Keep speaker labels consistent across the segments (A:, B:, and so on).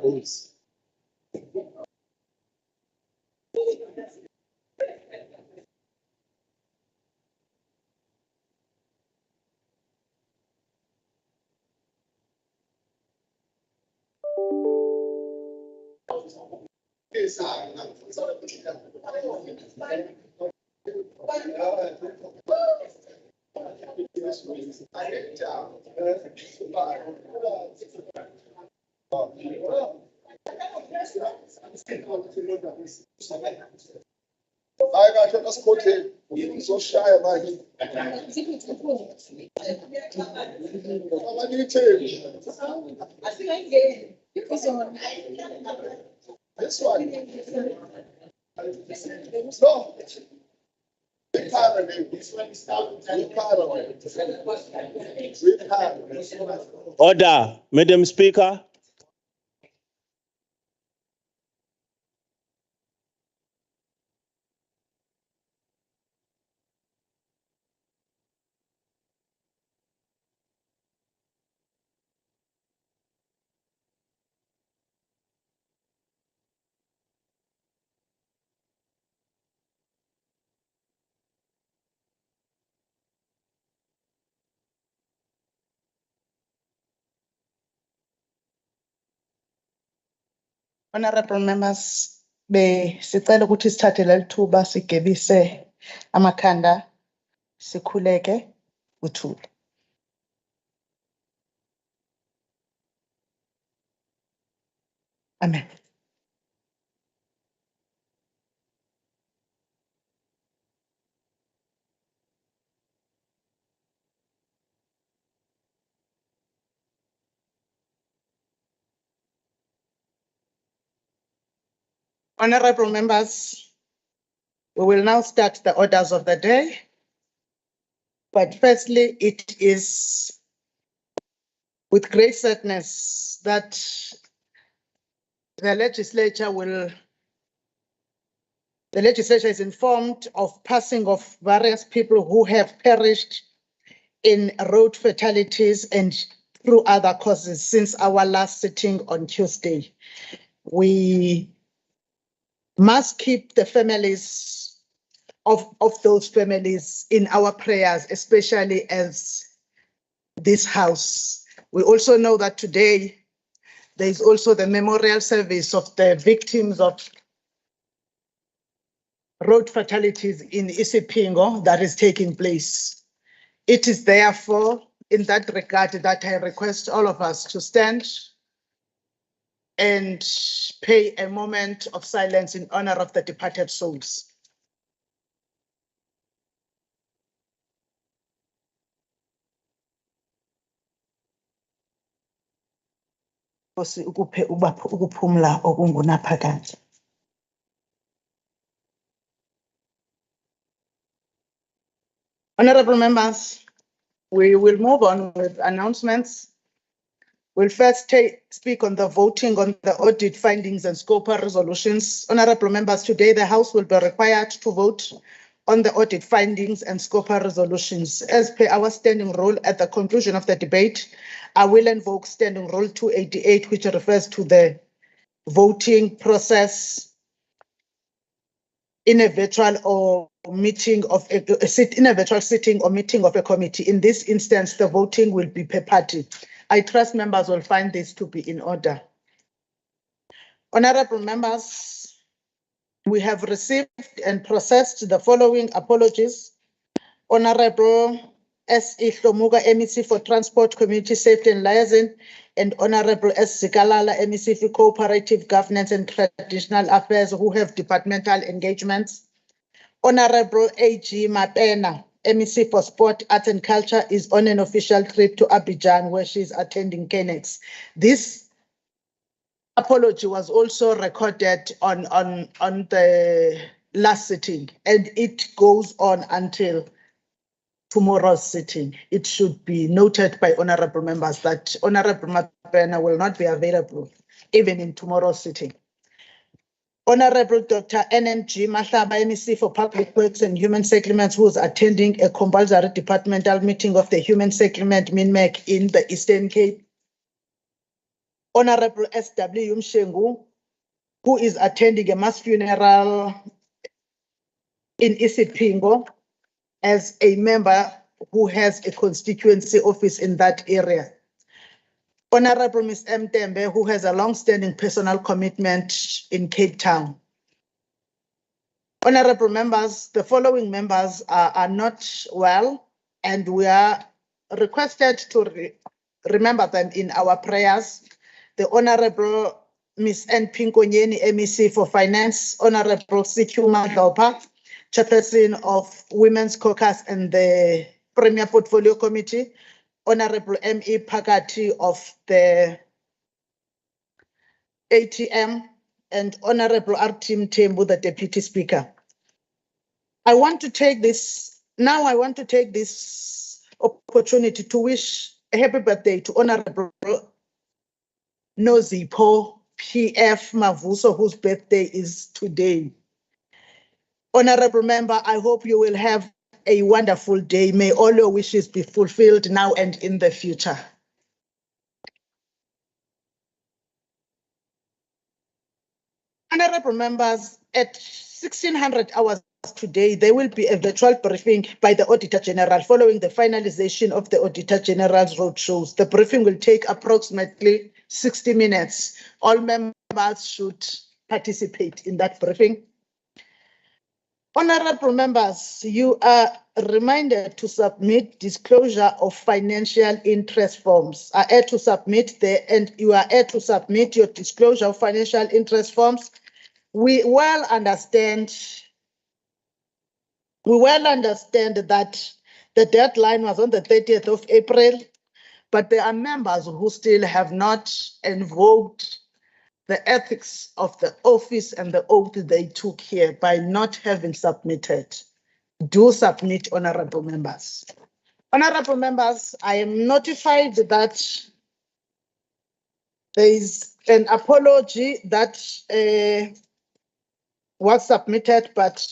A: Rules. I got to just put it so shy about it. I need to. This one. No. Big part of it. Big part of it. Big part of it.
B: Order, Madam Speaker.
C: Honorable members, sicela ukuthi sithathe leli thuba sigebise amakhanda sikhuleke uthule. Amen. Honorable members, we will now start the orders of the day. But firstly, it is with great sadness that the legislature is informed of passing of various people who have perished in road fatalities and through other causes since our last sitting on Tuesday. We must keep the families of those families in our prayers, especially as this house. We also know that today there is also the memorial service of the victims of road fatalities in Isipingo that is taking place. It is therefore in that regard that I request all of us to stand and pay a moment of silence in honor of the departed souls. Nkosi ukuphe ukuphumula okungunaphakade. Honorable members, we will move on with announcements. We'll first speak on the voting on the audit findings and SCOPA resolutions. Honorable members, today the House will be required to vote on the audit findings and SCOPA resolutions. As per our standing rule at the conclusion of the debate, I will invoke standing rule 288, which refers to the voting process in a virtual or meeting of in a virtual sitting or meeting of a committee. In this instance, the voting will be per party. I trust members will find this to be in order. Honorable members, we have received and processed the following apologies. Honorable S.E. Hlomuga, MEC for Transport, Community Safety and Liaison, and Honorable S. Zikalala, MEC for Cooperative Governance and Traditional Affairs, who have departmental engagements. Honorable A.G. Mapena, MEC for Sport, Arts and Culture, is on an official trip to Abidjan, where she is attending KNEX. This apology was also recorded on the last sitting, and it goes on until tomorrow's sitting. It should be noted by honorable members that Honorable Mapena will not be available even in tomorrow's sitting. Honorable Dr. NNG Mahlaba, MEC for Public Works and Human Settlements, who is attending a compulsory departmental meeting of the Human Settlement MINMEC in the Eastern Cape. Honorable S.W. Mshengu, who is attending a mass funeral in Isipingo as a member who has a constituency office in that area. Honorable Ms. M. Tembe, who has a long-standing personal commitment in Cape Town. Honorable members, the following members are not well, and we are requested to remember them in our prayers. The Honorable Ms. N. Pinkonyeni, MEC for Finance, Honorable C.Q. Madlopa, Chairperson of Women's Caucus and the Premier Portfolio Committee, Honorable M.E. Pakati of the ATM, and Honorable R.T. Mthembu, the Deputy Speaker. I want to take this opportunity to wish a happy birthday to Honorable Nozipho P.F. Mavuso, whose birthday is today. Honorable member, I hope you will have a wonderful day. May all your wishes be fulfilled now and in the future. Honorable members, at 1600 hours today, there will be a virtual briefing by the Auditor General following the finalization of the Auditor General's roadshows. The briefing will take approximately 60 minutes. All members should participate in that briefing. Honorable members, you are reminded to submit disclosure of financial interest forms. You are asked to submit your disclosure of financial interest forms. We well understand that the deadline was on the 30th of April, but there are members who still have not invoked the ethics of the office and the oath they took here by not having submitted. Do submit, honorable members. Honorable members, I am notified that there is an apology that was submitted, but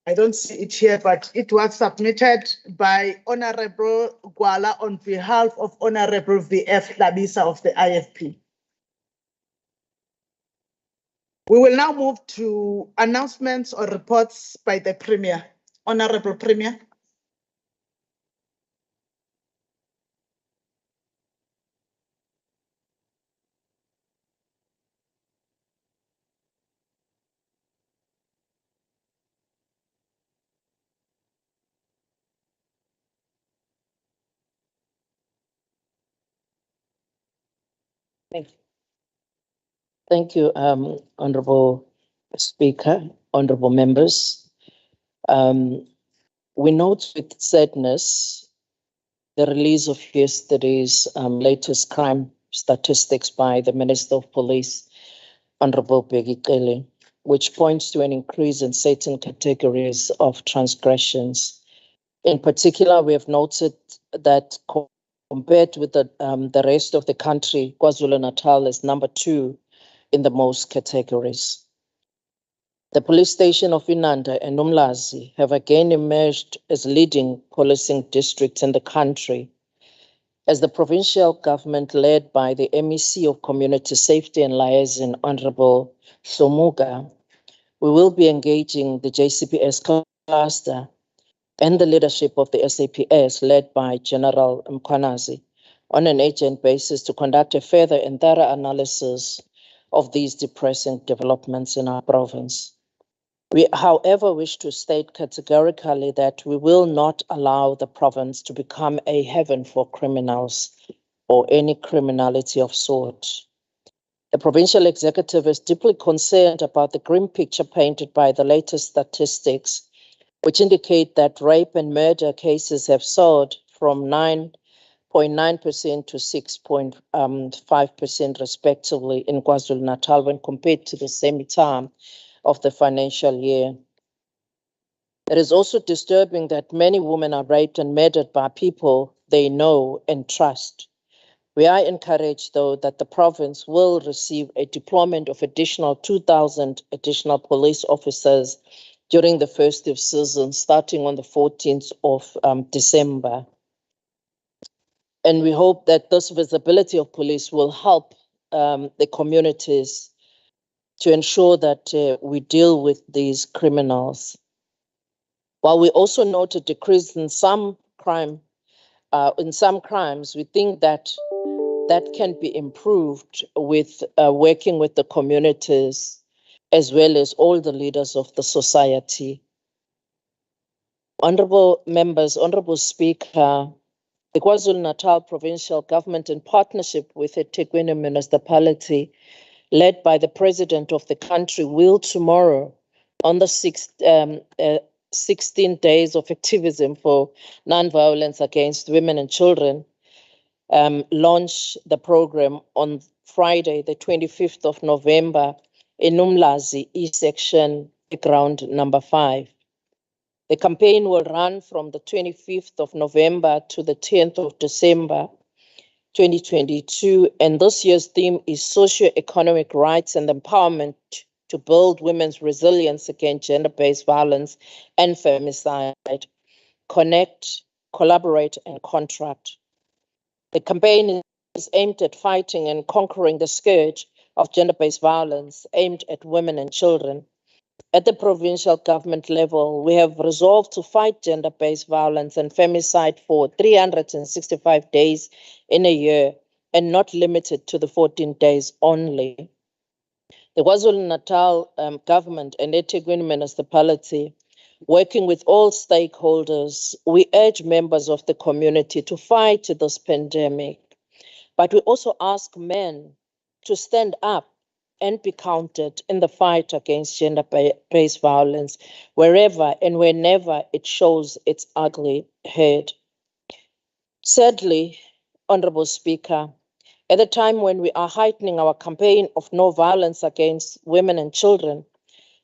C: I don't see it here, but it was submitted by Honorable Gwala on behalf of Honorable V.F. Labisa of the IFP. We will now move to announcements or reports by the Premier. Honorable Premier.
D: Thank you. Thank you, Honorable Speaker, honorable members. We note with sadness the release of yesterday's latest crime statistics by the Minister of Police, Honorable Bheki Cele, which points to an increase in certain categories of transgressions. In particular, we have noted that compared with the rest of the country, KwaZulu-Natal is number 2 in the most categories. The police station of Inanda and Umlazi have again emerged as leading policing districts in the country, as the provincial government led by the MEC of Community Safety and Liaison, Honorable Somuga, we will be engaging the JCPS cluster and the leadership of the SAPS led by General Mkwanazi on an urgent basis to conduct a further and thorough analysis of these depressing developments in our province. We, however, wish to state categorically that we will not allow the province to become a haven for criminals or any criminality of sort. The provincial executive is deeply concerned about the grim picture painted by the latest statistics, which indicate that rape and murder cases have soared from 9.9% to 6.5% respectively in KwaZulu-Natal when compared to the same time of the financial year. It is also disturbing that many women are raped and murdered by people they know and trust. We are encouraged, though, that the province will receive a deployment of additional 2,000 additional police officers during the festive season, starting on the 14th of December. And we hope that this visibility of police will help the communities to ensure that we deal with these criminals. While we also note a decrease in some crimes, we think that can be improved with working with the communities as well as all the leaders of the society. Honorable members, Honorable Speaker, the KwaZulu-Natal provincial government, in partnership with the eThekwini municipality, led by the president of the country, will tomorrow, on the 16 days of activism for non-violence against women and children, launch the program on Friday, the 25th of November in Umlazi, E-section, ground number 5. The campaign will run from the 25th of November to the 10th of December, 2022, and this year's theme is socio-economic rights and empowerment to build women's resilience against gender-based violence and femicide. Connect, collaborate, and contract. The campaign is aimed at fighting and conquering the scourge of gender-based violence aimed at women and children. At the provincial government level, we have resolved to fight gender-based violence and femicide for 365 days in a year and not limited to the 14 days only. The KwaZulu-Natal government and eThekwini municipality, working with all stakeholders, we urge members of the community to fight this pandemic. But we also ask men to stand up and be counted in the fight against gender-based violence wherever and whenever it shows its ugly head. Sadly, Honorable Speaker, at a time when we are heightening our campaign of no violence against women and children,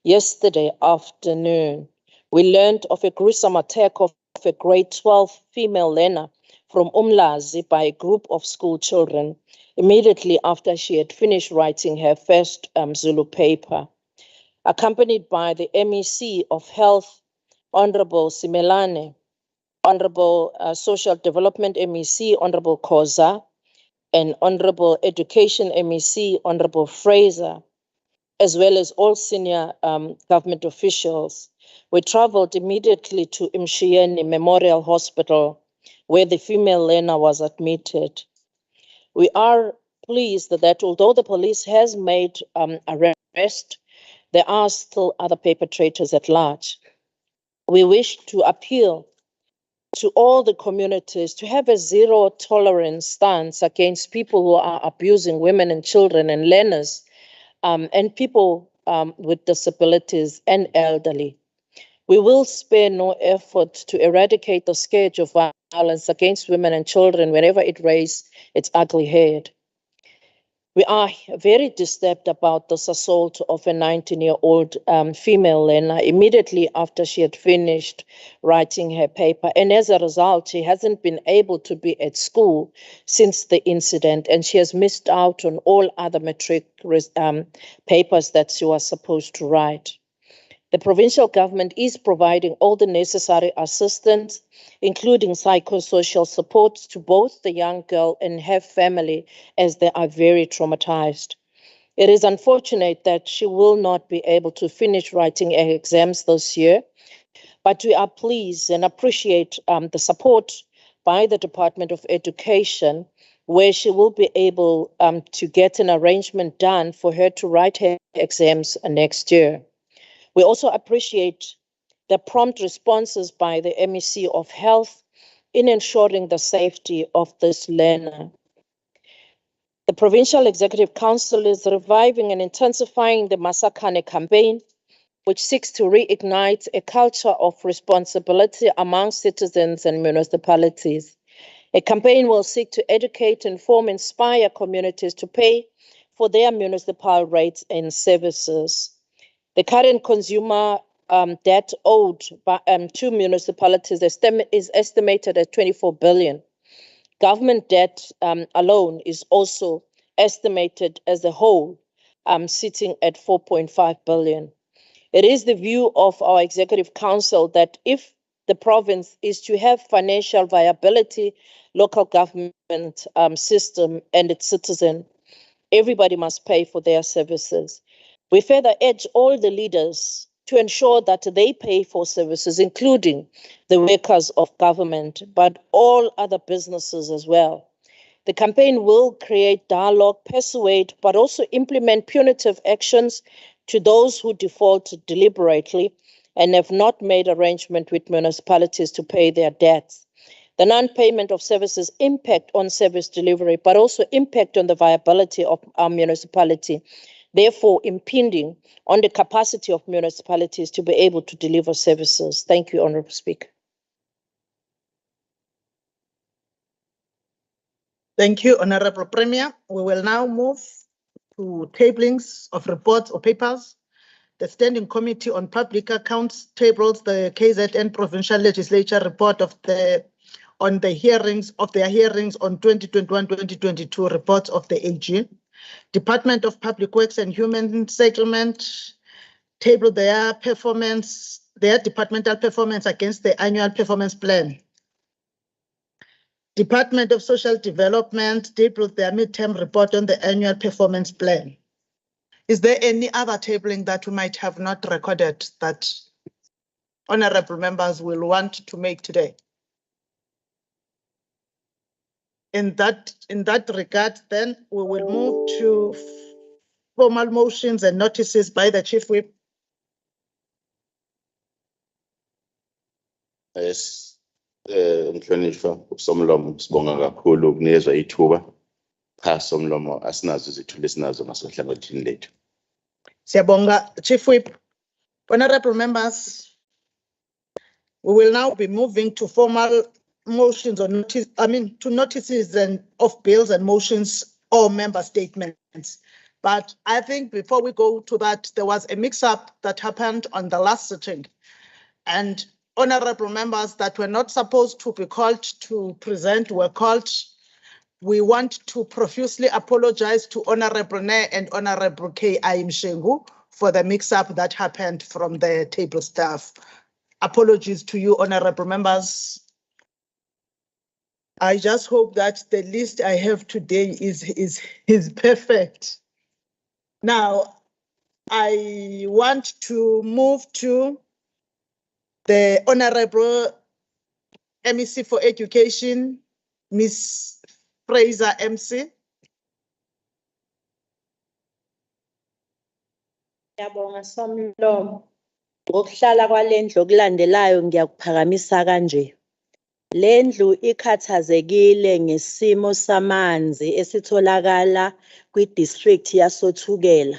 D: yesterday afternoon, we learned of a gruesome attack of a grade 12 female learner from Umlazi by a group of school children immediately after she had finished writing her first Zulu paper. Accompanied by the MEC of Health, Honorable Simelane, Honorable Social Development MEC, Honorable Khoza, and Honorable Education MEC, Honorable Fraser, as well as all senior government officials, we traveled immediately to Mshiyeni Memorial Hospital, where the female learner was admitted. We are pleased that although the police has made arrest, there are still other perpetrators at large. We wish to appeal to all the communities to have a zero tolerance stance against people who are abusing women and children and learners and people with disabilities and elderly. We will spare no effort to eradicate the scourge of violence against women and children whenever it raises its ugly head. We are very disturbed about this assault of a 19-year-old female learner immediately after she had finished writing her paper. And as a result, she hasn't been able to be at school since the incident, and she has missed out on all other matric papers that she was supposed to write. The provincial government is providing all the necessary assistance, including psychosocial support to both the young girl and her family, as they are very traumatized. It is unfortunate that she will not be able to finish writing her exams this year, but we are pleased and appreciate the support by the Department of Education, where she will be able to get an arrangement done for her to write her exams next year. We also appreciate the prompt responses by the MEC of Health in ensuring the safety of this learner. The Provincial Executive Council is reviving and intensifying the Masakane campaign, which seeks to reignite a culture of responsibility among citizens and municipalities. A campaign will seek to educate, inform, inspire communities to pay for their municipal rates and services. The current consumer debt owed to municipalities is estimated at 24 billion. Government debt alone is also estimated as a whole, sitting at 4.5 billion. It is the view of our Executive Council that if the province is to have financial viability, local government system and its citizen, everybody must pay for their services. We further urge all the leaders to ensure that they pay for services, including the workers of government, but all other businesses as well. The campaign will create dialogue, persuade, but also implement punitive actions to those who default deliberately and have not made arrangement with municipalities to pay their debts. The non-payment of services impact on service delivery, but also impact on the viability of our municipality, therefore impinging on the capacity of municipalities to be able to deliver services. Thank you, Honourable Speaker.
C: Thank you, Honorable Premier. We will now move to tablings of reports or papers. The Standing Committee on Public Accounts tables the KZN Provincial Legislature report on their hearings on 2021-2022 reports of the AG. Department of Public Works and Human Settlement tabled their departmental performance against the annual performance plan. Department of Social Development tabled their midterm report on the annual performance plan. Is there any other tabling that we might have not recorded that honorable members will want to make today? In that regard, then we will move to formal motions and notices by the Chief Whip.
B: Yes, Mhlonishwa Somlomo sibonga kakhulu ukunikezwa ithuba. Cha Somlomo asinazo izithulo esinazo ngasohlangothini lethu.
C: Siyabonga, Chief Whip. Honorable members, we will now be moving to formal motions or notices and of bills and motions or member statements. But I think before we go to that, there was a mix-up that happened on the last sitting, and honorable members that were not supposed to be called to present were called. We want to profusely apologize to Honorable Ne and Honorable K.I. Mshengu for the mix-up that happened from the table staff. Apologies to you, honorable members. I just hope that the list I have today is perfect. Now, I want to move to the Honorable MEC for Education, Ms. Fraser MC.
E: Ngiyabonga Somlomo. Ngokuhlala kwalendlu okulandelayo ngiyakuphakamisa kanje. Lendlu ikhathazekile ngesimo samanzi esitholakala kwi-district yasothukela.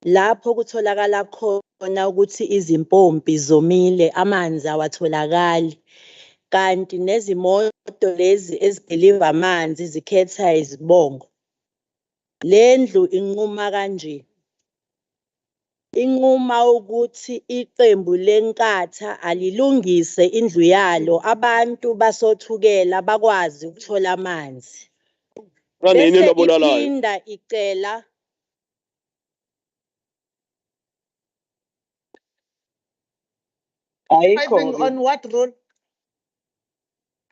E: Lapho kutholakala khona ukuthi izimpompi zomile, amanzi awatholakali. Kanti nezimoto lezi ezideliva amanzi zikhetha izibongo. Lendlu inquma kanje. Inquma ukuthi iqembu lenkatha alilungise indlu yalo abantu basothukela bakwazi ukuthola amanzi. Bese iphinda icela
C: Driving on what rule?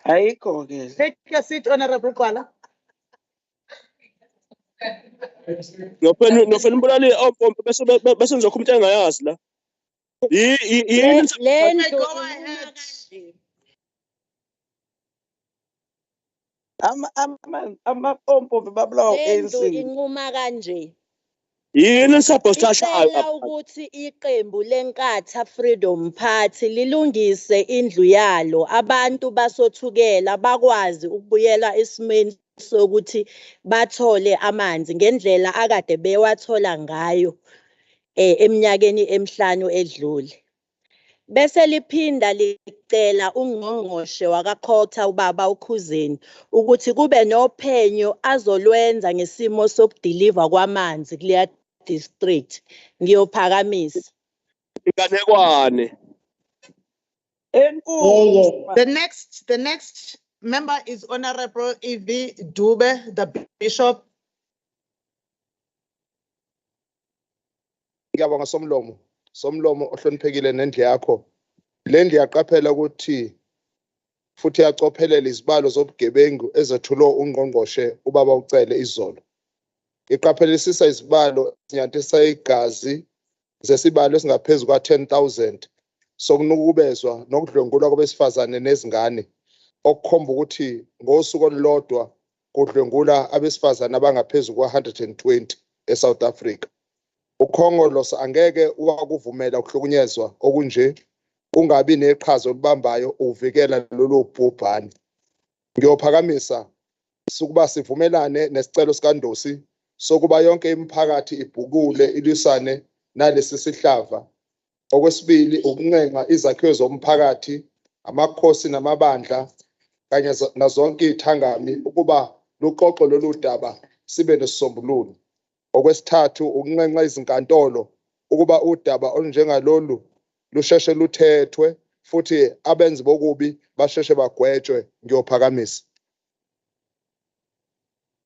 F: Ayikho ke.
C: Take your seat, Honorable Kwala.
G: Nofena imbulali ompompe bese ngizokhuluma into engayazi la.
E: lendlu
C: Go
E: inquma
C: ahead.
E: kanje.
F: Amapompo babulawa
E: Lendlu
F: ANC.
E: inquma kanje.
G: yini elisabhostashayo
E: Icela ukuthi iqembu lenkatha Freedom Party lilungise indlu yalo abantu basothukela bakwazi ukubuyela esimeni sokuthi bathole amanzi ngendlela akade bewathola ngayo eminyakeni emihlanu edlule. Bese liphinda licela ungqongqoshe wakakhoktha ubaba uKhuzeni ukuthi kube nophenyo azolwenza ngesimo sokudiliva kwamanzi kuleya district. Ngiyophakamisa.
G: inganekwane.
F: Enkulu.
C: The next member is Honorable Evie Dube, the Bishop.
A: Ngiyabonga somlomo ohloniphekile nendle yakho. Le ndle yaqaphela ukuthi futhi yacophelela izibalo zobugebengu ezethulwe ungqongqoshe ubaba ucele izolo. Iqaphelisisa izibalo zinyantisa igazi zesibalo esingaphezulu kwa-10,000 sokunukubezwa nokudlwengulwa kwabesifazane nezingane okukhomba ukuthi ngosuku olulodwa kudlwengula abesifazane abangaphezulu kwa-120 eSouth Africa. Ukhongolose angeke wakuvumela ukuhlukunyezwa okunje kungabi neqhaza olubambayo uvikela lolu bhubhane. Ngiyophakamisa sukuba sivumelane nesicelo sikaNdosi sokuba yonke imiphakathi ibhukule ilisane nalesi sihlava. Okwesibili ukuncenga izakhiwo zomphakathi, amakhosi namabandla kanye nazonke izithangami ukuba luxoxo lolu daba sibe nesisombululo. Okwesithathu ukuncenga izinkantolo ukuba udaba olunjengalolu lusheshe luthethwe futhi abenzi bokubi basheshe bagwetshwe. Ngiyophakamisa.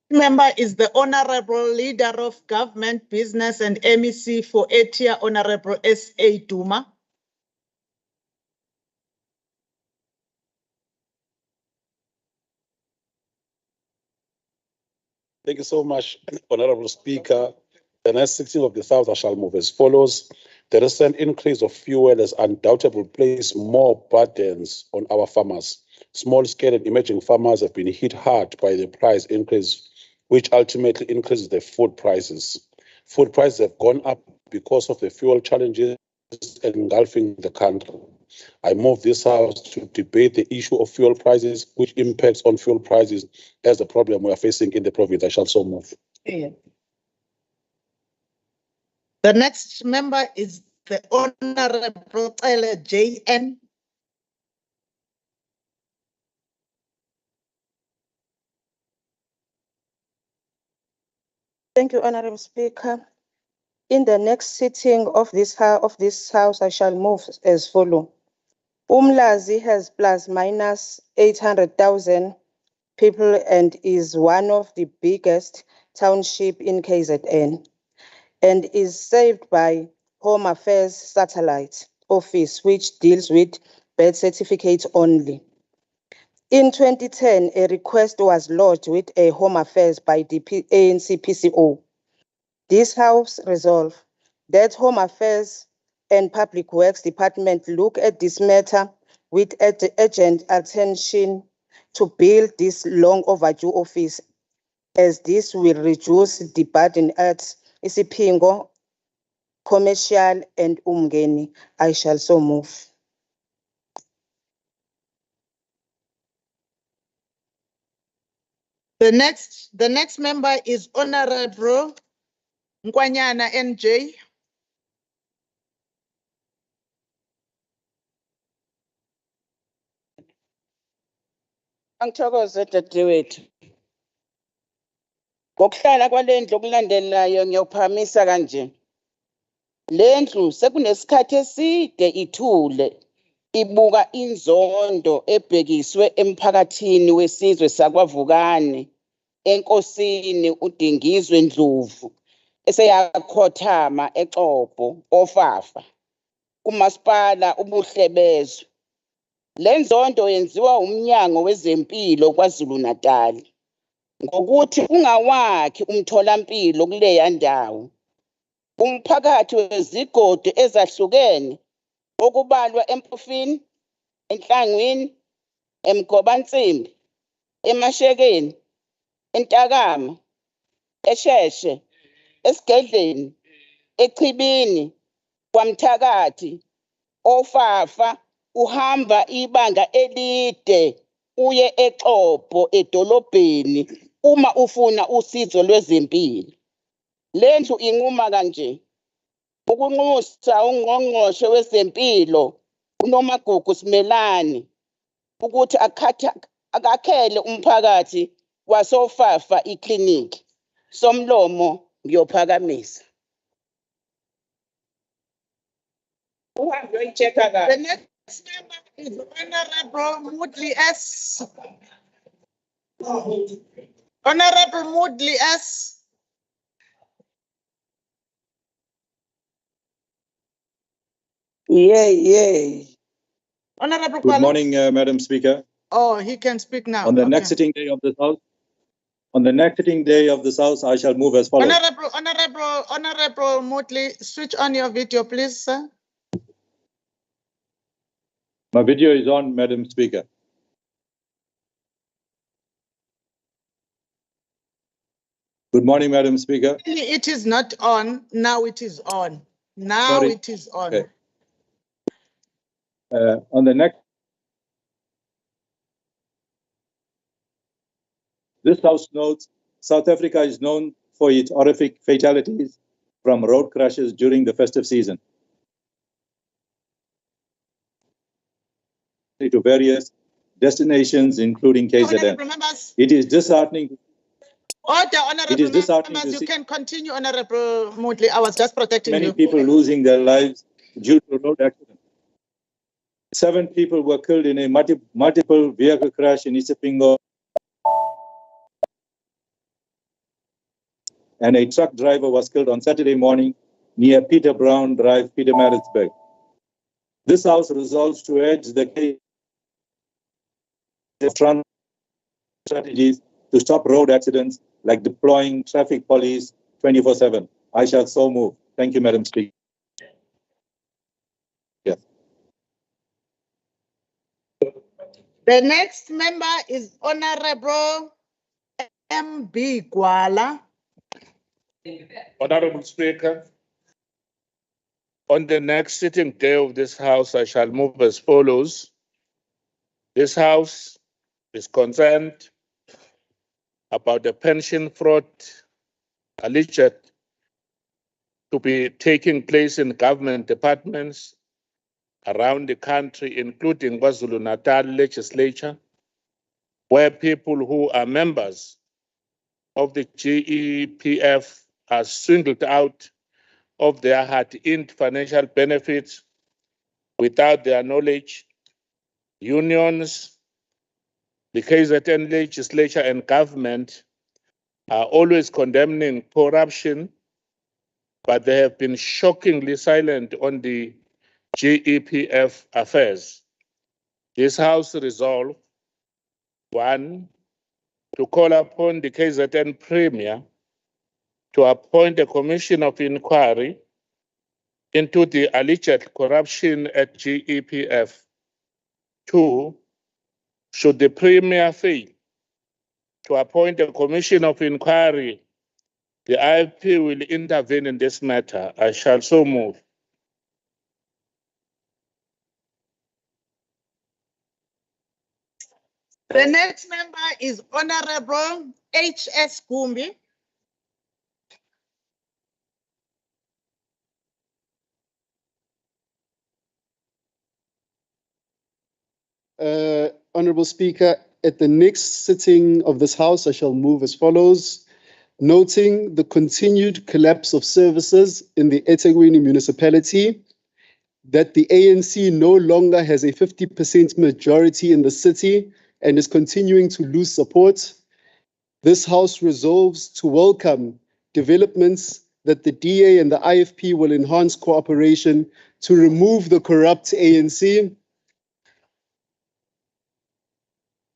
C: Member is the Honorable Leader of Government, Business and MEC for Etia, Honorable S.A. Duma.
H: Thank you so much, Honorable Speaker. The next sitting of the South I shall move as follows. The recent increase of fuel has undoubtedly placed more burdens on our farmers. Small-scale and emerging farmers have been hit hard by the price increase, which ultimately increases the food prices. Food prices have gone up because of the fuel challenges engulfing the country. I move this House to debate the issue of fuel prices, which impacts on fuel prices as the problem we are facing in the province. I shall so move.
C: The next member is the Honorable J.N.
F: Thank you, Honorable Speaker. In the next sitting of this House, I shall move as follows. Umlazi has plus minus 800,000 people and is one of the biggest township in KZN and is served by Home Affairs Satellite Office, which deals with birth certificates only. In 2010, a request was lodged with a Home Affairs by the ANC PCO. This House resolved that Home Affairs and Public Works Department look at this matter with urgent attention to build this long overdue office, as this will reduce the burden at Isipingo, Commercial and Umgeni. I shall so move.
C: The next member is Honorable Nkwanyana NJ.
I: Angithokoze dadewethu. Ngokuhlala kwalendlu okulandelayo ngiyophamisa kanje. Lendlu sekunesikhathi eside ithule ibuka inzondo ebhekiswe emphakathini wesizwe sakwaVukane enkosini uDingizwe Ndlovu eseyakhothama eCobho ofafa kumasipala ubuhlebezwe. Le nzondo yenziwa umnyango wezempilo KwaZulu-Natal ngokuthi ungawakhi umtholampilo kuleya ndawo. Umphakathi wezigodi ezahlukene okubalwa eMpofini, eNhlangwini, eMgobansimbi, eMashekeni, eNtakama, eSheshe, eSigedleni, eChibini, kwaMthakathi, ofafa uhamba ibanga elide uye eXobho edolobheni uma ufuna usizo lwezempilo. Lendlu inquma kanje ukunxusa ungqongqoshe wezempilo uNomagugu Simelane ukuthi akakhele umphakathi wasofafa ikliniki. Somlomo ngiyophakamisa. Uhambe uyichecka kahle.
C: The next member is Honorable Mudli S. Honorable Mudli S.
I: Yeah.
C: Honorable
J: Good
C: Kwala.
J: morning, Madam Speaker.
C: Oh, he can speak now.
J: On the
C: Okay.
J: next sitting day of this House, I shall move as follows.
C: Honorable Mudli, switch on your video, please, sir.
J: My video is on, Madam Speaker. Good morning, Madam Speaker.
C: It is not on. Now it is on. Now
J: Sorry.
C: it is on.
J: Okay. On the next, this House notes South Africa is known for its horrific fatalities from road crashes during the festive season. To various destinations, including KZN.
C: Honorable members.
J: It is disheartening.
C: Order, honorable
J: It is disheartening
C: members.
J: to
C: You
J: see
C: can continue, Honorable Mudli. I was just protecting
J: many
C: you.
J: people losing their lives due to road accidents. 7 people were killed in a multiple vehicle crash in Isipingo, and a truck driver was killed on Saturday morning near Peter Brown Drive, Pietermaritzburg. This House resolves to urge the case of transport strategies to stop road accidents, like deploying traffic police 24/7. I shall so move. Thank you, Madam Speaker. Yes.
C: The next member is Honorable M.B. Gwala.
K: Honorable Speaker, on the next sitting day of this House, I shall move as follows. This House is concerned about the pension fraud alleged to be taking place in government departments around the country, including KwaZulu-Natal Legislature, where people who are members of the GEPF are singled out of their hard-earned financial benefits without their knowledge. Unions, the KZN legislature and government are always condemning corruption, but they have been shockingly silent on the GEPF affairs. This House resolved, 1, to call upon the KZN Premier to appoint a commission of inquiry into the alleged corruption at GEPF. 2, should the Premier fail to appoint a commission of inquiry, the IFP will intervene in this matter. I shall so move.
C: The next member is Honorable HS Gumbi.
L: Honorable Speaker, at the next sitting of this House, I shall move as follows. Noting the continued collapse of services in the eThekwini municipality, that the ANC no longer has a 50% majority in the city and is continuing to lose support, this House resolves to welcome developments that the DA and the IFP will enhance cooperation to remove the corrupt ANC.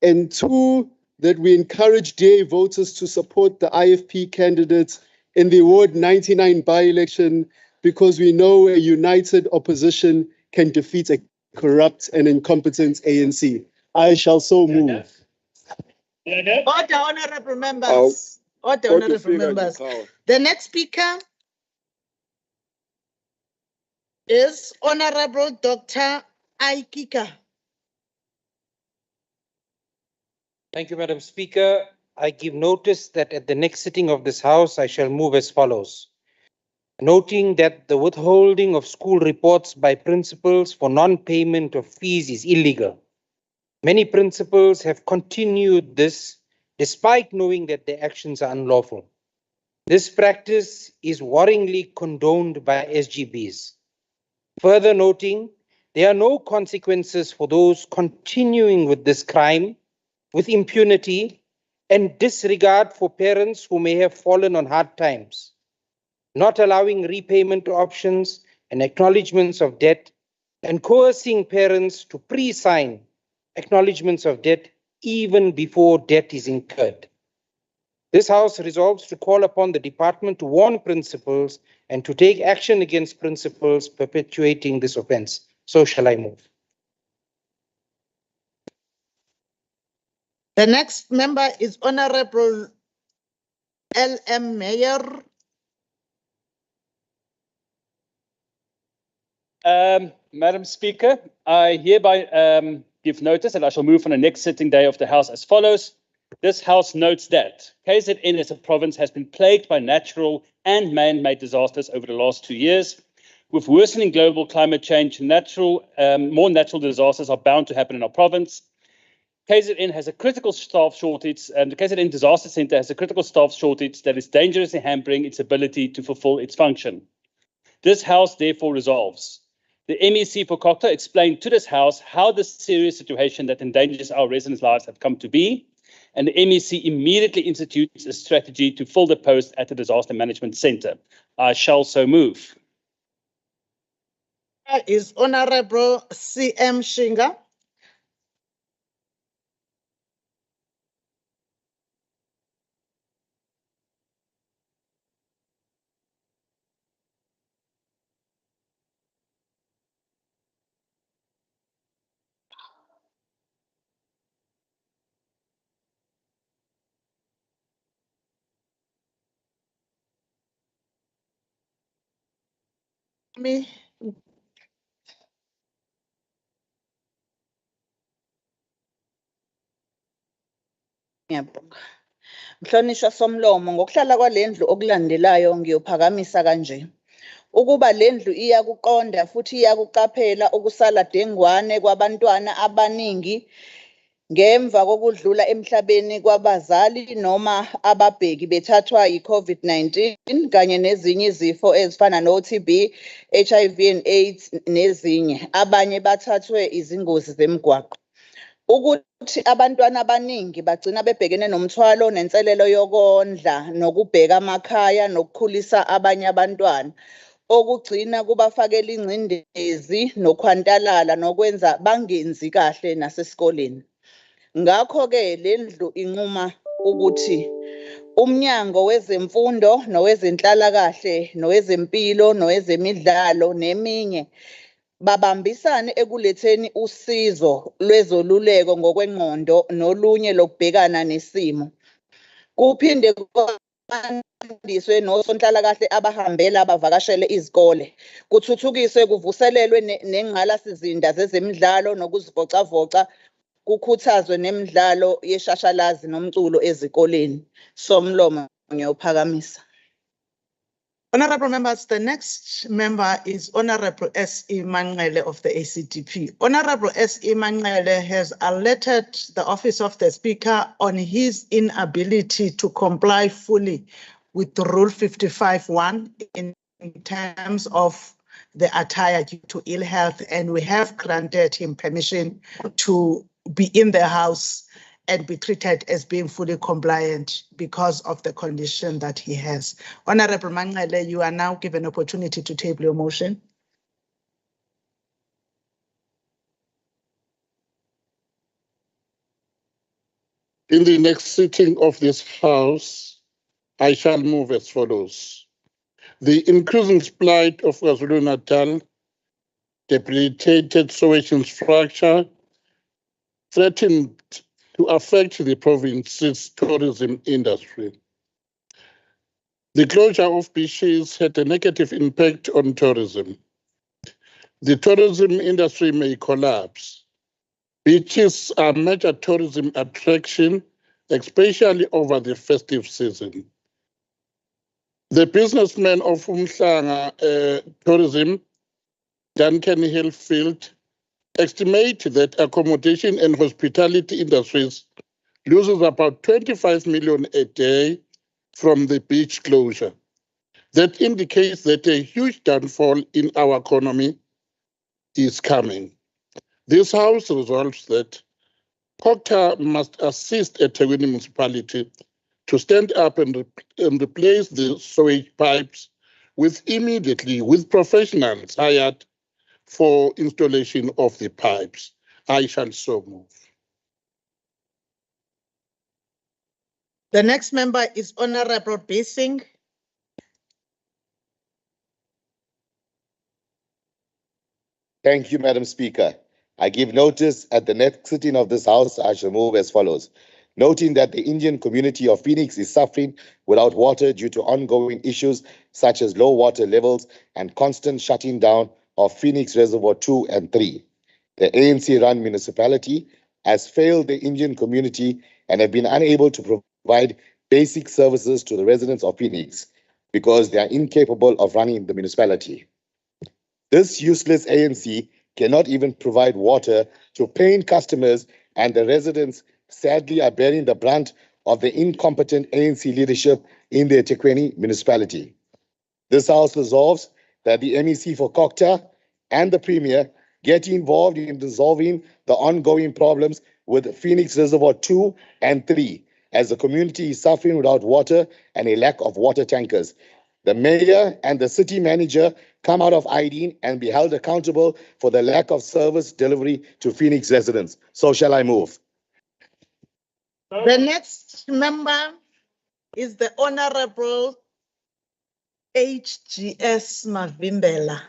L: And two, that we encourage DA voters to support the IFP candidates in the Ward 99 by-election, because we know a united opposition can defeat a corrupt and incompetent ANC. I shall so move.
C: Order, honorable members. Order, honorable members. The next speaker is Honorable Dr. Aikika.
M: Thank you, Madam Speaker. I give notice that at the next sitting of this House, I shall move as follows. Noting that the withholding of school reports by principals for non-payment of fees is illegal. Many principals have continued this despite knowing that their actions are unlawful. This practice is worryingly condoned by SGBs. Further noting, there are no consequences for those continuing with this crime with impunity and disregard for parents who may have fallen on hard times, not allowing repayment options and acknowledgements of debt, and coercing parents to pre-sign acknowledgements of debt even before debt is incurred. This House resolves to call upon the department to warn principals and to take action against principals perpetuating this offense. So shall I move.
C: The next member is Honorable L.M. Mayor.
N: Madam Speaker, I hereby give notice that I shall move on the next sitting day of the House as follows. This House notes that KZN as a province has been plagued by natural and man-made disasters over the last 2 years. With worsening global climate change, more natural disasters are bound to happen in our province. KZN has a critical staff shortage, and the KZN Disaster Centre has a critical staff shortage that is dangerously hampering its ability to fulfill its function. This House therefore resolves. The MEC for Kokta explained to this House how this serious situation that endangers our residents' lives have come to be, and the MEC immediately institutes a strategy to fill the post at the Disaster Management Centre. I shall so move.
C: Is Honorable C.M. Shinga. Me.
I: Ngiyabonga. Mhlonishwa Somlomo, ngokuhlala kwalendlu okulandelayo ngiyophakamisa kanje. Ukuba lendlu iyakuqonda futhi iyakuqaphela ukusala dengwane kwabantwana abaningi ngemva kokudlula emhlabeni kwabazali noma ababheki bethathwa yi-COVID-19 kanye nezinye izifo ezifana no-TB, HIV and AIDS nezinye. Abanye bathathwe izingozi zemgwaqo. Ukuthi abantwana abaningi bagcina bebhekene nomthwalo nenselelo yokondla nokubheka amakhaya nokukhulisa abanye abantwana, okugcina kubafakela ingcindezi nokhwantalala nokwenza bangenzi kahle nasesikoleni. Ngakho-ke lendlu inquma ukuthi uMnyango Wezemfundo nowezenhlalakahle nowezempilo nowezemidlalo neminye babambisane ekuletheni usizo lwezoluleko ngokwengqondo nolunye lokubhekana nesimo. Kuphinde kwandiswe nosonhlalakahle abahambela abavakashele izikole, kuthuthukiswe kuvuselelwe nengqalasizinda zezemidlalo nokuzivocavoca kukhuthazwe nemidlalo yeshashalazi nomculo ezikoleni. Somlomo ngiyophakamisa.
C: Honorable members, the next member is Honorable S.E. Manqele of the ACDP. Honorable S.E. Manqele has alerted the Office of the Speaker on his inability to comply fully with Rule 55(1) in terms of the attire due to ill health, and we have granted him permission to be in the House and be treated as being fully compliant because of the condition that he has. Honorable Manqele, you are now given opportunity to table your motion.
O: In the next sitting of this House, I shall move as follows. The increasing plight of KwaZulu-Natal, debilitated social structure, threatened to affect the province's tourism industry. The closure of beaches had a negative impact on tourism. The tourism industry may collapse. Beaches are major tourism attraction, especially over the festive season. The businessman of Umhlanga Tourism, Duncan Hillfield, estimate that accommodation and hospitality industries loses about 25 million a day from the beach closure. That indicates that a huge downfall in our economy is coming. This House resolves that COCTA must assist eThekwini municipality to stand up and replace the sewage pipes immediately with professionals hired for installation of the pipes. I shall so move.
C: The next member is Honorable Basing.
P: Thank you, Madam Speaker. I give notice at the next sitting of this House, I shall move as follows. Noting that the Indian community of Phoenix is suffering without water due to ongoing issues such as low water levels and constant shutting down of Phoenix Reservoir 2 and 3. The ANC-run municipality has failed the Indian community and have been unable to provide basic services to the residents of Phoenix because they are incapable of running the municipality. This useless ANC cannot even provide water to paying customers, and the residents sadly are bearing the brunt of the incompetent ANC leadership in the eThekwini municipality. This House resolves that the MEC for COCTA and the Premier get involved in resolving the ongoing problems with Phoenix Reservoir 2 and 3, as the community is suffering without water and a lack of water tankers. The mayor and the city manager come out of hiding and be held accountable for the lack of service delivery to Phoenix residents. So shall I move.
C: The next member is the Honorable HGS Mavimbela.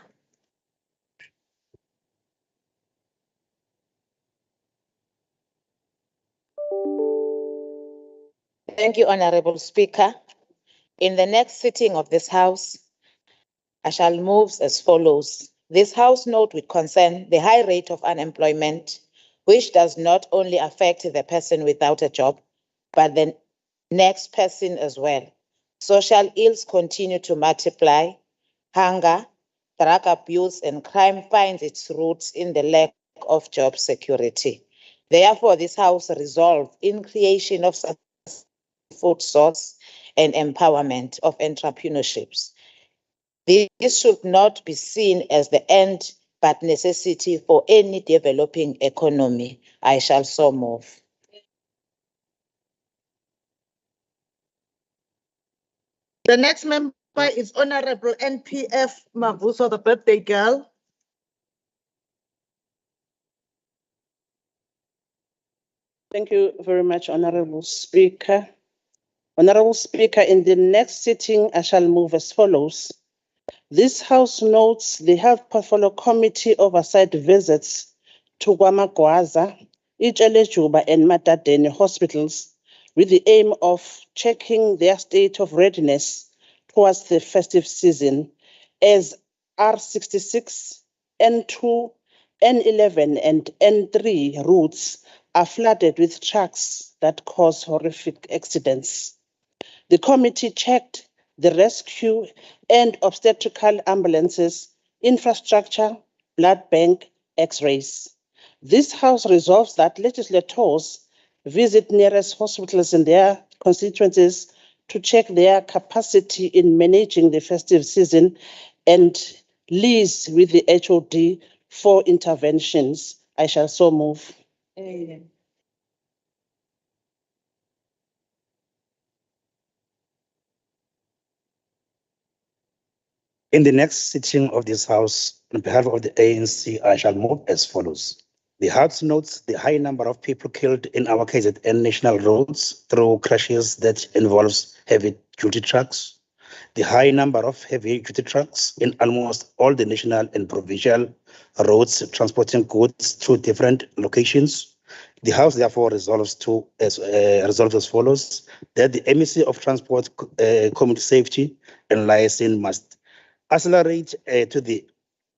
Q: Thank you, Honorable Speaker. In the next sitting of this House, I shall move as follows. This House note with concern the high rate of unemployment, which does not only affect the person without a job, but the next person as well. Social ills continue to multiply. Hunger, drug abuse, and crime finds its roots in the lack of job security. Therefore, this House resolved in creation of food source and empowerment of entrepreneurships. This should not be seen as the end, but necessity for any developing economy. I shall so move.
C: The next member is Honorable NPF Mavuso, the birthday girl.
R: Thank you very much, Honorable Speaker. Honorable Speaker, in the next sitting, I shall move as follows. This House notes the Health Portfolio Committee oversight visits to KwaMagwaza, Itshelejuma and Matadeni hospitals with the aim of checking their state of readiness towards the festive season as R66, N2, N11 and N3 routes are flooded with trucks that cause horrific accidents. The committee checked the rescue and obstetrical ambulances, infrastructure, blood bank, x-rays. This House resolves that legislators visit nearest hospitals in their constituencies to check their capacity in managing the festive season and liaise with the HOD for interventions. I shall so move.
S: In the next sitting of this House, on behalf of the ANC, I shall move as follows. The House notes the high number of people killed in our KZN national roads through crashes that involves heavy-duty trucks, the high number of heavy-duty trucks in almost all the national and provincial roads transporting goods to different locations. The House therefore resolves as follows, that the MEC of Transport, Community Safety and Liaison must accelerate to the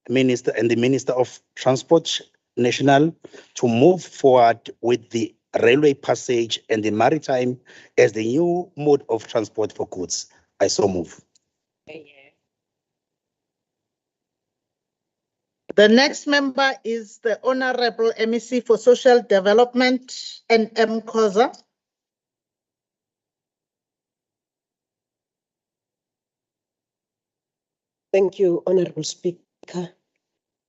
S: Minister and the Minister of Transport National to move forward with the railway passage and the maritime as the new mode of transport for goods. I so move.
C: The next member is the Honorable MEC for Social Development and M. Khoza.
T: Thank you, Honorable Speaker.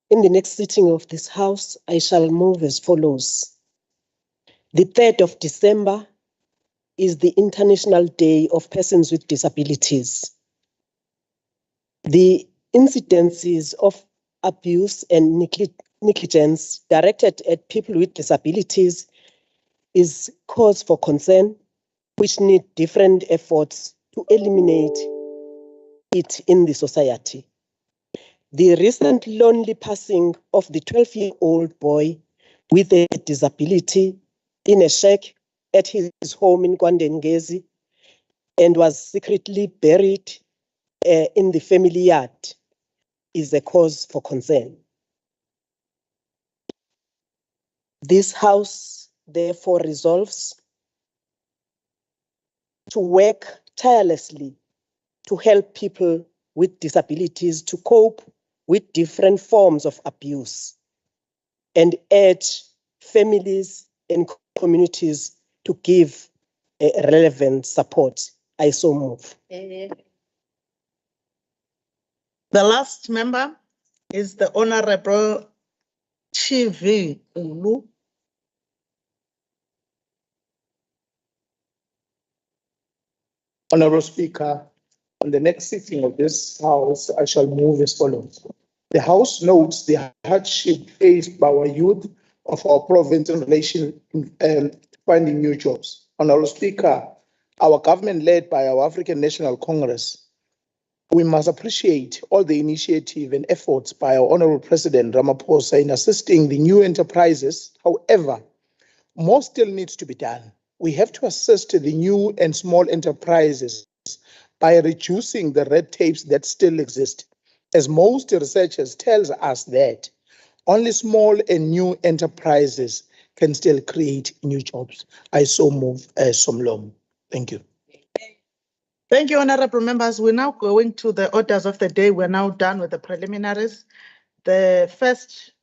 T: In the next sitting of this House, I shall move as follows. The 3rd of December is the International Day of Persons with Disabilities. The incidences of abuse and negligence directed at people with disabilities is cause for concern, which need different efforts to eliminate it in the society. The recent lonely passing of the 12-year-old boy with a disability in a shack at his home in Kwandengezi and was secretly buried in the family yard is a cause for concern. This House therefore resolves to work tirelessly to help people with disabilities to cope with different forms of abuse and urge families and communities to give relevant support. I so move.
C: The last member is the Honorable Chivi Ulu.
U: Honorable Speaker, on the next sitting of this House, I shall move as follows. The House notes the hardship faced by our youth of our province in relation to finding new jobs. Honorable Speaker, our government led by our African National Congress, we must appreciate all the initiative and efforts by our Honorable President Ramaphosa in assisting the new enterprises. However, more still needs to be done. We have to assist the new and small enterprises by reducing the red tapes that still exist, as most researchers tells us that only small and new enterprises can still create new jobs. I so move Somlom. Thank you.
C: Thank you, honorable members. We're now going to the orders of the day. We're now done with the preliminaries. The first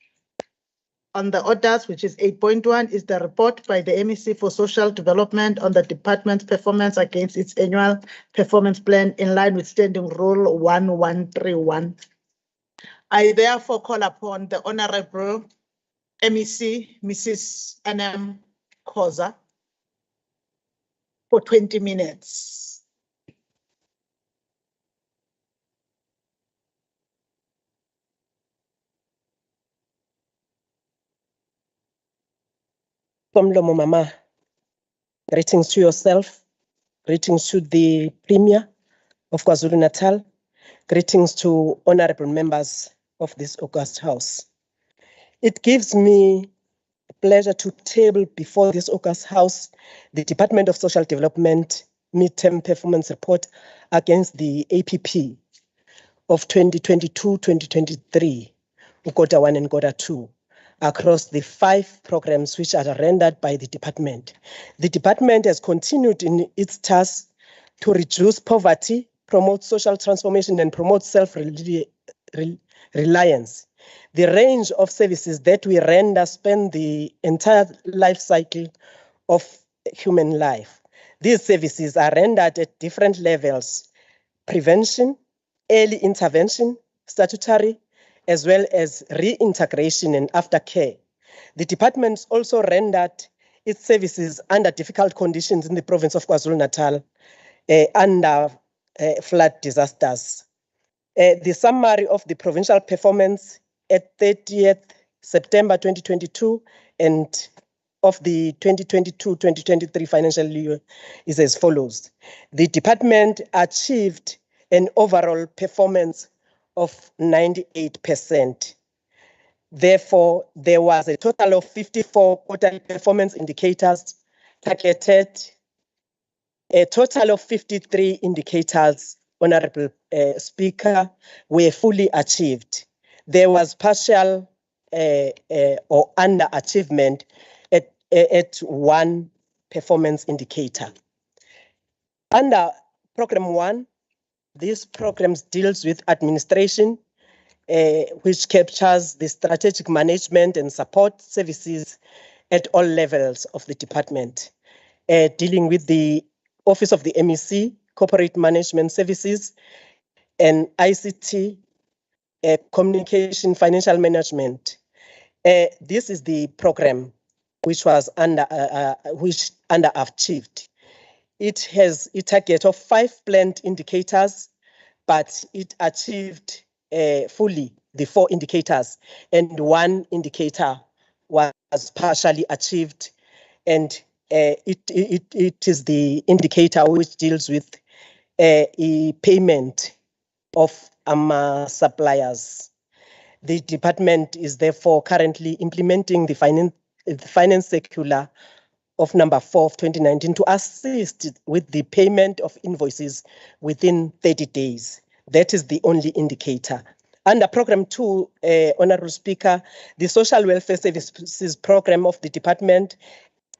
C: on the orders, which is 8.1, is the report by the MEC for Social Development on the department's performance against its annual performance plan in line with Standing Rule 1131. I therefore call upon the Honorable MEC, Mrs. N.M. Khoza, for 20 minutes.
T: Komlomo Mama, greetings to yourself, greetings to the Premier of KwaZulu-Natal, greetings to honorable members of this august House. It gives me pleasure to table before this august House the Department of Social Development Midterm Performance Report against the APP of 2022-2023, quarter 1 and quarter 2. across the 5 programs which are rendered by the department. The department has continued in its task to reduce poverty, promote social transformation, and promote self-reliance. The range of services that we render span the entire life cycle of human life. These services are rendered at different levels: prevention, early intervention, statutory, as well as reintegration and aftercare. The department also rendered its services under difficult conditions in the province of KwaZulu-Natal under flood disasters. The summary of the provincial performance at 30th September 2022 and of the 2022-2023 financial year is as follows. The department achieved an overall performance of 98%. Therefore, there was a total of 54 quarterly performance indicators targeted. A total of 53 indicators, Honorable Speaker, were fully achieved. There was partial or underachievement at 1 performance indicator. Under Program 1, this program deals with administration, which captures the strategic management and support services at all levels of the department, dealing with the Office of the MEC, Corporate Management Services, and ICT, Communication Financial Management. This is the program which was underachieved. It has a target of 5 planned indicators, but it achieved fully the 4 indicators, and 1 indicator was partially achieved, and it is the indicator which deals with a payment of suppliers. The department is therefore currently implementing the finance circular of number 4 of 2019 to assist with the payment of invoices within 30 days. That is the only indicator. Under Program 2, Honorable Speaker, the Social Welfare Services Program of the department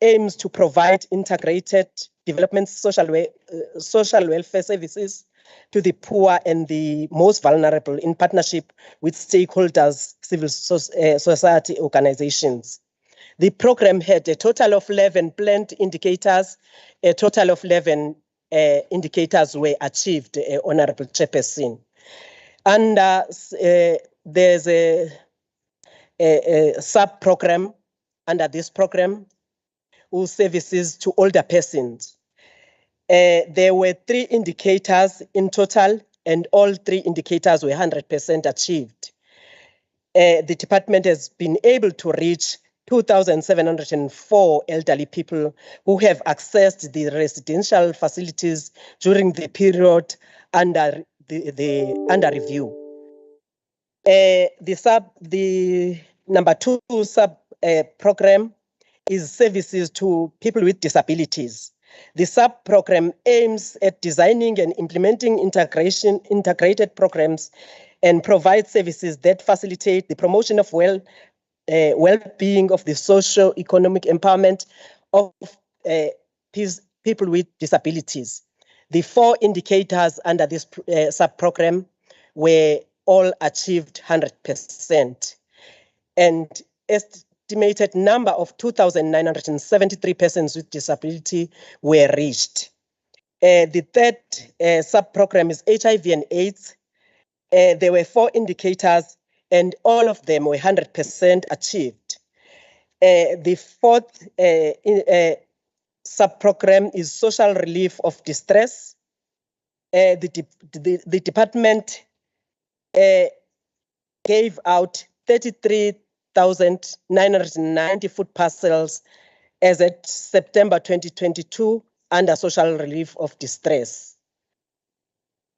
T: aims to provide integrated development social welfare services to the poor and the most vulnerable in partnership with stakeholders, civil society organizations. The program had a total of 11 planned indicators. A total of 11 indicators were achieved, Honorable Chairperson. And there's a sub-program under this program whose services to older persons. There were 3 indicators in total, and all 3 indicators were 100% achieved. The department has been able to reach 2,704 elderly people who have accessed the residential facilities during the period under under review. The number 2 sub program is services to people with disabilities. The sub-program aims at designing and implementing integrated programs and provide services that facilitate the promotion of well-being of the socio-economic empowerment of people with disabilities. The 4 indicators under this sub-program were all achieved 100%. And estimated number of 2,973 persons with disability were reached. The 3rd sub-program is HIV and AIDS. There were 4 indicators, and all of them were 100% achieved. The 4th sub-program is social relief of distress. The department gave out 33,990 food parcels as at September 2022 under social relief of distress.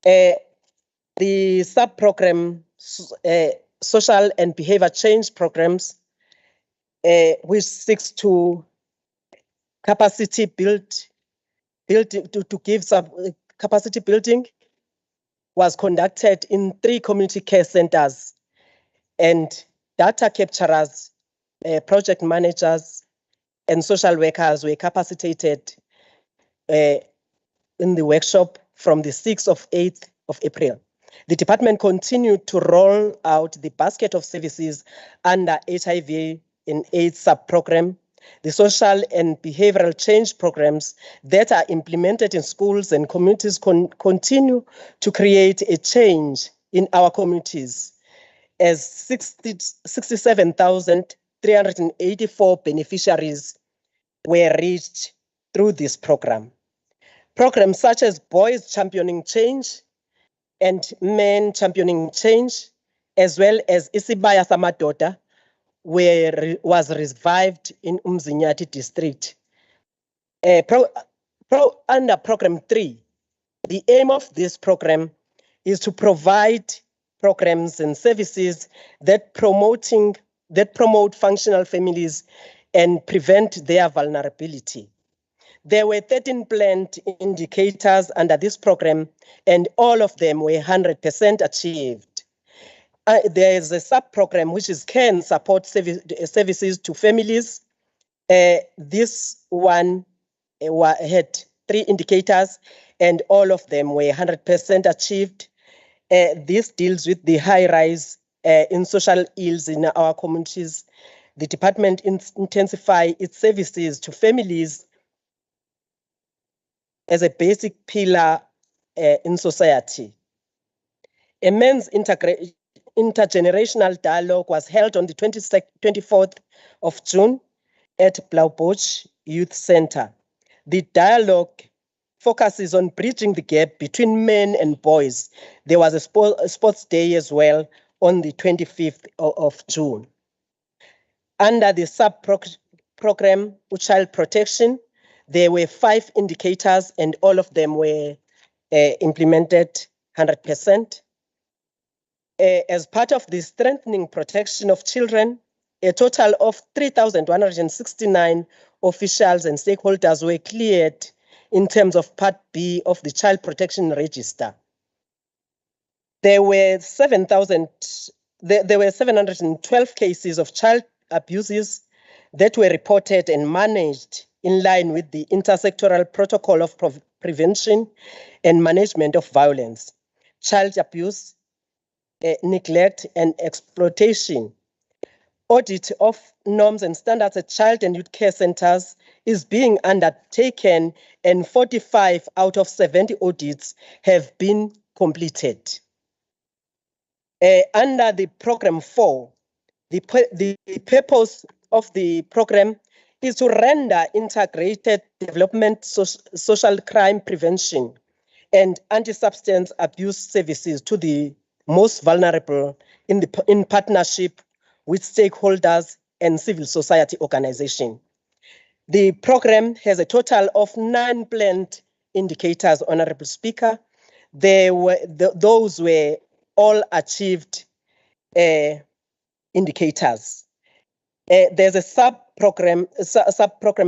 T: The sub-program, social and behavior change programs, which seeks to capacity to give some capacity building, was conducted in 3 community care centers, and data capturers project managers and social workers were capacitated in the workshop from the 6th of 8th of April. The department continued to roll out the basket of services under HIV and AIDS sub-program, the social and behavioral change programs that are implemented in schools and communities continue to create a change in our communities, as 67,384 beneficiaries were reached through this program. Programs such as Boys Championing Change and Men Championing Change, as well as Isibaya Samadoda, was revived in Umzinyati district. Under Program 3, the aim of this program is to provide programs and services that promote functional families and prevent their vulnerability. There were 13 planned indicators under this program, and all of them were 100% achieved. There is a sub-program which is CAN support services to families. This one had 3 indicators, and all of them were 100% achieved. This deals with the high rise in social ills in our communities. The department intensify its services to families as a basic pillar in society. A men's intergenerational dialogue was held on the 24th of June at Blaubosch Youth Center. The dialogue focuses on bridging the gap between men and boys. There was a sports day as well on the 25th of June. Under the sub-program Child Protection, there were 5 indicators and all of them were implemented 100%. As part of the strengthening protection of children, a total of 3,169 officials and stakeholders were cleared in terms of Part B of the Child Protection Register. There were 712 cases of child abuses that were reported and managed in line with the intersectoral protocol of prevention and management of violence, child abuse, neglect and exploitation. Audit of norms and standards at child and youth care centers is being undertaken, and 45 out of 70 audits have been completed. Under the program 4, the purpose of the program is to render integrated development, social crime prevention, and anti-substance abuse services to the most vulnerable in partnership with stakeholders and civil society organizations. The program has a total of 9 planned indicators, Honorable Speaker. Those were all achieved indicators. There's a sub-program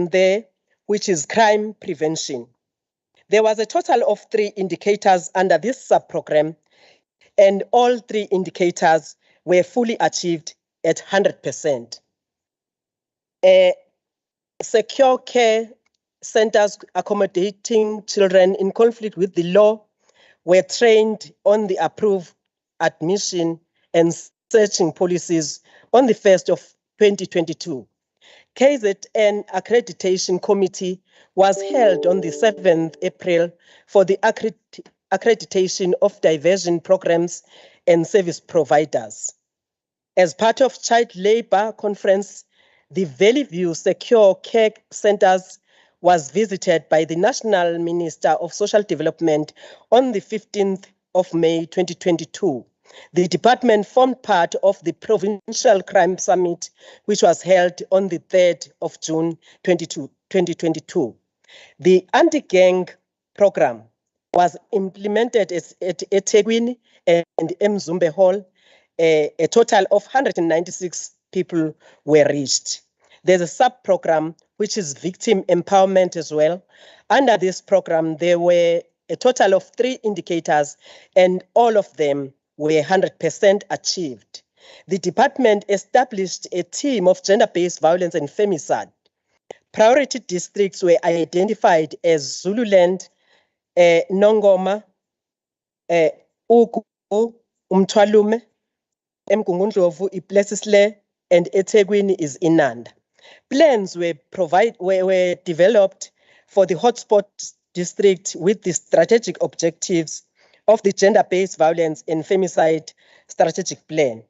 T: there, which is crime prevention. There was a total of 3 indicators under this sub-program, and all 3 indicators were fully achieved at 100%. Secure care centers accommodating children in conflict with the law were trained on the approved admission and searching policies on the 1st of 2022. KZN Accreditation Committee was held on the 7th April for the accreditation of diversion programs and service providers. As part of Child Labour Conference, the Valley View Secure Care Centers was visited by the National Minister of Social Development on the 15th of May 2022. The department formed part of the Provincial Crime Summit, which was held on the 3rd of June 2022. The anti-gang program was implemented at eThekwini and Mzumbe Hall. A total of 196 people were reached. There's a sub-program which is victim empowerment as well. Under this program, there were a total of 3 indicators and all of them were 100% achieved. the department established a team of gender-based violence and femicide. Priority districts were identified as Zululand, Nongoma, Ugu, Umthwalume, eMgungundlovu, iPlesisle, and eThekwini is Inanda. Plans were developed for the hotspot district with the strategic objectives of the gender-based violence and femicide strategic plan.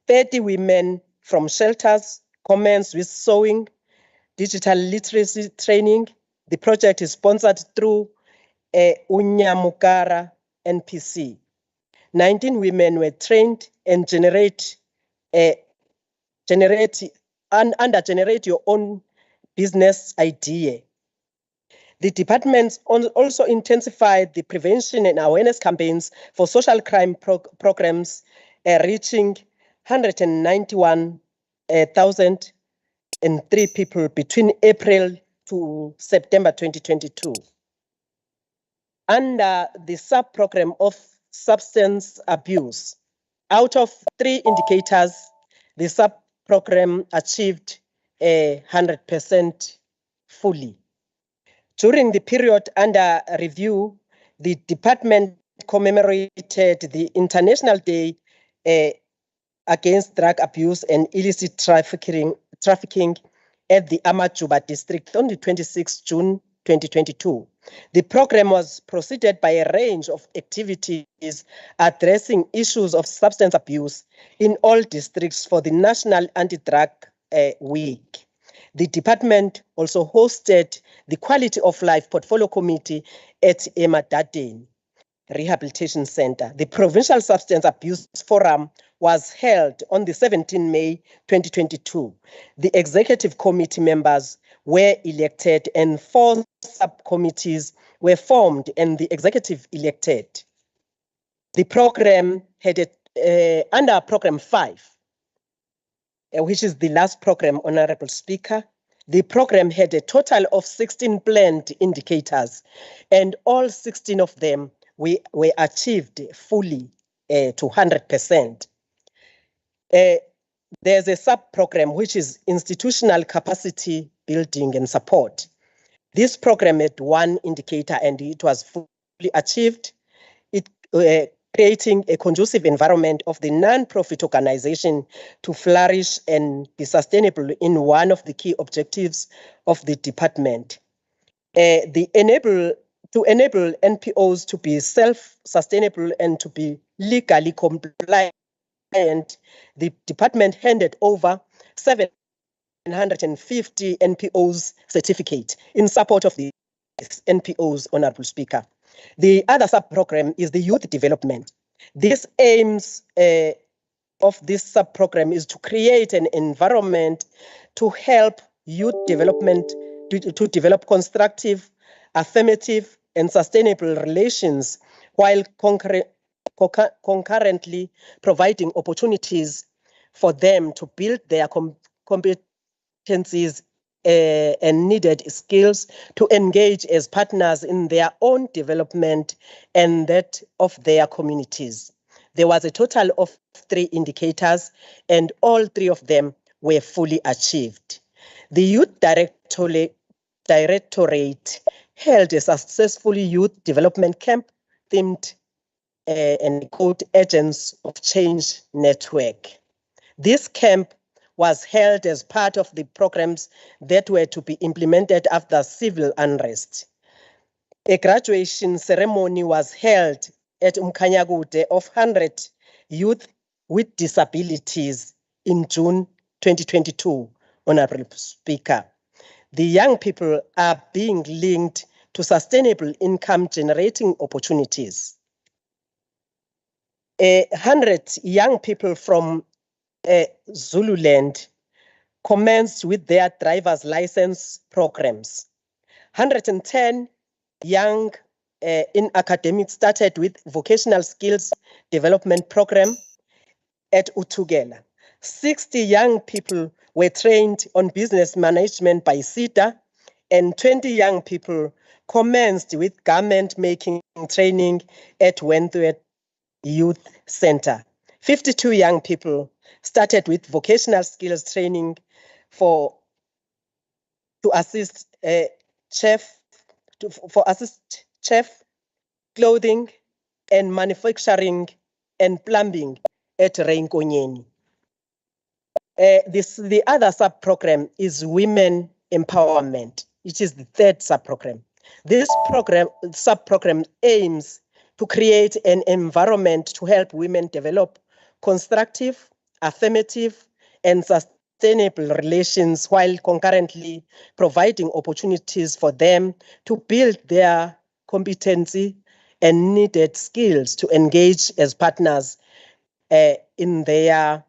T: 30 women from shelters commenced with sewing, digital literacy training. The project is sponsored through Unyamukara NPC. 19 women were trained and generate your own business idea. The departments also intensified the prevention and awareness campaigns for social crime programs, reaching 191,003 people between April to September 2022. Under the sub-program of substance abuse, out of 3 indicators, the sub-program achieved 100% fully. During the period under review, the department commemorated the International Day Against Drug Abuse and Illicit Trafficking at the Amajuba district on the 26th June 2022. The program was preceded by a range of activities addressing issues of substance abuse in all districts for the National Anti-Drug Week. The department also hosted the Quality of Life Portfolio Committee at Emadadeni Rehabilitation Center. The Provincial Substance Abuse Forum was held on the 17th May 2022. The executive committee members were elected and 4 subcommittees were formed and the executive elected. The program had under Program 5, which is the last program, Honorable Speaker, the program had a total of 16 planned indicators, and all 16 of them were achieved fully to 100%. There's a sub-program which is institutional capacity building and support. This program had 1 indicator and it was fully achieved. It creating a conducive environment of the non-profit organization to flourish and be sustainable in one of the key objectives of the department. To enable NPOs to be self-sustainable and to be legally compliant, the department handed over 750 NPOs certificate in support of the NPOs, Honorable Speaker. The other sub-program is the youth development. This aims of this sub-program is to create an environment to help youth development to develop constructive, affirmative, and sustainable relations while concurrently providing opportunities for them to build their competencies and needed skills to engage as partners in their own development and that of their communities. There was a total of 3 indicators and all 3 of them were fully achieved. The Youth Directorate held a successful youth development camp themed and called Agents of Change Network. This camp was held as part of the programs that were to be implemented after civil unrest. A graduation ceremony was held at Umkanyagude of 100 youth with disabilities in June 2022, Honorable Speaker. The young people are being linked to sustainable income generating opportunities. 100 young people from Zululand commenced with their driver's license programs. 110 young in academics started with vocational skills development program at Utugela. 60 young people were trained on business management by SIDA, and 20 young people commenced with garment making training at Wentworth Youth Center. 52 young people started with vocational skills training to assist chef, clothing and manufacturing and plumbing at Reinkonyeni. The other sub-program is women empowerment. It is the third sub-program. This sub-program aims to create an environment to help women develop constructive, affirmative, and sustainable relations while concurrently providing opportunities for them to build their competency and needed skills to engage as partners in their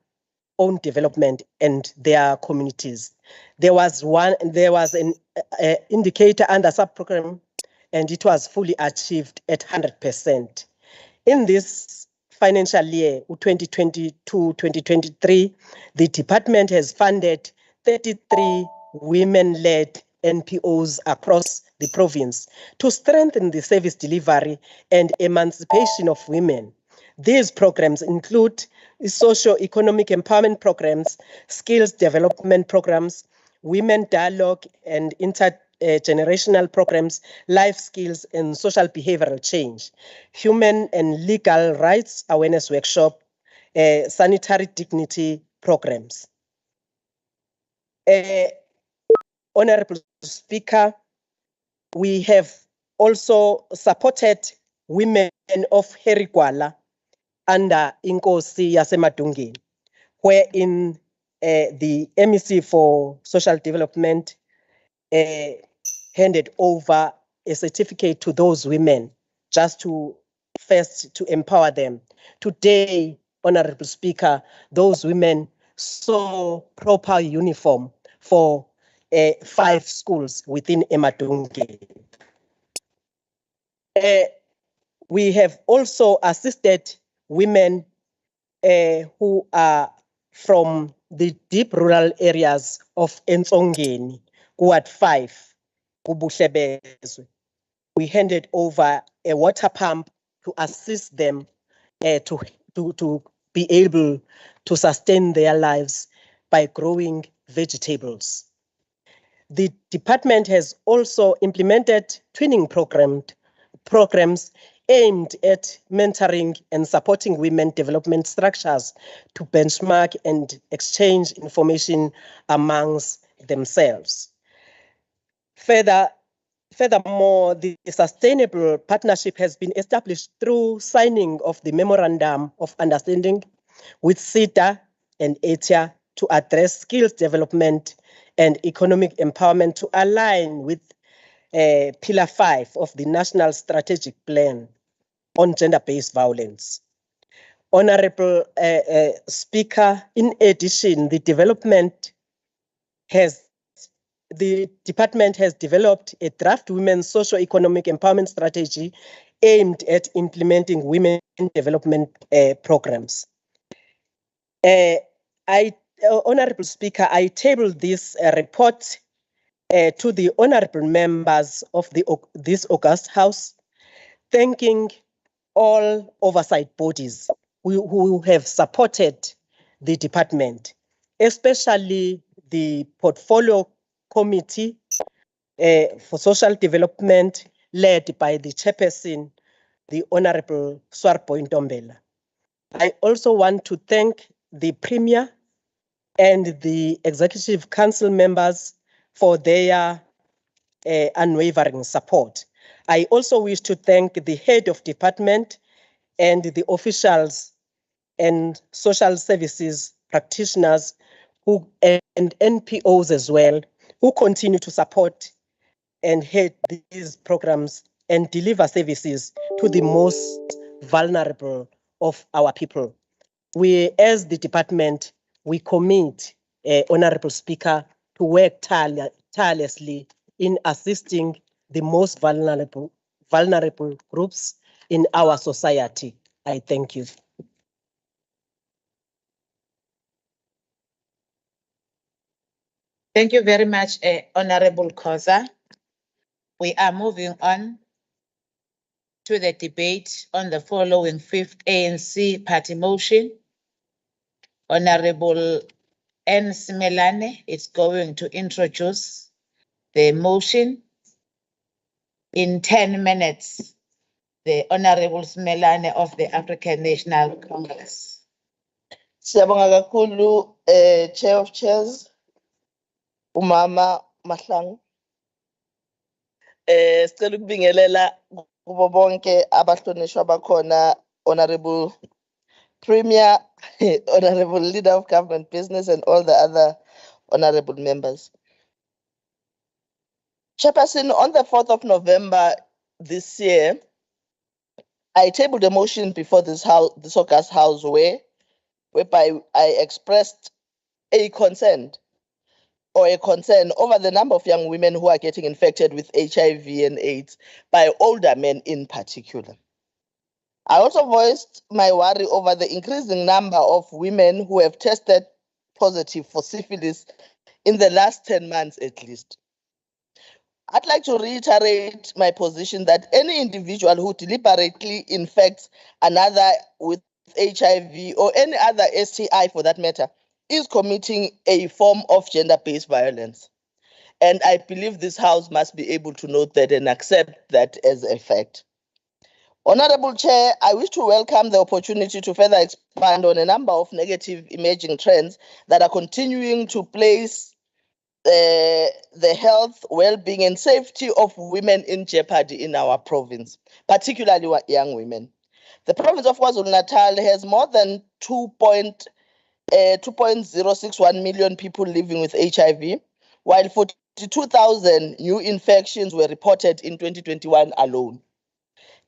T: own development and their communities. There was an indicator under sub-program, and it was fully achieved at 100%. In this financial year, 2022-2023, the department has funded 33 women-led NPOs across the province to strengthen the service delivery and emancipation of women. These programs include socio-economic empowerment programs, skills development programs, women dialogue and intergenerational programs, life skills and social behavioral change, human and legal rights awareness workshop, sanitary dignity programs. Honorable Speaker, we have also supported women of Herigwala under Inkosi Yasemadungeni, wherein the MEC for Social Development handed over a certificate to those women just to empower them. Today, Honorable Speaker, those women saw proper uniform for 5 schools within Emadungeni. We have also assisted women who are from the deep rural areas of Ensongeni, Ward 5, Kubuhlebezwe. We handed over a water pump to assist them to be able to sustain their lives by growing vegetables. The department has also implemented twinning programs aimed at mentoring and supporting women development structures to benchmark and exchange information amongst themselves. Furthermore, the sustainable partnership has been established through signing of the Memorandum of Understanding with SETA and ETIA to address skills development and economic empowerment to align with Pillar 5 of the National Strategic Plan on Gender-Based Violence. Honorable Speaker, in addition, the department has developed a draft women's socio-economic empowerment strategy aimed at implementing women development programs. Honorable Speaker, I tabled this report to the honorable members of this august House, thanking all oversight bodies who have supported the department, especially the Portfolio Committee for Social Development led by the chairperson, the Honorable Swarpo Ntombela. I also want to thank the Premier and the Executive Council members for their unwavering support. I also wish to thank the head of department and the officials and social services practitioners and NPOs as well, who continue to support and head these programs and deliver services to the most vulnerable of our people. We, as the department, we commit, Honorable Speaker, to work tirelessly in assisting the most vulnerable groups in our society. I thank you.
Q: Thank you very much, Honorable Khoza. We are moving on to the debate on the following 5th ANC party motion. Honorable N. Simelane is going to introduce the motion. In 10 minutes, the Honorable Simelane of the African National Congress.
D: Siyabonga kakhulu Chair of Chairs uMama Mahlangu. Sicela ukubingelela kubo bonke abahlonishwa bakhona, Honorable Premier, Honorable Leader of Government Business, and all the other honorable members. Chairperson, on the 4th of November this year, I tabled a motion before this August House whereby I expressed a concern over the number of young women who are getting infected with HIV and AIDS by older men in particular. I also voiced my worry over the increasing number of women who have tested positive for syphilis in the last 10 months at least. I'd like to reiterate my position that any individual who deliberately infects another with HIV or any other STI for that matter is committing a form of gender-based violence. And I believe this House must be able to note that and accept that as a fact. Honorable Chair, I wish to welcome the opportunity to further expand on a number of negative emerging trends that are continuing to place the health, well-being, and safety of women in jeopardy in our province, particularly young women. The province of KwaZulu-Natal has more than 2.061 million people living with HIV, while 42,000 new infections were reported in 2021 alone.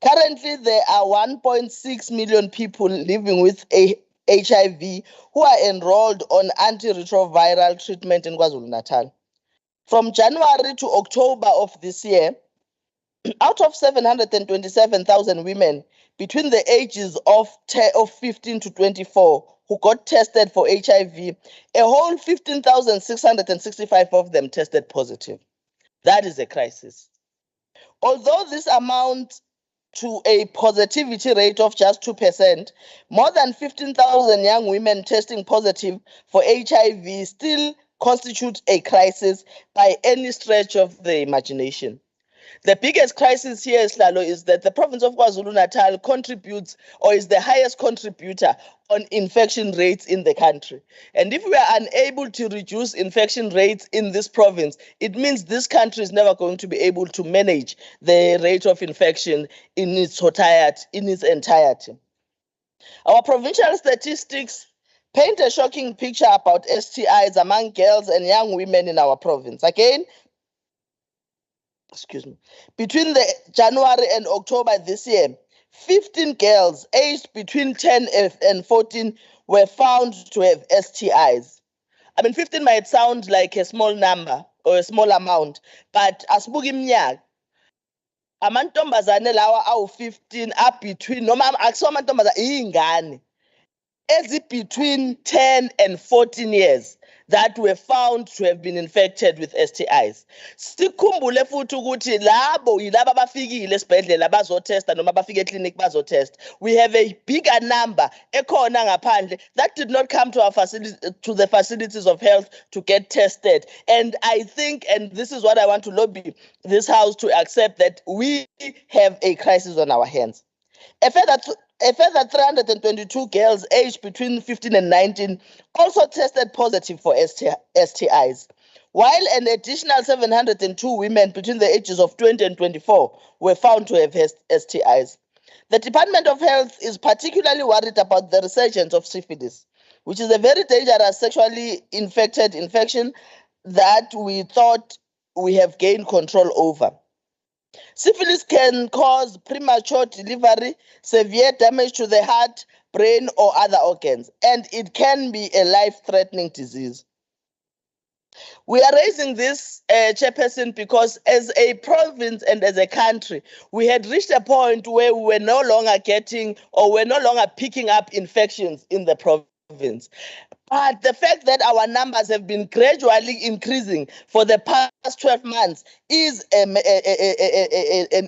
D: Currently, there are 1.6 million people living with HIV who are enrolled on antiretroviral treatment in KwaZulu-Natal. From January to October of this year, out of 727,000 women between the ages of 15 to 24 who got tested for HIV, a whole 15,665 of them tested positive. That is a crisis. Although this amounts to a positivity rate of just 2%, more than 15,000 young women testing positive for HIV still constitute a crisis by any stretch of the imagination. The biggest crisis here, Slalo, is that the province of KwaZulu-Natal contributes or is the highest contributor on infection rates in the country. And if we are unable to reduce infection rates in this province, it means this country is never going to be able to manage the rate of infection in its entirety. Our provincial statistics paint a shocking picture about STIs among girls and young women in our province. Again, between the January and October this year, 15 girls aged between 10 and 14 were found to have STIs. I mean, 15 might sound like a small number or a small amount, but asibuka iminyaka, amantombazane lawa awu-15 up between, noma akusiwo amantombazane, iy'ngane between 10 and 14 years that were found to have been infected with STIs. Sikhumbule futhi ukuthi labo yilabo abafikile esibhedlela bazotesta noma bafike eclinic bazotest. We have a bigger number ekhona ngaphandle that did not come to our to the facilities of health to get tested. And I think, and this is what I want to lobby this House to accept, that we have a crisis on our hands. A further 322 girls aged between 15 and 19 also tested positive for STIs, while an additional 702 women between the ages of 20 and 24 were found to have STIs. The Department of Health is particularly worried about the resurgence of syphilis, which is a very dangerous sexually infected infection that we thought we have gained control over. Syphilis can cause premature delivery, severe damage to the heart, brain, or other organs, and it can be a life-threatening disease. We are raising this, Chairperson, because as a province and as a country, we had reached a point where we were no longer getting or we're no longer picking up infections in the province. But the fact that our numbers have been gradually increasing for the past 12 months is an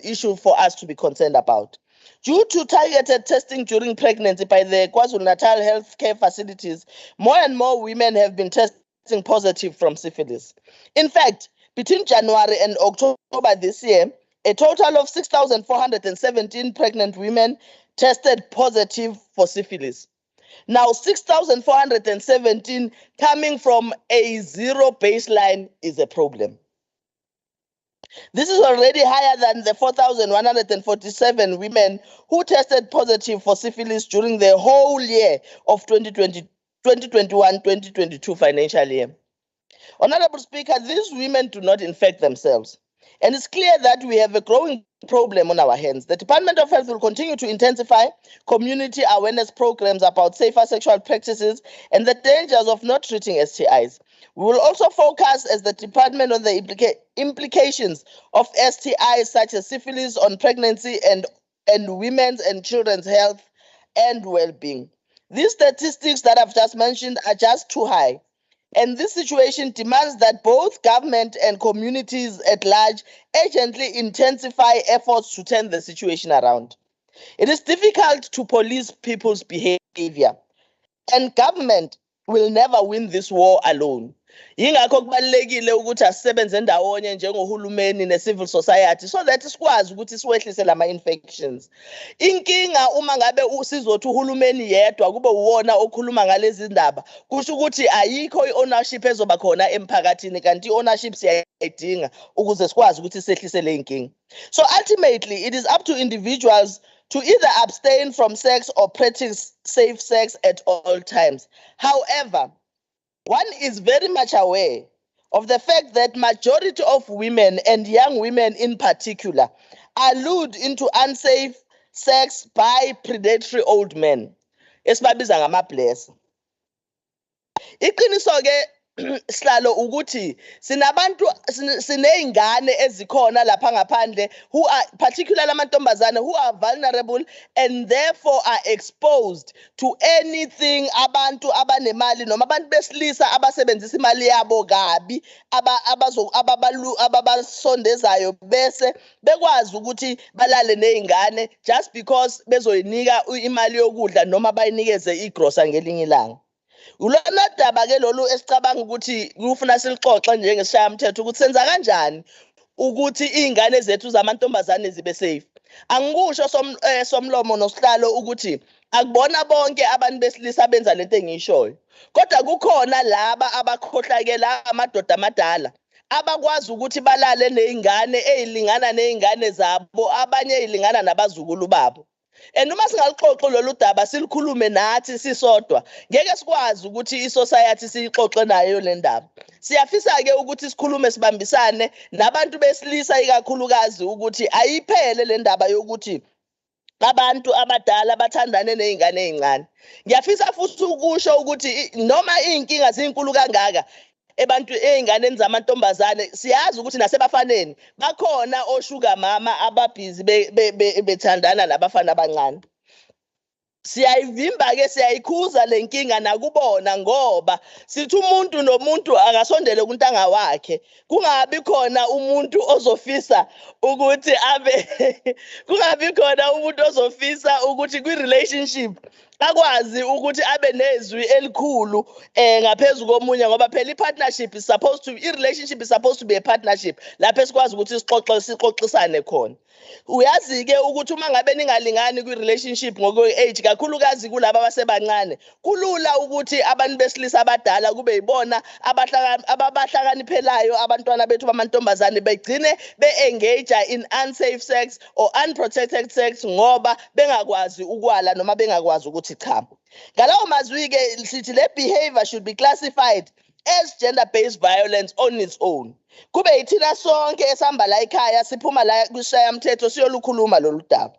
D: issue for us to be concerned about. Due to targeted testing during pregnancy by the KwaZulu-Natal healthcare facilities, more and more women have been testing positive from syphilis. In fact, between January and October this year, a total of 6,417 pregnant women tested positive for syphilis. Now, 6,417 coming from a zero baseline is a problem. This is already higher than the 4,147 women who tested positive for syphilis during the whole year of 2021-2022 financial year. Honorable Speaker, these women do not infect themselves. And it's clear that we have a growing problem on our hands. The Department of Health will continue to intensify community awareness programs about safer sexual practices and the dangers of not treating STIs. We will also focus as the department on the implications of STIs such as syphilis on pregnancy and women's and children's health and well-being. These statistics that I've just mentioned are just too high. And this situation demands that both government and communities at large urgently intensify efforts to turn the situation around. It is difficult to police people's behavior, and government will never win this war alone. Yingakho kubalekile ukuthi asisebenze ndawonye njengohulumeni ne-civil society so that sikwazi ukuthi siwehlise lama infections. Inkinga uma ngabe sizothi uhulumeni yedwa kube uwona okhuluma ngalezi ndaba kusho ukuthi ayikho i-ownership ezoba khona emphakathini kanti i-ownership siyayidinga ukuze sikwazi ukuthi sehlise le inkinga. So ultimately it is up to individuals to either abstain from sex or practice safe sex at all times. However, one is very much aware of the fact that majority of women and young women in particular are lured into unsafe sex by predatory old men. Esibabiza ngama-bless. Iqiniso ke sihlalo ukuthi sineyingane ezikhona lapha ngaphandle who are particularly amantombazane who are vulnerable and therefore are exposed to anything abantu abanemali noma abantu besilisa abasebenzisa imali yabo kabi ababasondezayo bese bekwazi ukuthi balale nezingane just because bezoyinika imali yokudla noma bayinikeze igrosa ngelinye ilanga. Ulona daba ke lolu esicabanga ukuthi kufuna silixoxe njengesishayamthetho ukuthi senza kanjani ukuthi izingane zethu zamantombazane zibe safe. Angikusho somlomo nosihlalo ukuthi akubona bonke abantu besilisa benza lento engiyishoyo. Kodwa kukhona laba abakhohlakela amadoda amadala abakwazi ukuthi balale nezingane ezilingana nezingane zabo abanye ezilingana nabazukulu babo. And uma singalixoxe lolu daba silikhulume nathi sisodwa ngeke sikwazi ukuthi isociety siyixoxe nayo le ndaba. Siyafisa ke ukuthi sikhulume sibambisane nabantu besilisa ikakhulukazi ukuthi ayiphele le ndaba yokuthi abantu abadala bathandane nezingane ezincane. Ngiyafisa futhi ukusho ukuthi noma inkinga zinkulu kangaka ebantu einganeni zamantombazane siyazi ukuthi nasebafaneni bakhona oshuga mama ababhizi bethandana labafana abancane. Siyayivimba ke siyayikhuza lenkinga nakubona ngoba sithi umuntu nomuntu akasondele kuntanga wakhe kungabi khona umuntu ozofisa ukuthi kungabi khona umuntu ozofisa ukuthi kwi relationship akwazi ukuthi abe nezwi elikhulu ngaphezulu komunye ngoba phela i-partnership is supposed to i-relationship is supposed to be a partnership lapho esikwazi ukuthi sixoxisane khona. Uyazi ke ukuthi uma ngabe ningalingani kwi-relationship ngokwe-age kakhulukazi kulabo abasebancane kulula ukuthi abantu besilisa abadala kube yibona ababahlakaniphelayo abantwana bethu bamantombazane begcine be-engage in unsafe sex or unprotected sex ngoba bengakwazi ukwala noma bengakwazi ukuthi cha. Ngalawo mazwi ke sithi le behavior should be classified as gender-based violence on its own. Kube yithina sonke esihamba la ekhaya siphuma la kwishayamthetho siyolukhuluma lolu daba.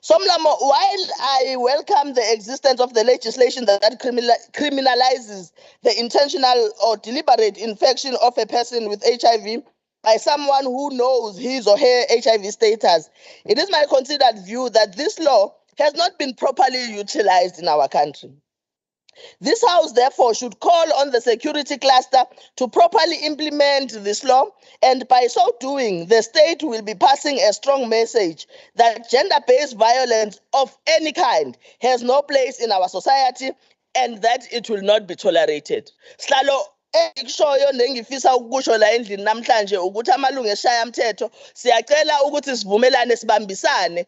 D: Somlamo, while I welcome the existence of the legislation that criminalizes the intentional or deliberate infection of a person with HIV by someone who knows his or her HIV status, it is my considered view that this law has not been properly utilized in our country. This House, therefore, should call on the security cluster to properly implement this law, and by so doing, the state will be passing a strong message that gender-based violence of any kind has no place in our society and that it will not be tolerated. Sihlalo engikushoyo nengifisa ukusho la endlini namhlanje ukuthi amalungu esishayamthetho siyacela ukuthi sivumelane sibambisane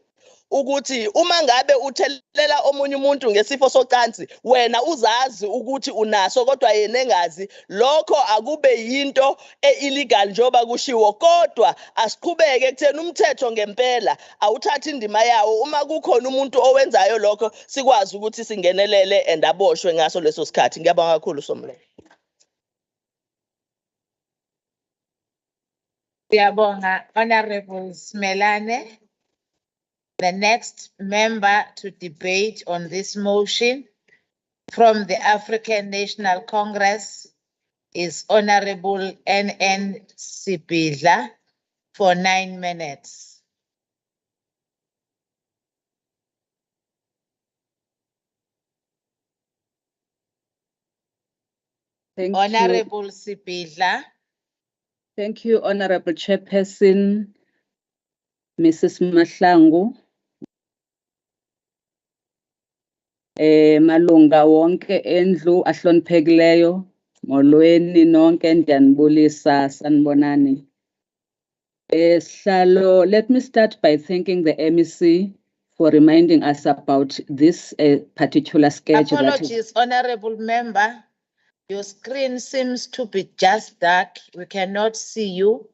D: ukuthi uma ngabe uthelela omunye umuntu ngesifo socansi wena uzazi ukuthi unaso kodwa yena engazi, lokho akube yinto illegal njoba kushiwo, kodwa asiqhubeke ekutheni umthetho ngempela awuthatha indima yawo. Uma kukhona umuntu owenzayo lokho sikwazi ukuthi singenelele and aboshwe ngaso leso sikhathi. Ngiyabonga kakhulu Somlo.
Q: Siyabonga, Honorable Smelane. The next member to debate on this motion from the African National Congress is Honorable N.N. Sibidla for 9 minutes. Honorable Sibidla.
B: Thank you, Honorable Chairperson, Mrs. Mahlangu. Malunga wonke endlu ahloniphekileyo, molweni nonke ndiyanibulisa sanibonani. Sihlalo, let me start by thanking the MEC for reminding us about this particular sketch.
Q: Apologies, Honorable Member. Your screen seems to be just dark. We cannot see you.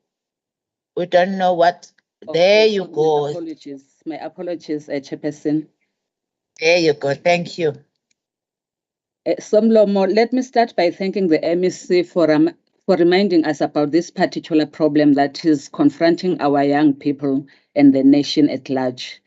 Q: We don't know what. There you go.
B: My apologies, Chairperson.
Q: There you go. Thank you.
B: Somlomo, let me start by thanking the MEC for reminding us about this particular problem that is confronting our young people and the nation at large.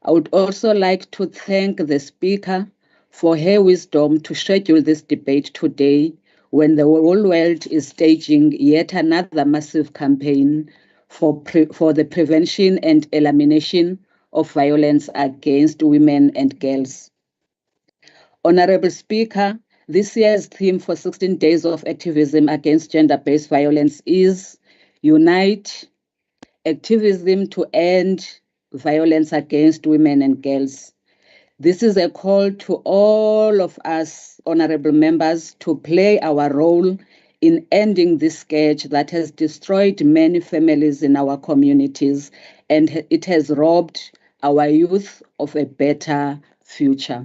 B: I would also like to thank the Speaker for her wisdom to schedule this debate today when the whole world is staging yet another massive campaign for the prevention and elimination of violence against women and girls. Honorable Speaker, this year's theme for 16 days of activism against gender-based violence is Unite, Activism to End Violence Against Women and Girls. This is a call to all of us, honorable members, to play our role in ending this scourge that has destroyed many families in our communities, and it has robbed our youth of a better future.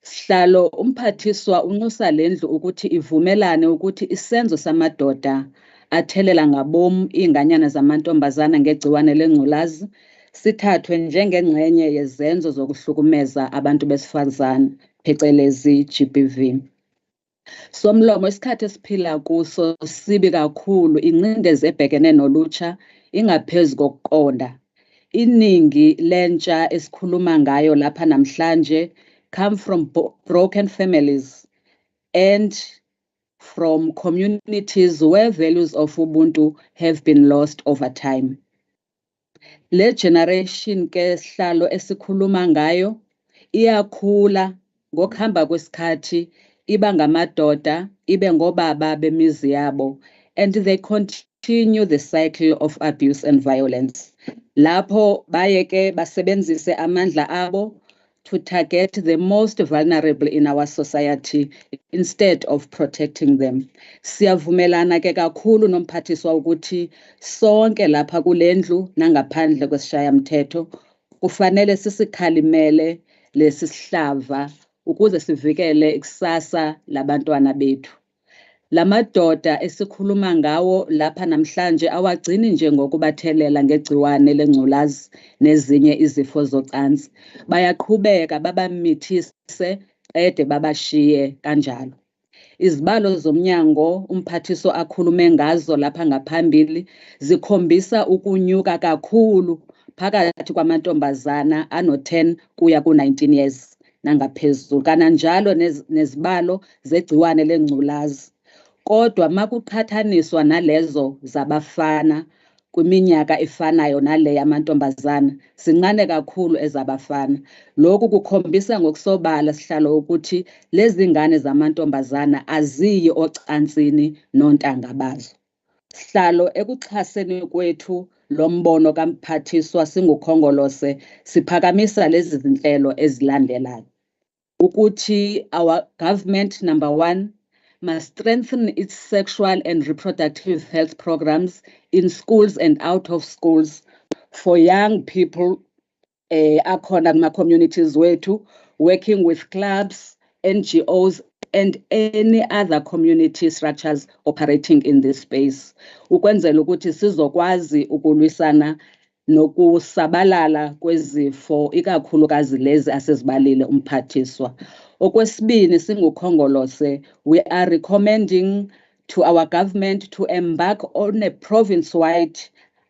B: Sihlalo umphathiswa unxusa lendlu ukuthi ivumelane ukuthi isenzo samadoda athelela ngabom inganyana zamantombazana ngegciwane lengculazi sithathwe njengengxenye yezenzo zokuhlukumeza abantu besifazane phecelezi GBV. Somlomo, isikhathi esiphila kuso sibi kakhulu, ingcindezi ebhekene nolutsha ingaphezu kokuqonda. Iningi lentsha esikhuluma ngayo lapha namhlanje come from broken families and from communities where values of Ubuntu have been lost over time. Le generation ke sihlalo esikhuluma ngayo iyakhula ngokuhamba kwesikhathi iba ngamadoda ibe ngobaba bemizi yabo, and they continue the cycle of abuse and violence. Lapho bayeke basebenzise amandla abo to target the most vulnerable in our society instead of protecting them. Siyavumelana ke kakhulu nomphathiswa ukuthi sonke lapha kulendlu nangaphandle kwesishayamthetho kufanele sisikhalimele lesi sihlava ukuze sivikele ikusasa labantwana bethu. Lamadoda esikhuluma ngawo lapha namhlanje awagcini nje ngokubathelela ngegciwane lengculazi nezinye izifo zocansi. Bayaqhubeka babamithise ede babashiye kanjalo. Izibalo zomnyango umphathiso akhulume ngazo lapha ngaphambili zikhombisa ukunyuka kakhulu phakathi kwamantombazana ano-10 kuya ku-19 years nangaphezulu, kananjalo nezibalo zegciwane lengculazi. Kodwa makuqhathaniswa nalezo zabafana kwiminyaka efanayo nale yamantombazana sincane kakhulu ezabafana. Lokhu kukhombisa ngokusobala sihlalo ukuthi lezi ngane zamantombazana aziyi ocansini nontanga bazo. Sihlalo ekuxhaseni kwethu lo mbono kaMphathiswa singukhongolose siphakamisa lezi zinhlelo ezilandelayo. Ukuthi our government, number one, must strengthen its sexual and reproductive health programs in schools and out of schools for young people akhona kuma-communities wethu, working with clubs, NGOs, and any other community structures operating in this space. Ukwenzela ukuthi sizokwazi ukulwisana nokusabalala kwezifo ikakhulukazi lezi asezibalile umphathiswa. Okwesibini singukhongolose, we are recommending to our government to embark on a province-wide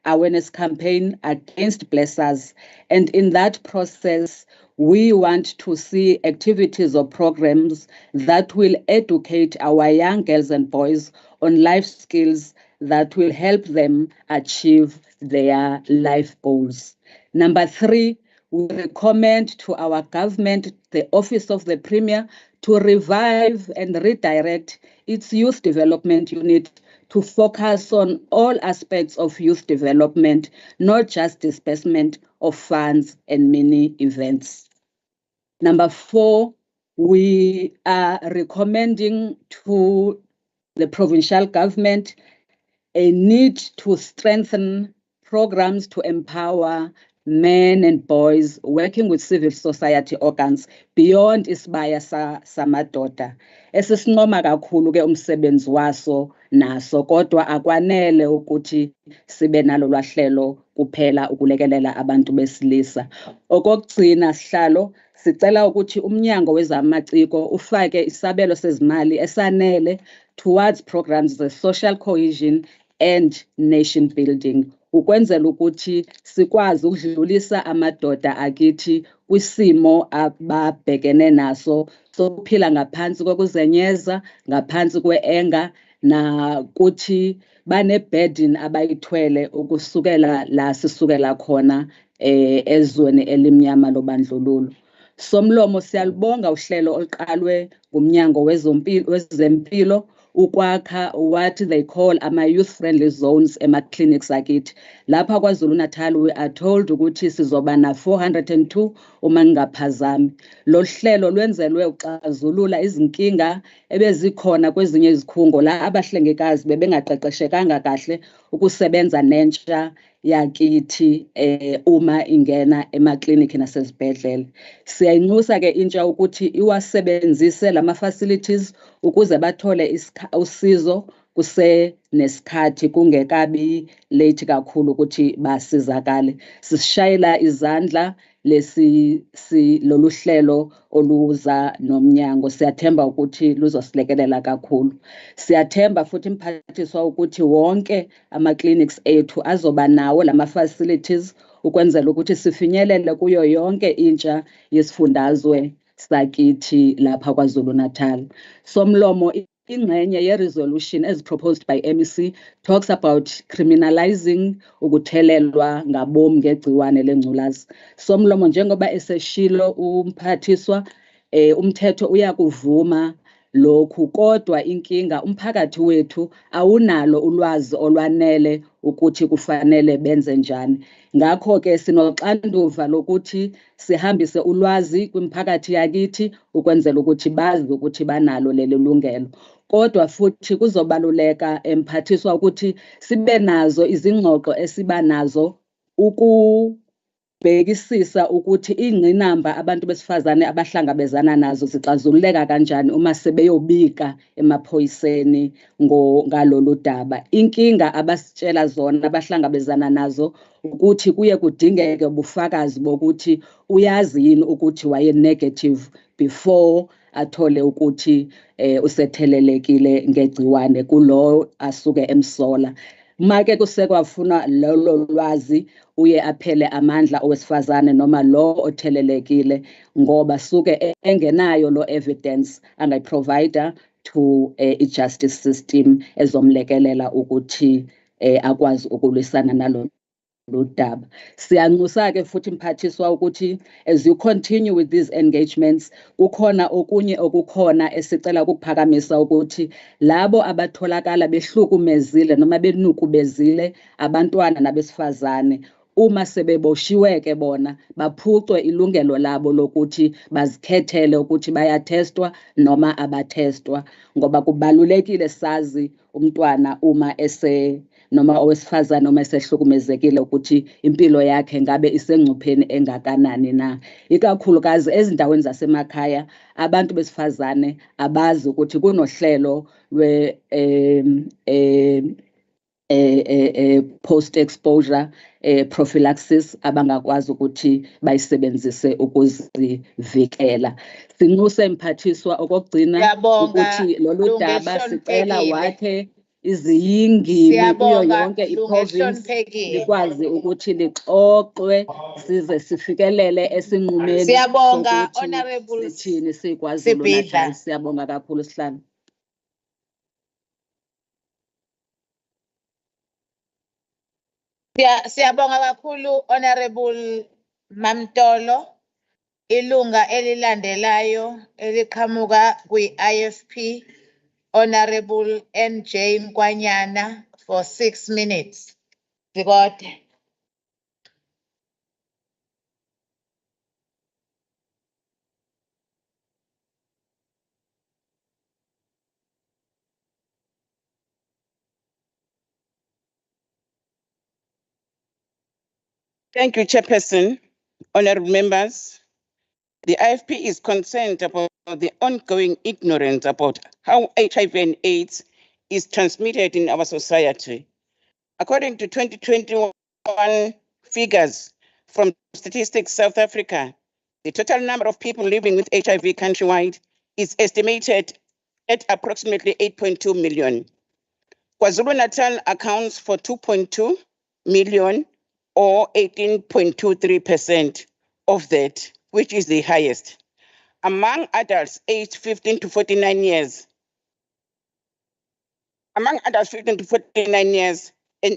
B: awareness campaign against blessers, and in that process we want to see activities or programs that will educate our young girls and boys on life skills that will help them achieve their life goals. Number three, we recommend to our government, the Office of the Premier, to revive and redirect its youth development unit to focus on all aspects of youth development, not just disbursement of funds and mini events. Number four, we are recommending to the provincial government a need to strengthen programs to empower men and boys working with civil society organs beyond isibaya samadoda. Esisincoma kakhulu ke umsebenzi waso naso kodwa akwanele ukuthi sibe nalo lwahlelo kuphela ukulekelela abantu besilisa. Okugcina sihlalo sicela ukuthi umnyango wezamaciko ufake isabelo sezimali esanele towards programs of social cohesion and nation building, ukwenzela ukuthi sikwazi ukudlulisa amadoda akithi kwisimo ababhekene naso sokuphila ngaphansi kokuzenyeza, ngaphansi kwe-anger, nakuthi bane-burden abayithwele ukusukela la sisukela khona ezweni elimnyama lobandlululo. Somlomo siyalibonga uhlelo oluqalwe ngumnyango wezempilo ukwakha what they call ama-youth-friendly zones ema-clinics akithi. Lapha KwaZulu-Natal we are told ukuthi sizoba na 402 uma ngingaphazami. Lo hlelo lwenzelwe ukuxazulula izinkinga ebezikhona kwezinye izikhungo la abahlengikazi bebengaqeqeshekanga kahle ukusebenza nentsha yakithi uma ingena emaklinikhi nasezibhedlela. Siyayinxusa ke intsha ukuthi iwasebenzise lama-facilities ukuze bathole usizo kusenesikhathi kungekabi late kakhulu ukuthi basizakale. Sishayela izandla lolu hlelo oluza nomnyango. Siyathemba ukuthi luzosilekelela kakhulu. Siyathemba futhi Mphathiswa ukuthi wonke ama-clinics ethu azoba nawo lama-facilities ukwenzela ukuthi sifinyelele kuyo yonke intsha yesifundazwe sakithi lapha KwaZulu-Natal. Somlomo ingxenye ye-resolution as proposed by MEC talks about criminalizing ukuthelelwa ngabomu ngegciwane lengculazi. Somlomo njengoba eseshilo umphathiswa umthetho uyakuvuma lokhu kodwa inkinga umphakathi wethu awunalo ulwazi olwanele ukuthi kufanele benze njani. Ngakho ke sinoxanduva lokuthi sihambise ulwazi kwimphakathi yakithi ukwenzela ukuthi bazi ukuthi banalo leli lungelo. Kodwa futhi kuzobaluleka Mphathiswa ukuthi sibe nazo izingxoxo esiba nazo ukubhekisisa ukuthi ingqinamba abantu besifazane abahlangabezana nazo zixazululeka kanjani uma sebeyobika emaphoyiseni ngalolu daba. Inkinga abasitshela zona abahlangabezana nazo ukuthi kuye kudingeke ubufakazi bokuthi uyazi yini ukuthi waye negative before athole ukuthi usethelelekile ngegciwane kulo asuke emsola. Make kusekwafuna lolo lwazi uye aphele amandla owesifazane noma lo othelelekile ngoba suke engenayo lo evidence angayiprovider to i-justice system ezomlekelela ukuthi akwazi ukulwisana nalo daba. Siyanxusa-ke futhi mphathiswa ukuthi as you continue with these engagements kukhona okunye okukhona esicela ukuphakamisa ukuthi labo abatholakala behlukumezile noma benukubezile abantwana nabesifazane uma sebeboshiwe-ke bona baphucwe ilungelo labo lokuthi bazikhethele ukuthi bayathestwa noma abathestwa, ngoba kubalulekile sazi umntwana uma noma owesifazane noma esehlukumezekile ukuthi impilo yakhe ngabe isengcupheni engakanani na. Ikakhulukazi ezindaweni zasemakhaya abantu besifazane abazi ukuthi kunohlelo lwe post exposure prophylaxis abangakwazi ukuthi bayisebenzise ukuzivikela. Sinxuse mphathiswa okugcina ukuthi lolu daba sicela wakhe iziyingini kuyo yonke iprovince likwazi ukuthi lixoxwe size sifikelele esinqumeni sokuthi sithini siKwaZulu-Natal. Siyabonga kakhulu Sihlalo.
Q: Siyabonga kakhulu Honorable Mamtolo. Ilunga elilandelayo eliqhamuka kwi-IFP Honorable NJ Mkwanyana for 6 minutes. Zikode.
E: Thank you, Chairperson. Honorable members, the IFP is concerned about the ongoing ignorance about how HIV and AIDS is transmitted in our society. According to 2021 figures from Statistics South Africa, the total number of people living with HIV countrywide is estimated at approximately 8.2 million. KwaZulu-Natal accounts for 2.2 million or 18.23% of that, which is the highest. Among adults aged 15 to 49 years, an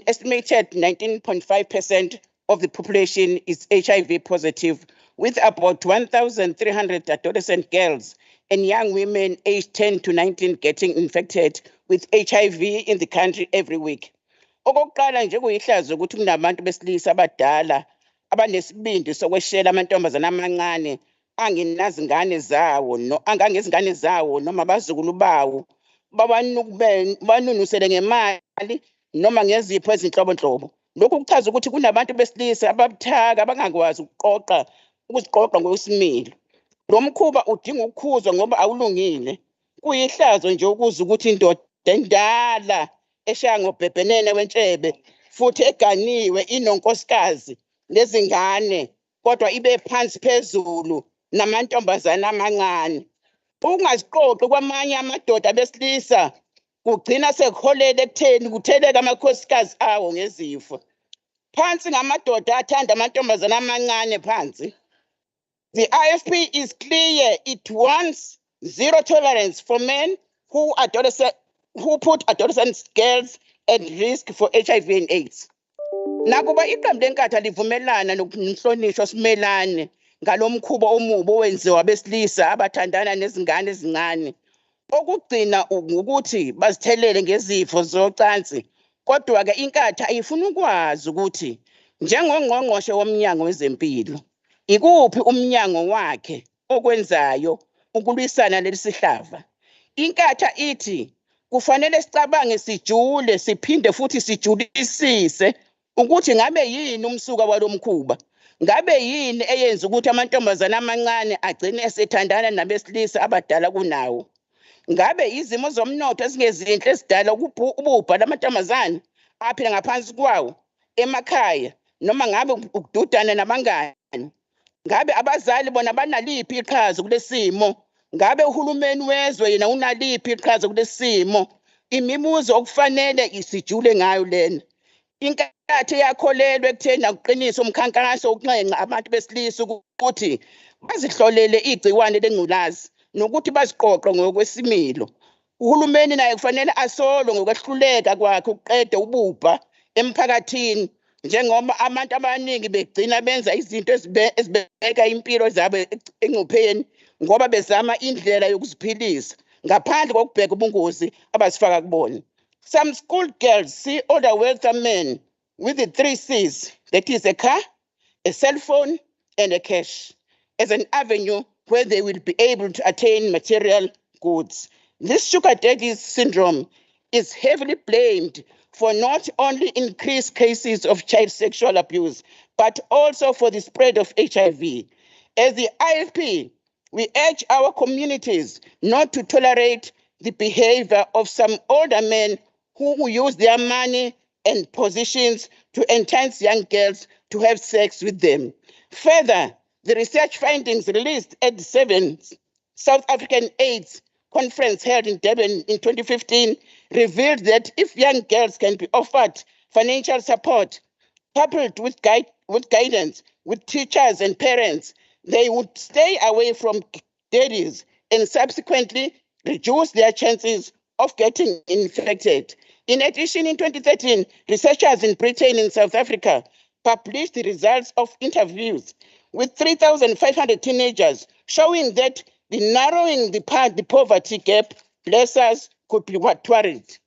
E: estimated 19.5% of the population is HIV positive, with about 1,300 adolescent girls and young women aged 10 to 19 getting infected with HIV in the country every week. Okokuqala nje kuyihlazo ukuthi kunabantu besilisa abadala abanesibindi sokweshela amantombazana amancane angenazingane zawo angangezingane zawo noma abazukulu bawo banunusele ngemali noma ngezipho ezinhlobonhlobo. Lokhu kuchaza ukuthi kunabantu besilisa ababuthaka abangakwazi ukuziqoqa ngokwesimilo. Lo mkhuba udinga ukukhuzwa ngoba awulungile. Kuyihlazo nje ukuza ukuthi indoda endala eshaya ngobhebhenene wentshebe futhi eganiwe inonkosikazi nezingane kodwa ibe phansi phezulu namantombazana amancane. Ukungaziqoqi kwamanye amadoda besilisa kugcina sekuholele ekutheni kutheleka amakhosikazi awo ngezifo. Phansi ngamadoda athanda amantombazana amancane phansi. The IFP is clear. It wants zero tolerance for men who put adolescent girls at risk for HIV and AIDS. Nakuba iqembu lenkatha livumelana nomhlonishwa simelane ngalomkhuba omubo owenziwa besilisa abathandana nezingane ezincane. Okugcina ukuthi bazithelele ngezifo zocansi. Kodwa-ke inkatha ayifuna ukwazi ukuthi njengongqongqoshe womnyango wezempilo, ikuphi umnyango wakhe okwenzayo ukulwisana lesi hlava. Inkatha ithi kufanele sicabange sijule siphinde futhi sijulisise ukuthi ngabe yini umsuka walomkhuba. Ngabe yini eyenza ukuthi amantombazana amancane agcine esethandana nabesilisa abadala kunawo. Ngabe izimo zomnotho ezingezinhle esidala ububha lamantombazane aphila ngaphansi kwawo emakhaya noma ngabe ukududana nabangani. Ngabe abazali bona banaliphi iqhaza kulesimo. Ngabe uhulumeni wezwe yena unaliphi iqhaza kulesimo. Imibuzo okufanele isijule ngayo lena. Inkathi yakholelwe ekutheni akuqinisa umkhankaso okunxenxa abantu besilisa ukuthi bazihlolele igciwane lengculazi nokuthi baziqoqe ngokwesimilo. Uhulumeni naye kufanele asolwe ngokwehluleka kwakhe ukuqeda ububha emphakathini njengoba abantu abaningi begcina benza izinto ezibeka impilo zabo engcupheni ngoba bezama indlela yokuziphilisa ngaphandle kokubheka ubungozi abasifaka kubona. Some school girls see older wealthy men with the 3 C's, that is a car, a cell phone, and a cash, as an avenue where they will be able to attain material goods. This sugar daddy syndrome is heavily blamed for not only increased cases of child sexual abuse, but also for the spread of HIV. As the IFP, we urge our communities not to tolerate the behavior of some older men who use their money and positions to entice young girls to have sex with them. Further, the research findings released at the 7th South African AIDS conference held in Durban in 2015 revealed that if young girls can be offered financial support, coupled with guidance, with teachers and parents, they would stay away from daddies and subsequently reduce their chances of getting infected. In addition, in 2013, researchers in Britain and South Africa published the results of interviews with 3,500 teenagers, showing that the narrowing the poverty gap, bless us, could be worried.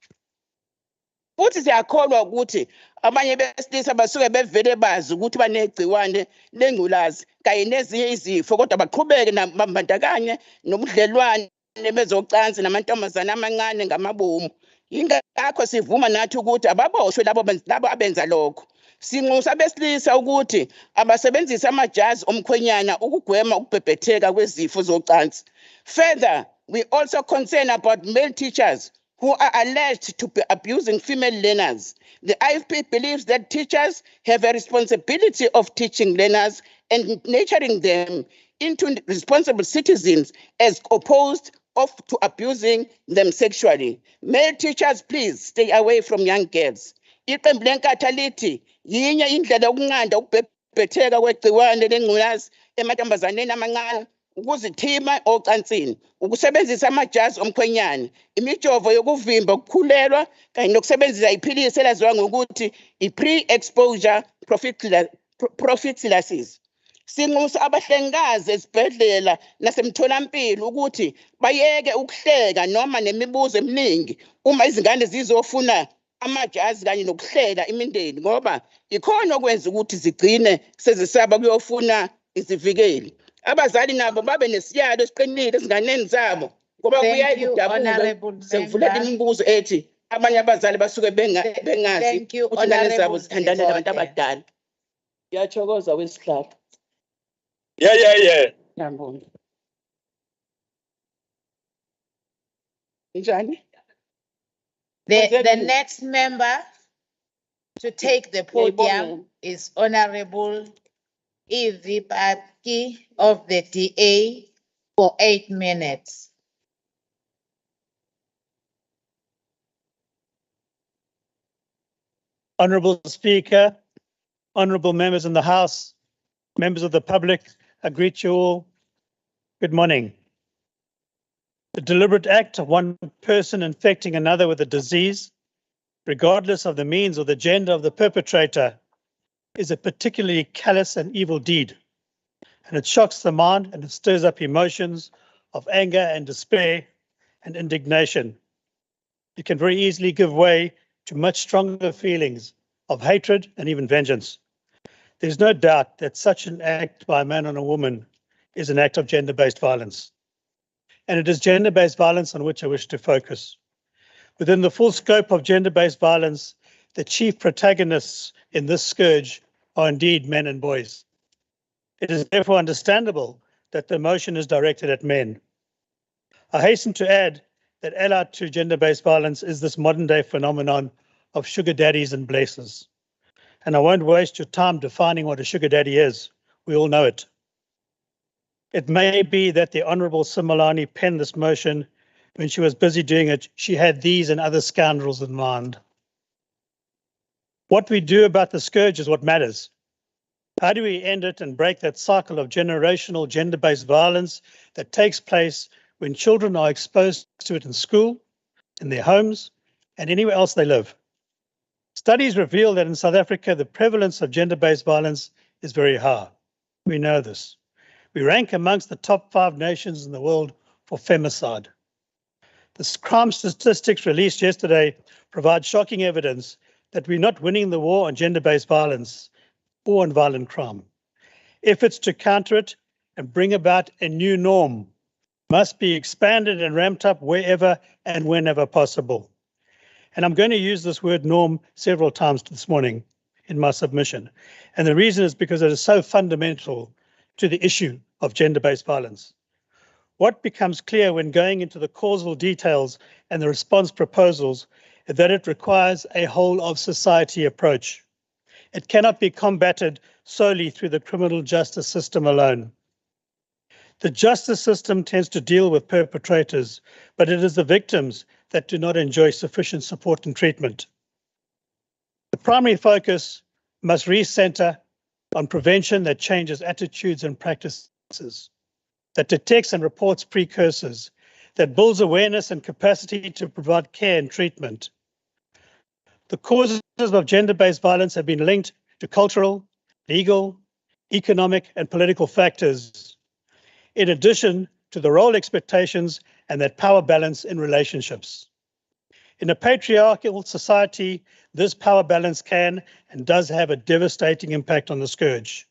E: Futhi siyakholwa ukuthi abanye besilisa basuke bevele bazi ukuthi banegciwane lengculazi kanye nezinye izifo kodwa baqhubeke nabandakanye nobudlelwane bezocansi namantombazane amancane ngamabomu. Yingakho sivuma nathi ukuthi ababoshwe labo abenza lokho. Sinxusa abesilisa ukuthi abasebenzisa amajazi omkhwenyana ukugwema ukubhebhetheka kwezifo zocansi. Further, we also concerned about male teachers who are alleged to be abusing female learners. The IFP believes that teachers have a responsibility of teaching learners and nurturing them into responsible citizens as opposed to abusing them sexually. Male teachers, please stay away from young girls. Iqembu lenkatha lithi yinye indlela yokunqanda ukubhebhetheka kwegciwane lengculazi emantombazaneni amancane ukuzithima ocansini, ukusebenzisa amajazi omkhwenyana, imijovo yokuvimba ukukhulelwa kanye nokusebenzisa iphilisi elaziwa ngokuthi i-pre-exposure prophylaxis. Sinxusa abahlengikazi ezibhedlela nasemtholampilo ukuthi bayeke ukuhleka noma nemibuzo eminingi uma izingane zizofuna amajazi kanye nokuhlela imindeni ngoba ikhona okwenza ukuthi zigcine sezisaba kuyofuna izivikeli. Abazali nabo babe nesiyalo esiqinile ezinganeni zabo ngoba kuyaye kudabula sekuvulela imibuzo ethi abanye abazali basuke bengazi ukuthi ingane zabo zithandana nabantu abadala. Ngiyathokoza wesihlalo.
K: Yeah.
E: Ngiyabonga. Njani?
Q: The next member to take the podium is Honorable IFP Party of the DA for 8 minutes.
G: Honorable Speaker, honorable members in the House, members of the public, I greet you all. Good morning. The deliberate act of one person infecting another with a disease, regardless of the means or the gender of the perpetrator, is a particularly callous and evil deed. And it shocks the mind and it stirs up emotions of anger and despair and indignation. It can very easily give way to much stronger feelings of hatred and even vengeance. There's no doubt that such an act by a man and a woman is an act of gender-based violence. And it is gender-based violence on which I wish to focus. Within the full scope of gender-based violence, the chief protagonists in this scourge are indeed men and boys. It is therefore understandable that the motion is directed at men. I hasten to add that allied to gender-based violence is this modern-day phenomenon of sugar daddies and blessers. And I won't waste your time defining what a sugar daddy is. We all know it. It may be that the Honourable Similani penned this motion when she was busy doing it. She had these and other scoundrels in mind. What we do about the scourge is what matters. How do we end it and break that cycle of generational gender-based violence that takes place when children are exposed to it in school, in their homes, and anywhere else they live? Studies reveal that in South Africa, the prevalence of gender-based violence is very high. We know this. We rank amongst the top 5 nations in the world for femicide. The crime statistics released yesterday provide shocking evidence that we're not winning the war on gender-based violence or on violent crime. Efforts to counter it and bring about a new norm must be expanded and ramped up wherever and whenever possible. And I'm going to use this word norm several times this morning in my submission. And the reason is because it is so fundamental to the issue of gender-based violence. What becomes clear when going into the causal details and the response proposals is that it requires a whole of society approach. It cannot be combated solely through the criminal justice system alone. The justice system tends to deal with perpetrators, but it is the victims that do not enjoy sufficient support and treatment. The primary focus must recenter on prevention that changes attitudes and practices, that detects and reports precursors, that builds awareness and capacity to provide care and treatment. The causes of gender-based violence have been linked to cultural, legal, economic, and political factors, in addition to the role expectations and that power balance in relationships. In a patriarchal society, this power balance can and does have a devastating impact on the scourge.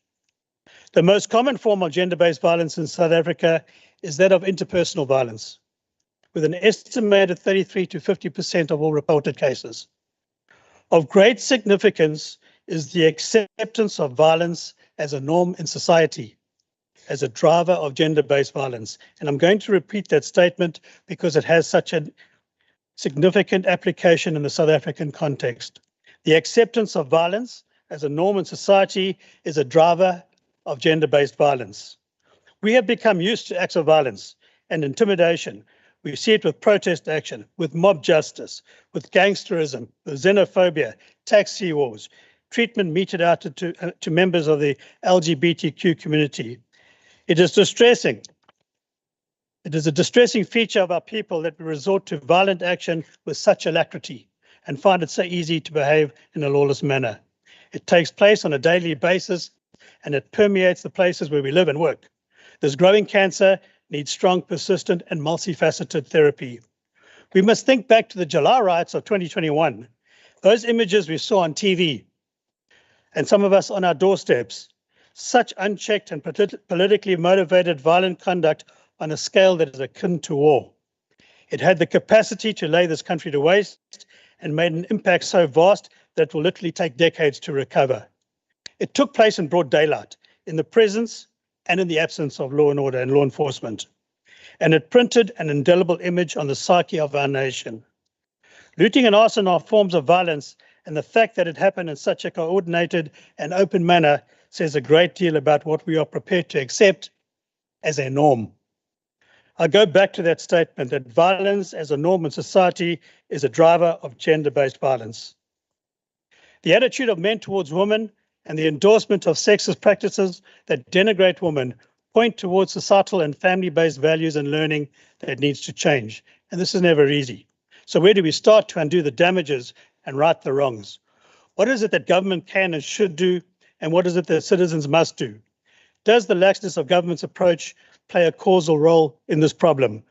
G: The most common form of gender-based violence in South Africa is that of interpersonal violence, with an estimated 33 to 50% of all reported cases. Of great significance is the acceptance of violence as a norm in society, as a driver of gender-based violence. And I'm going to repeat that statement because it has such a significant application in the South African context. The acceptance of violence as a norm in society is a driver of gender-based violence. We have become used to acts of violence and intimidation. We see it with protest action, with mob justice, with gangsterism, with xenophobia, taxi wars, treatment meted out to members of the LGBTQ community. It is distressing. It is a distressing feature of our people that we resort to violent action with such alacrity and find it so easy to behave in a lawless manner. It takes place on a daily basis and it permeates the places where we live and work. This growing cancer needs strong, persistent, and multifaceted therapy. We must think back to the July riots of 2021. Those images we saw on TV and some of us on our doorsteps, such unchecked and politically motivated violent conduct on a scale that is akin to war. It had the capacity to lay this country to waste and made an impact so vast that it will literally take decades to recover. It took place in broad daylight, in the presence and in the absence of law and order and law enforcement. And it printed an indelible image on the psyche of our nation. Looting and arson are forms of violence, and the fact that it happened in such a coordinated and open manner says a great deal about what we are prepared to accept as a norm. I go back to that statement that violence as a norm in society is a driver of gender-based violence. The attitude of men towards women and the endorsement of sexist practices that denigrate women point towards societal and family-based values and learning that needs to change. And this is never easy. So where do we start to undo the damages and right the wrongs? What is it that government can and should do, and what is it that citizens must do? Does the laxness of government's approach play a causal role in this problem?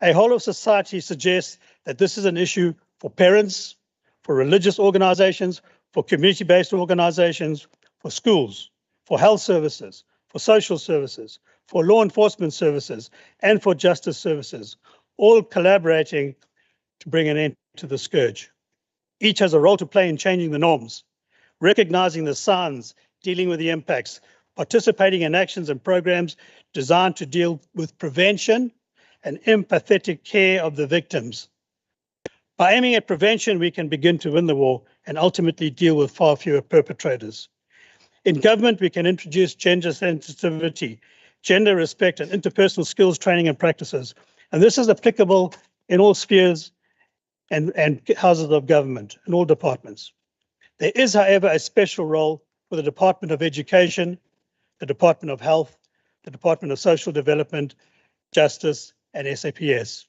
G: A whole of society suggests that this is an issue for parents, for religious organizations, for community-based organizations, for schools, for health services, for social services, for law enforcement services, and for justice services, all collaborating to bring an end to the scourge. Each has a role to play in changing the norms, recognizing the signs, dealing with the impacts, participating in actions and programs designed to deal with prevention and empathetic care of the victims. By aiming at prevention, we can begin to win the war and ultimately deal with far fewer perpetrators. In government, we can introduce gender sensitivity, gender respect, and interpersonal skills training and practices. And this is applicable in all spheres and houses of government, in all departments. There is, however, a special role for the Department of Education, the Department of Health, the Department of Social Development, Justice, and SAPS.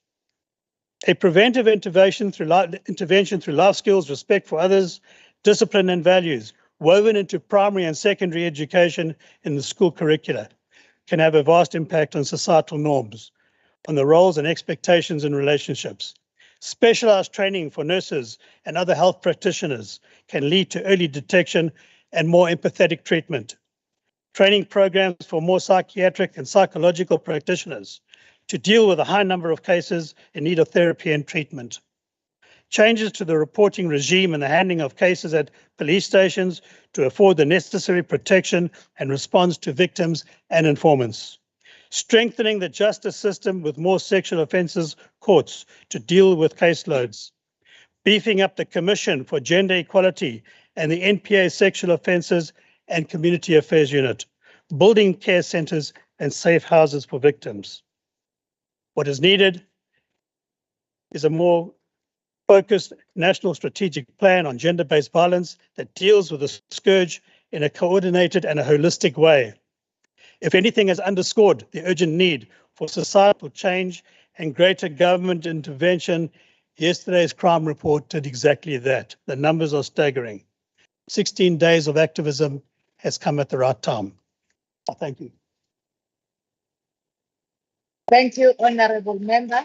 G: A preventive intervention through life skills, respect for others, discipline and values woven into primary and secondary education in the school curricula can have a vast impact on societal norms, on the roles and expectations in relationships. Specialized training for nurses and other health practitioners can lead to early detection and more empathetic treatment. Training programs for more psychiatric and psychological practitioners to deal with a high number of cases in need of therapy and treatment. Changes to the reporting regime and the handling of cases at police stations to afford the necessary protection and response to victims and informants. Strengthening the justice system with more sexual offences courts to deal with caseloads. Beefing up the Commission for Gender Equality and the NPA Sexual Offences and Community Affairs Unit. Building care centres and safe houses for victims. What is needed is a more focused national strategic plan on gender-based violence that deals with the scourge in a coordinated and a holistic way. If anything has underscored the urgent need for societal change and greater government intervention, yesterday's crime report did exactly that. The numbers are staggering. 16 days of activism has come at the right time. Thank you.
Q: Thank you, Honourable Member.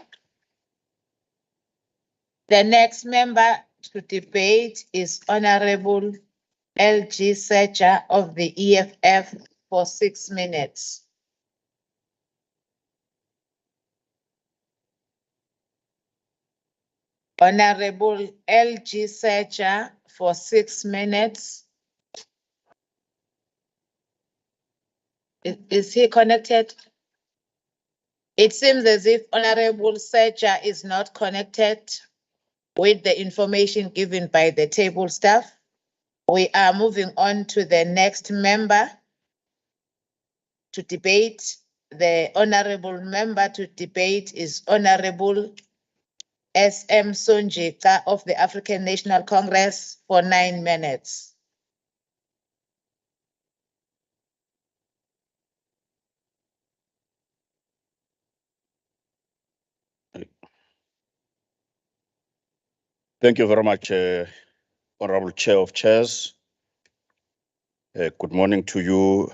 Q: The next member to debate is Honourable LG Secha of the EFF for 6 minutes. Honourable LG Secha for 6 minutes. Is he connected? It seems as if Honourable Secha is not connected with the information given by the table staff. We are moving on to the next member to debate. The honourable member to debate is Honourable SM Sonjeka of the African National Congress for 9 minutes.
A: Thank you very much, Honorable Chair of Chairs. Good morning to you.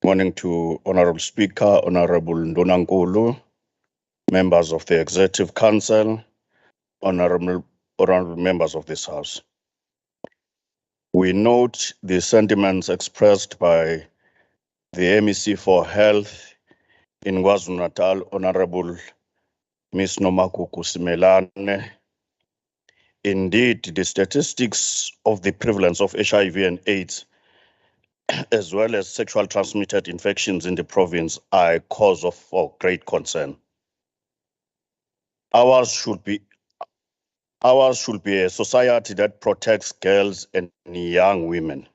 A: Morning to Honorable Speaker, Honorable Ndonankulu, members of the Executive Council, honorable members of this House. We note the sentiments expressed by the MEC for Health in KwaZulu-Natal, Honorable Ms. Nomakuku Simelane. Indeed, the statistics of the prevalence of HIV and AIDS, as well as sexual transmitted infections in the province, are a cause of great concern. Ours should be a society that protects girls and young women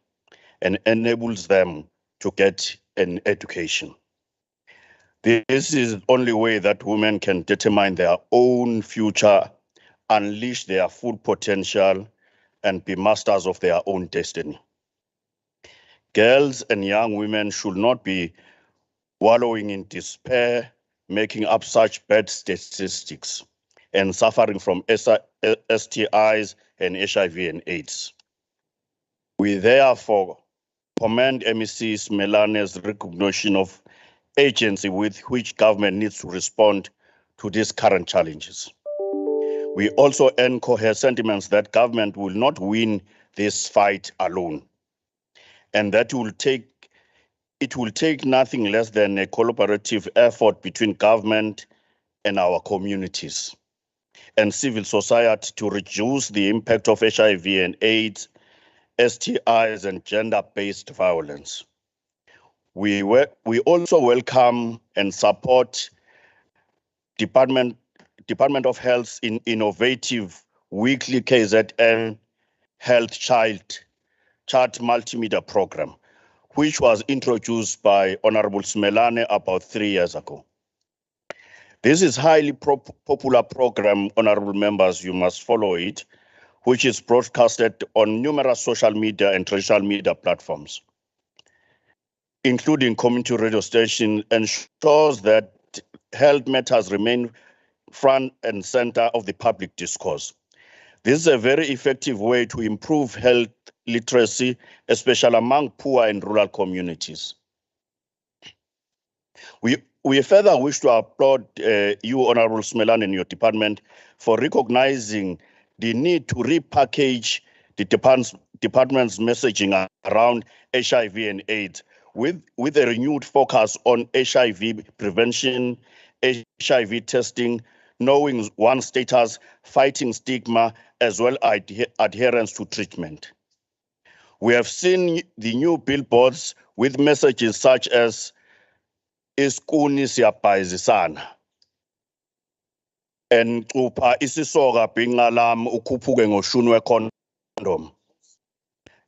A: and enables them to get an education. This is the only way that women can determine their own future, unleash their full potential, and be masters of their own destiny. Girls and young women should not be wallowing in despair, making up such bad statistics, and suffering from STIs and HIV and AIDS. We therefore commend MEC Smelane's recognition of agency with which government needs to respond to these current challenges. We also echo her sentiments that government will not win this fight alone, and that it will take nothing less than a collaborative effort between government and our communities and civil society to reduce the impact of HIV and AIDS, STIs, and gender-based violence. We also welcome and support Department of Health's innovative weekly KZN Health Child multimedia program, which was introduced by Honorable Smelane about 3 years ago. This is highly popular program, honorable members, you must follow it, which is broadcasted on numerous social media and traditional media platforms, including community radio stations, ensures that health matters remain front and center of the public discourse. This is a very effective way to improve health literacy, especially among poor and rural communities. We further wish to applaud you, Honorable Smelan, and your department for recognizing the need to repackage the department's messaging around HIV and AIDS with a renewed focus on HIV prevention, HIV testing, knowing one's status, fighting stigma, as well as adherence to treatment. We have seen the new billboards with messages such as iskuni siyabhayizisana and upha isisoka bingalam ukhuphuke ngoshuni wecondom.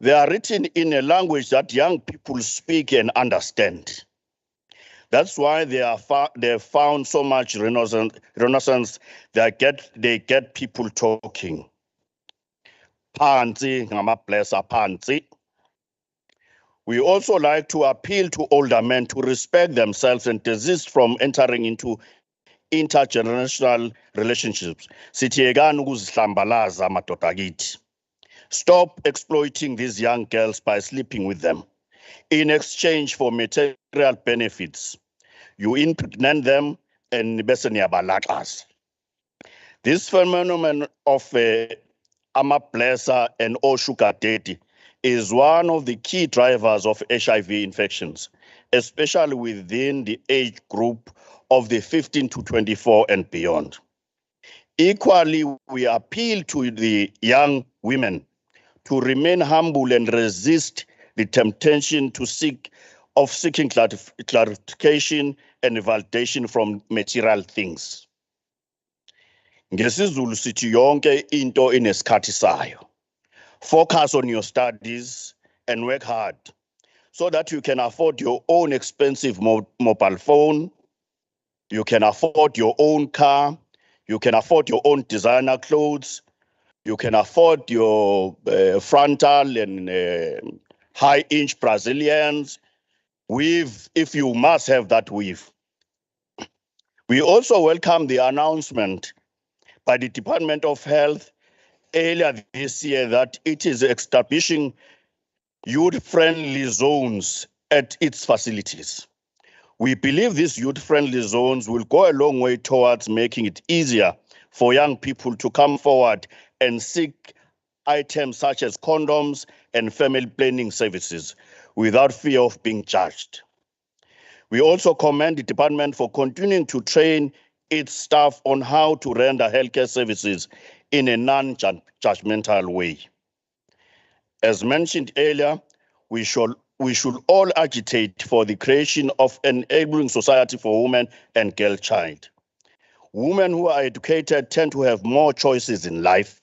A: They are written in a language that young people speak and understand. That's why they have found so much renaissance. They get people talking. Phansi ngamablessa phansi. We also like to appeal to older men to respect themselves and desist from entering into intergenerational relationships. Sithiyekani ukuzihlambalaza madoda akithi. Stop exploiting these young girls by sleeping with them. In exchange for material benefits, you impregnate them and bese niyabalaxaza. This phenomenon of amablessa and sugar daddy is one of the key drivers of HIV infections, especially within the age group of the 15 to 24 and beyond. Equally, we appeal to the young women to remain humble and resist the temptation to seeking clarification and validation from material things. NgesiZulu sithi yonke into inesikhathi sayo. Focus on your studies and work hard so that you can afford your own expensive mobile phone, you can afford your own car, you can afford your own designer clothes, you can afford your frontal and high-inch Brazilians, weave, if you must have that weave. We also welcome the announcement by the Department of Health earlier this year that it is establishing youth-friendly zones at its facilities. We believe these youth-friendly zones will go a long way towards making it easier for young people to come forward and seek items such as condoms and family planning services without fear of being judged. We also commend the department for continuing to train its staff on how to render healthcare services in a non-judgmental way. As mentioned earlier, we should all agitate for the creation of an enabling society for women and girl child. Women who are educated tend to have more choices in life.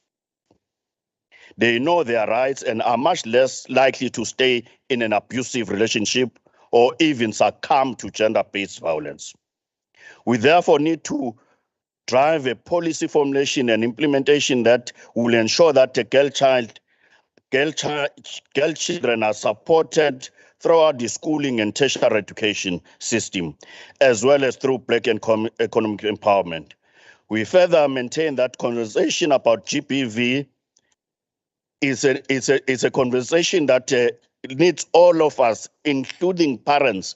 A: They know their rights and are much less likely to stay in an abusive relationship or even succumb to gender-based violence. We therefore need to drive a policy formulation and implementation that will ensure that the girl children are supported throughout the schooling and tertiary education system, as well as through Black economic empowerment. We further maintain that conversation about GBV is a conversation that needs all of us, including parents,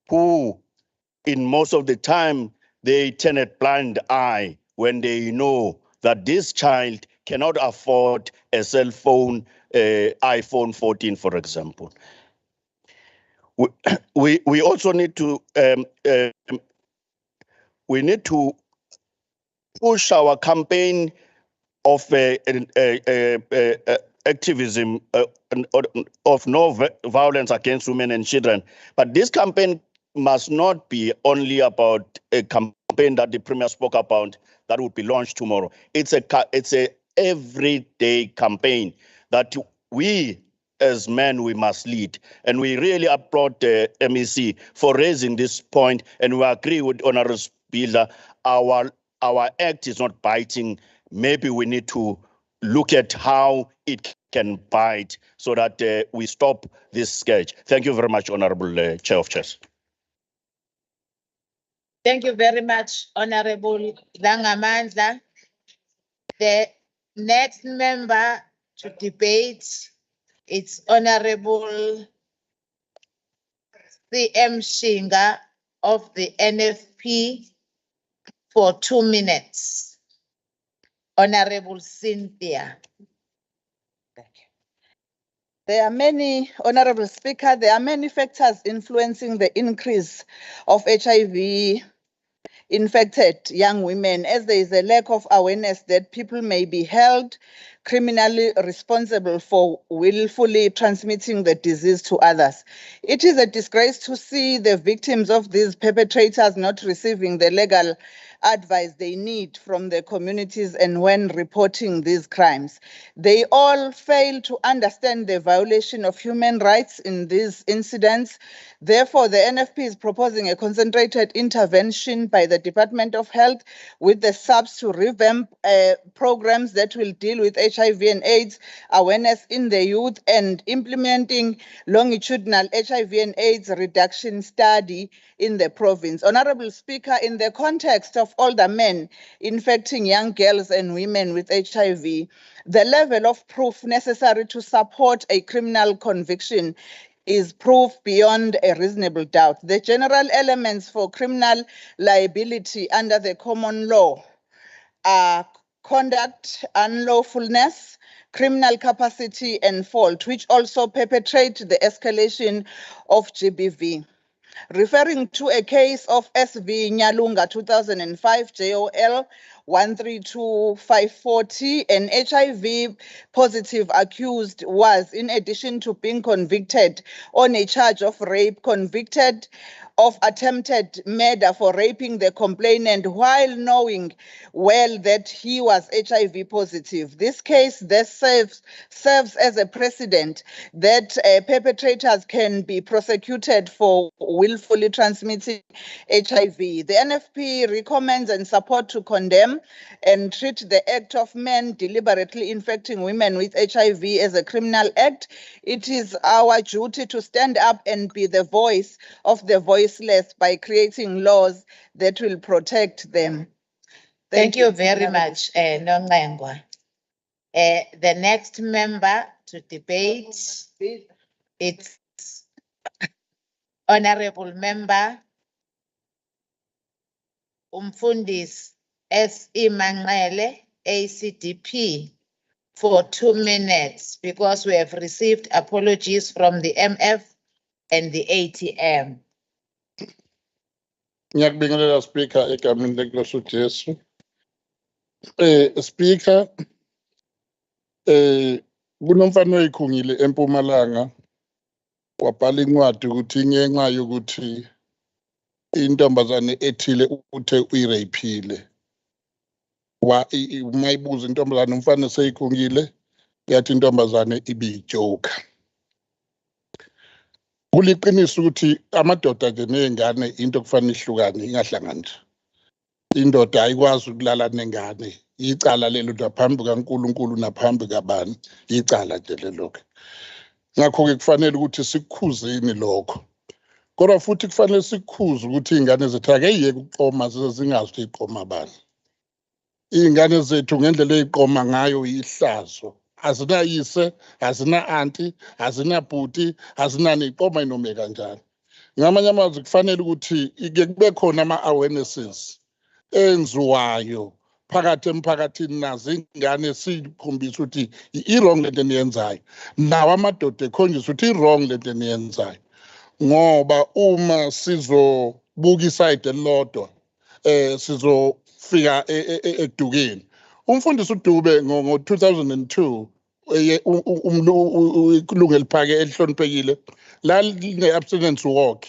A: who in most of the time, they turn a blind eye when they know that this child cannot afford a cell phone, iPhone 14, for example. We also need to push our campaign of activism of no violence against women and children. But this campaign must not be only about a campaign that the Premier spoke about that would be launched tomorrow. It's a everyday campaign that we as men, we must lead. And we really applaud the MEC for raising this point, and we agree with Honorable Speaker, our act is not biting. Maybe we need to look at how it can bite so that we stop this scourge. Thank you very much, Honorable Chair of Chairs.
Q: Thank you very much, Honorable Langamandla. The Next member to debate, it's Honorable CM Shinga of the NFP for 2 minutes. Honorable Cynthia.
I: There are many, Honorable Speaker, there are many factors influencing the increase of HIV infected young women, as there is a lack of awareness that people may be held criminally responsible for willfully transmitting the disease to others. It is a disgrace to see the victims of these perpetrators not receiving the legal advice they need from the communities and when reporting these crimes. They all fail to understand the violation of human rights in these incidents. Therefore, the NFP is proposing a concentrated intervention by the Department of Health with the SAPS to revamp programs that will deal with HIV and AIDS awareness in the youth and implementing longitudinal HIV and AIDS reduction study in the province. Honorable Speaker, in the context of older men infecting young girls and women with HIV, the level of proof necessary to support a criminal conviction is proof beyond a reasonable doubt. The general elements for criminal liability under the common law are conduct, unlawfulness, criminal capacity, and fault, which also perpetrate the escalation of GBV. Referring to a case of SV Nyalunga 2005 JOL 132540, an HIV positive accused was, in addition to being convicted on a charge of rape, convicted of attempted murder for raping the complainant while knowing well that he was HIV positive. This case thus serves as a precedent that perpetrators can be prosecuted for willfully transmitting HIV. The NFP recommends and support to condemn and treat the act of men deliberately infecting women with HIV as a criminal act. It is our duty to stand up and be the voice of the voiceless by creating laws that will protect them.
Q: Thank you very much, Nongengwa. The next member to debate, it's Honorable Member Umfundis S.E. Manqele, ACDP, for 2 minutes, because we have received apologies from the MF and the ATM.
O: Ngiyakubingelela Speaker egameni lenkosi uJesu. Speaker, kunomfana oyikhungile eMpumalanga wabhala incwadi ukuthi ngenxa yokuthi intombazane ethile uthe uyiraphile. Mayibuza intombazane umfana seyikhungile yathi intombazane ibijoke. Kuliqiniso ukuthi amadoda nje nezingane into kufanele ihlukane ingahlanganiswa. Indoda ayikwazi ukulala nengane, icala lelo laphambi kaNkulunkulu naphambi kabani, icala nje lelokho. Ngakho ke kufanele ukuthi sikukhuzeni lokho. Kodwa futhi kufanele sikukhuze ukuthi izingane zethu akeyeke ukuqoma zingazi ukuthi iqoma abani. Izingane zethu ngendlela eziqoma ngayo ihlazo. Azinayise, azina auntie, azina bhuti, azinani iqoma inome kanjani. Ngamanye amazwi kufanele ukuthi kube khona ama-awarenesses enziwayo phakathi emphakathini nazo ingane sikhombisa ukuthi i-wrong lento eniyenzayo. Nawo amadoda ekhonjiswa ukuthi i-wrong lento eniyenzayo. Ngoba uma sizobuka isayidi elilodwa sizofika edukeni. Umfundisi uDube ngo-2002 ilungu eliphake elihloniphekile line-abstinence walk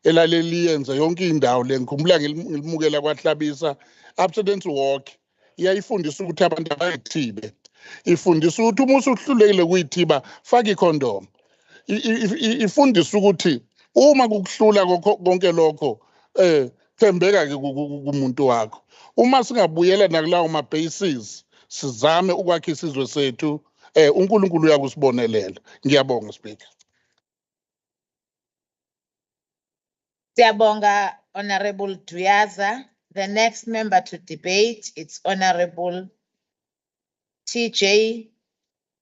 O: elaleliyenza yonke indawo le ngikhumbula ngilimukela kwahlabisa. Abstinence walk iyayifundisa ukuthi abantu abayithibe, ifundisa ukuthi uma usuhlulekile kuyithiba faka ikhondom, ifundisa ukuthi uma kukuhlula konke lokho thembeka ke kumuntu wakho. Uma singabuyela nakulawo ma-bases sizame ukwakha isizwe sethu, uNkulunkulu uyakusibonelela. Ngiyabonga Speaker.
Q: Siyabonga, Honorable Duyaza. The next member to debate, it's Honorable TJ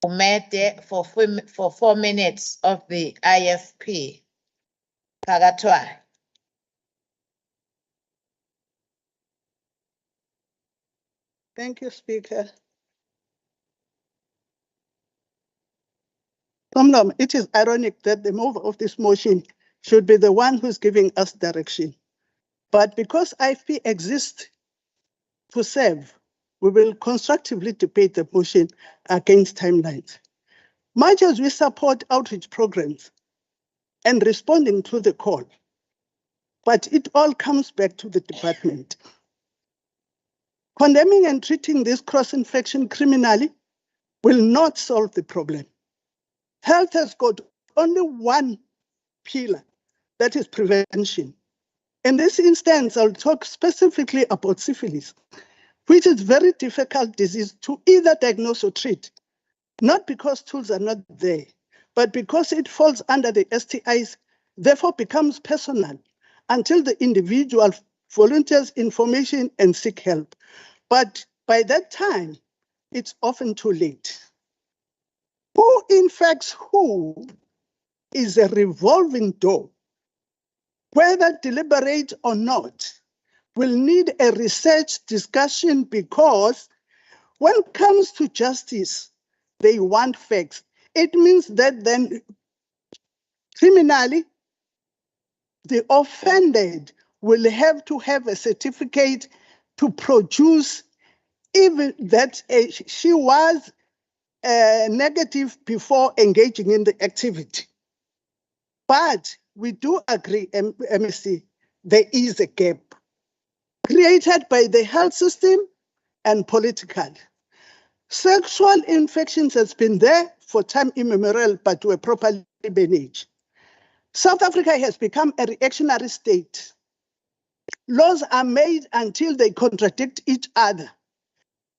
Q: Umede for 4 minutes of the IFP. Pagatwa.
U: Thank you, Speaker. Somnam, it is ironic that the mover of this motion should be the one who's giving us direction. But because IFP exists to serve, we will constructively debate the motion against timelines. Much as we support outreach programs and responding to the call, but it all comes back to the department. Condemning and treating this cross-infection criminally will not solve the problem. Health has got only one pillar, that is prevention. In this instance, I'll talk specifically about syphilis, which is a very difficult disease to either diagnose or treat, not because tools are not there, but because it falls under the STIs, therefore becomes personal until the individual volunteers information and seek help. But by that time, it's often too late. Who infects who is a revolving door. Whether deliberate or not, will need a research discussion because when it comes to justice, they want facts. It means that then criminally, the offended will have to have a certificate to produce even that she was negative before engaging in the activity. But we do agree, MSC, there is a gap created by the health system and political. Sexual infections has been there for time immemorial, but were properly managed. South Africa has become a reactionary state. Laws are made until they contradict each other.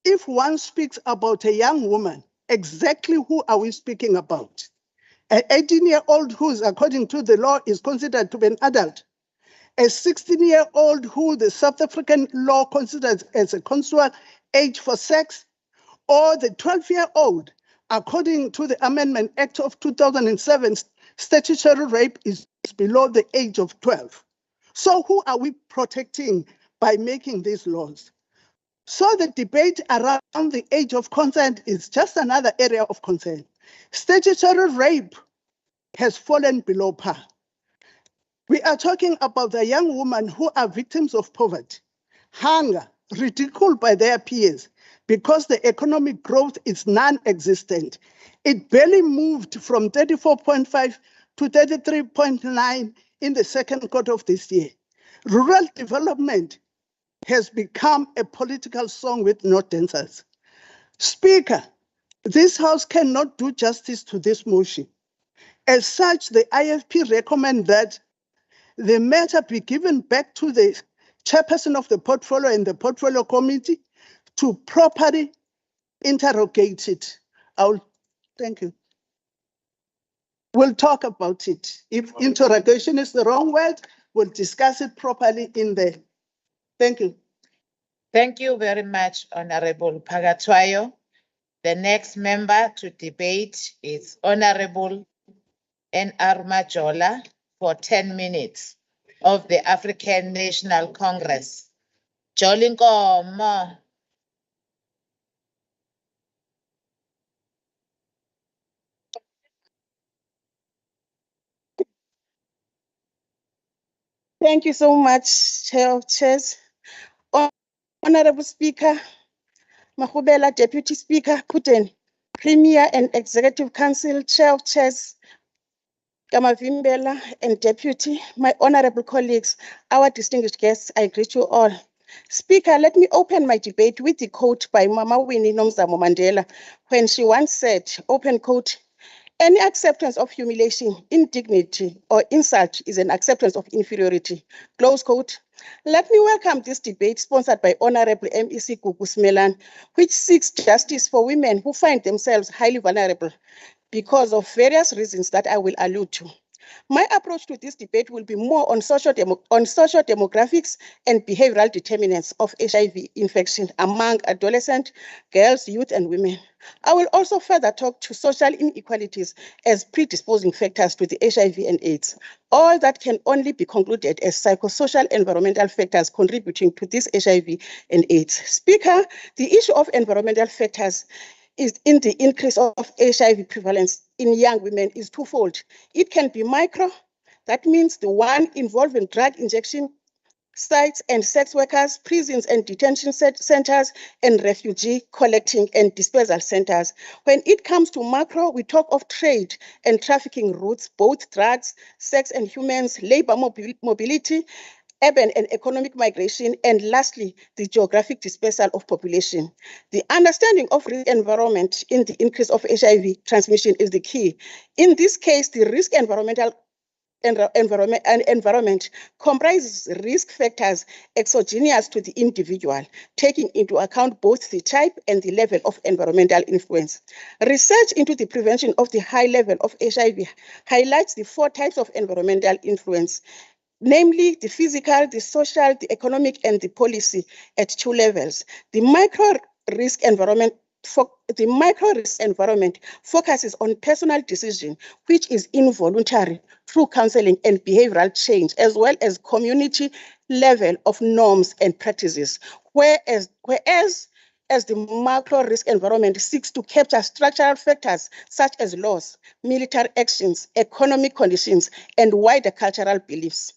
U: If one speaks about a young woman, exactly who are we speaking about? An 18-year-old who, according to the law, is considered to be an adult. A 16-year-old who the South African law considers as a consensual age for sex, or the 12-year-old, according to the Amendment Act of 2007, statutory rape is below the age of 12. So who are we protecting by making these laws? So the debate around the age of consent is just another area of concern. Statutory rape has fallen below par. We are talking about the young women who are victims of poverty, hunger, ridiculed by their peers because the economic growth is non-existent. It barely moved from 34.5 to 33.9 in the second quarter of this year. Rural development has become a political song with no dancers. Speaker, this House cannot do justice to this motion. As such, the IFP recommend that the matter be given back to the chairperson of the portfolio and the portfolio committee to properly interrogate it. Thank you. We'll talk about it. If interrogation is the wrong word, we'll discuss it properly in there. Thank you.
Q: Thank you very much, Honorable Pagatwayo. The next member to debate is Honorable N.R. Majola for 10 minutes of the African National Congress. Jolinkomo.
R: Thank you so much, Chair of Chairs. Honorable Speaker, Mahubela, Deputy Speaker, Kuten, Premier and Executive Council, Chair of Chairs, Kamavimbela, and Deputy, my honorable colleagues, our distinguished guests, I greet you all. Speaker, let me open my debate with the quote by Mama Winnie Nomzamo Mandela when she once said, open quote, any acceptance of humiliation, indignity, or insult is an acceptance of inferiority. Close quote. Let me welcome this debate sponsored by Honorable MEC Gugu Smelan, which seeks justice for women who find themselves highly vulnerable because of various reasons that I will allude to. My approach to this debate will be more on social demographics and behavioral determinants of HIV infection among adolescent, girls, youth, and women. I will also further talk to social inequalities as predisposing factors to the HIV and AIDS. All that can only be concluded as psychosocial environmental factors contributing to this HIV and AIDS. Speaker, the issue of environmental factors is in the increase of HIV prevalence in young women is twofold. It can be micro, that means the one involving drug injection sites and sex workers, prisons and detention centers, and refugee collecting and dispersal centers. When it comes to macro, we talk of trade and trafficking routes, both drugs, sex and humans, labor mobility, urban and economic migration, and lastly, the geographic dispersal of population. The understanding of risk environment in the increase of HIV transmission is the key. In this case, the risk environment comprises risk factors exogenous to the individual, taking into account both the type and the level of environmental influence. Research into the prevention of the high level of HIV highlights the 4 types of environmental influence, namely the physical, the social, the economic, and the policy at 2 levels. The micro risk environment focuses on personal decision, which is involuntary through counseling and behavioral change, as well as community level of norms and practices. Whereas the macro risk environment seeks to capture structural factors such as laws, military actions, economic conditions, and wider cultural beliefs.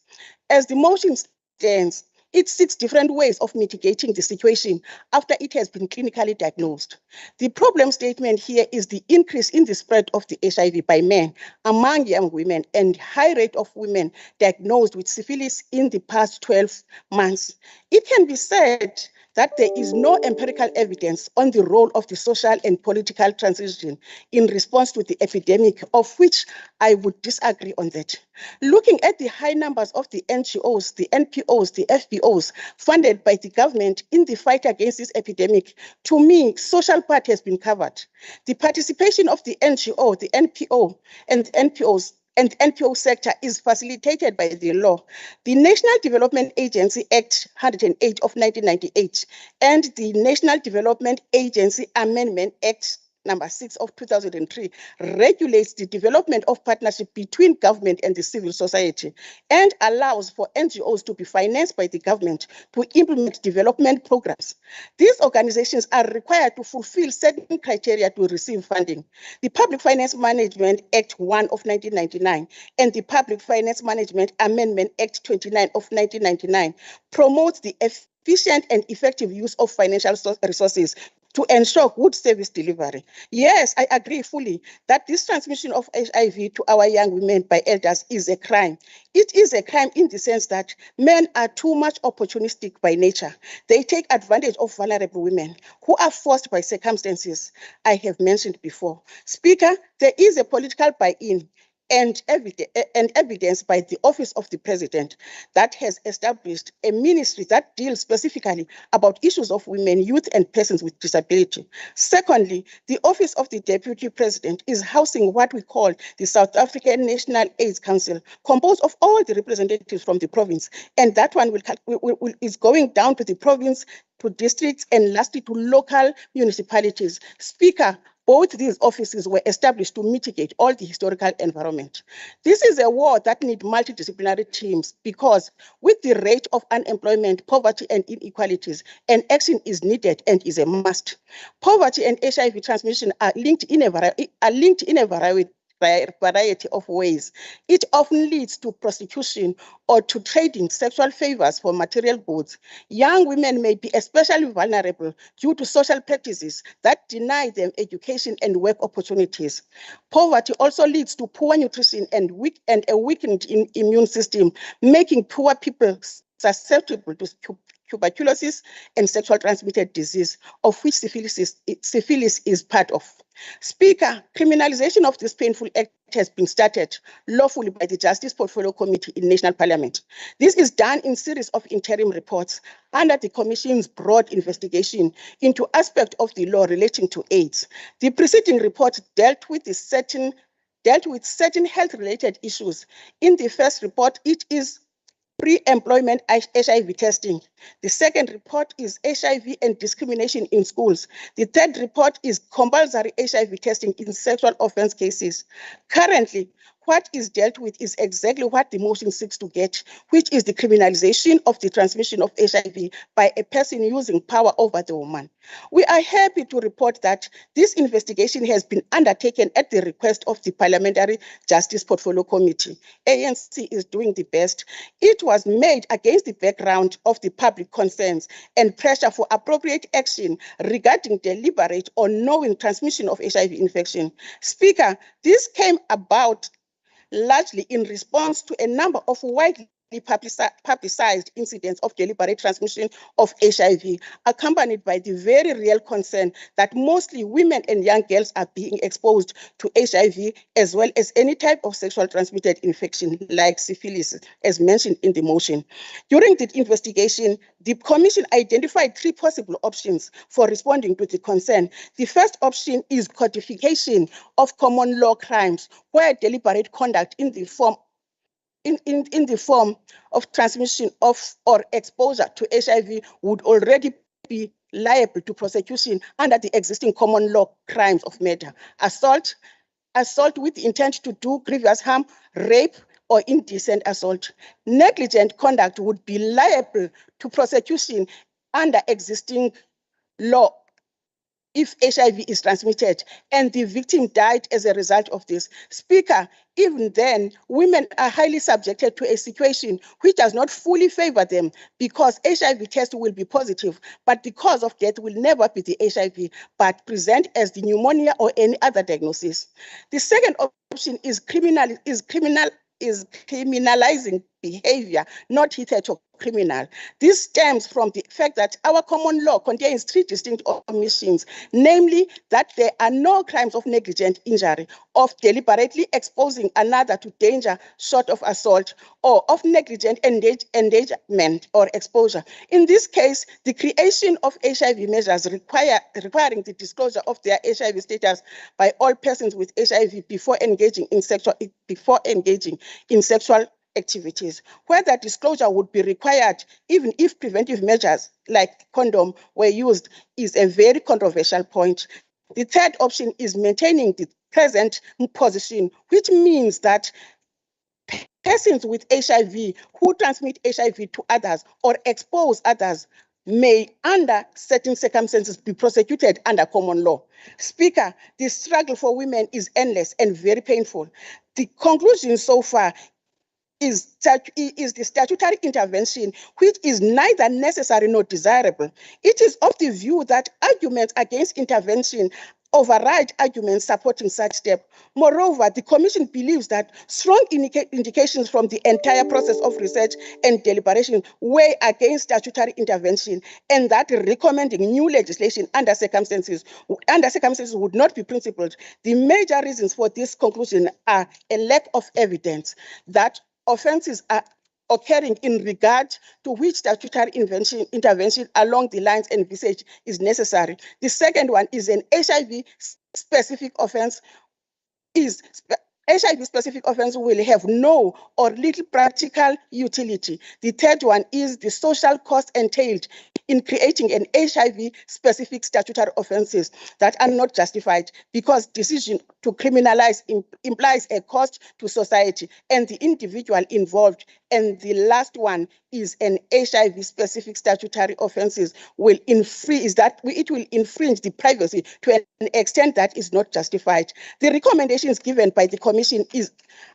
R: As the motion stands, it seeks different ways of mitigating the situation after it has been clinically diagnosed. The problem statement here is the increase in the spread of the HIV by men among young women and high rate of women diagnosed with syphilis in the past 12 months. It can be said that there is no empirical evidence on the role of the social and political transition in response to the epidemic, of which I would disagree on that. Looking at the high numbers of the NGOs, the NPOs, the FPOs funded by the government in the fight against this epidemic, to me, social part has been covered. The participation of the NGO, the NPO, and NPOs and NPO sector is facilitated by the law. The National Development Agency Act 108 of 1998 and the National Development Agency Amendment Act number 6 of 2003 regulates the development of partnership between government and the civil society and allows for NGOs to be financed by the government to implement development programs. These organizations are required to fulfill certain criteria to receive funding. The Public Finance Management Act 1 of 1999 and the Public Finance Management Amendment Act 29 of 1999 promotes the efficient and effective use of financial resources to ensure good service delivery. Yes, I agree fully that this transmission of HIV to our young women by elders is a crime. It is a crime in the sense that men are too much opportunistic by nature. They take advantage of vulnerable women who are forced by circumstances I have mentioned before. Speaker, there is a political buy-in and evidence by the Office of the President that has established a ministry that deals specifically about issues of women, youth, and persons with disability. Secondly, the Office of the Deputy President is housing what we call the South African National AIDS Council, composed of all the representatives from the province, and that one is going down to the province, to districts, and lastly to local municipalities. Speaker, both these offices were established to mitigate all the historical environment. This is a war that needs multidisciplinary teams because with the rate of unemployment, poverty, and inequalities, an action is needed and is a must. Poverty and HIV transmission are linked in a variety of ways. It often leads to prostitution or to trading sexual favors for material goods. Young women may be especially vulnerable due to social practices that deny them education and work opportunities. Poverty also leads to poor nutrition and a weakened immune system, making poor people susceptible to tuberculosis and sexual transmitted disease, of which syphilis is part of. Speaker, criminalization of this painful act has been started lawfully by the Justice Portfolio Committee in National Parliament. This is done in series of interim reports under the Commission's broad investigation into aspects of the law relating to AIDS. The preceding report dealt with the certain dealt with certain health-related issues. In the first report, it is pre-employment HIV testing. The second report is HIV and discrimination in schools. The third report is compulsory HIV testing in sexual offense cases. Currently, what is dealt with is exactly what the motion seeks to get, which is the criminalization of the transmission of HIV by a person using power over the woman. We are happy to report that this investigation has been undertaken at the request of the Parliamentary Justice Portfolio Committee. ANC is doing the best. It was made against the background of the public concerns and pressure for appropriate action regarding deliberate or knowing transmission of HIV infection. Speaker, this came about largely in response to a number of widely publicized incidents of deliberate transmission of HIV, accompanied by the very real concern that mostly women and young girls are being exposed to HIV, as well as any type of sexual transmitted infection like syphilis, as mentioned in the motion. During the investigation, the Commission identified 3 possible options for responding to the concern. The first option is codification of common law crimes, where deliberate conduct in the form of transmission of or exposure to HIV would already be liable to prosecution under the existing common law crimes of murder, assault with the intent to do grievous harm, rape, or indecent assault. Negligent conduct would be liable to prosecution under existing law if HIV is transmitted and the victim died as a result of this. Speaker, even then, women are highly subjected to a situation which does not fully favor them because HIV test will be positive, but the cause of death will never be the HIV, but present as the pneumonia or any other diagnosis. The second option is criminalizing behavior, not hitherto criminal. This stems from the fact that our common law contains 3 distinct omissions, namely that there are no crimes of negligent injury, of deliberately exposing another to danger short of assault, or of negligent endangerment or exposure. In this case, the creation of HIV measures requiring the disclosure of their HIV status by all persons with HIV before engaging in sexual activities, where that disclosure would be required even if preventive measures like condom were used, is a very controversial point. The third option is maintaining the present position, which means that persons with HIV who transmit HIV to others or expose others may, under certain circumstances, be prosecuted under common law. Speaker, the struggle for women is endless and very painful. The conclusion so far is the statutory intervention, which is neither necessary nor desirable. It is of the view that arguments against intervention override arguments supporting such step. Moreover, the Commission believes that strong indications from the entire process of research and deliberation weigh against statutory intervention, and that recommending new legislation under circumstances would not be principled. The major reasons for this conclusion are a lack of evidence that offences are occurring in regard to which statutory intervention along the lines envisaged is necessary. The second one is an HIV-specific offence. HIV-specific offense will have no or little practical utility. The third one is the social cost entailed in creating an HIV-specific statutory offenses that are not justified because decision to criminalize implies a cost to society and the individual involved. And the last one is an HIV-specific statutory offenses will infringe the privacy to an extent that is not justified. The recommendations given by the Commission is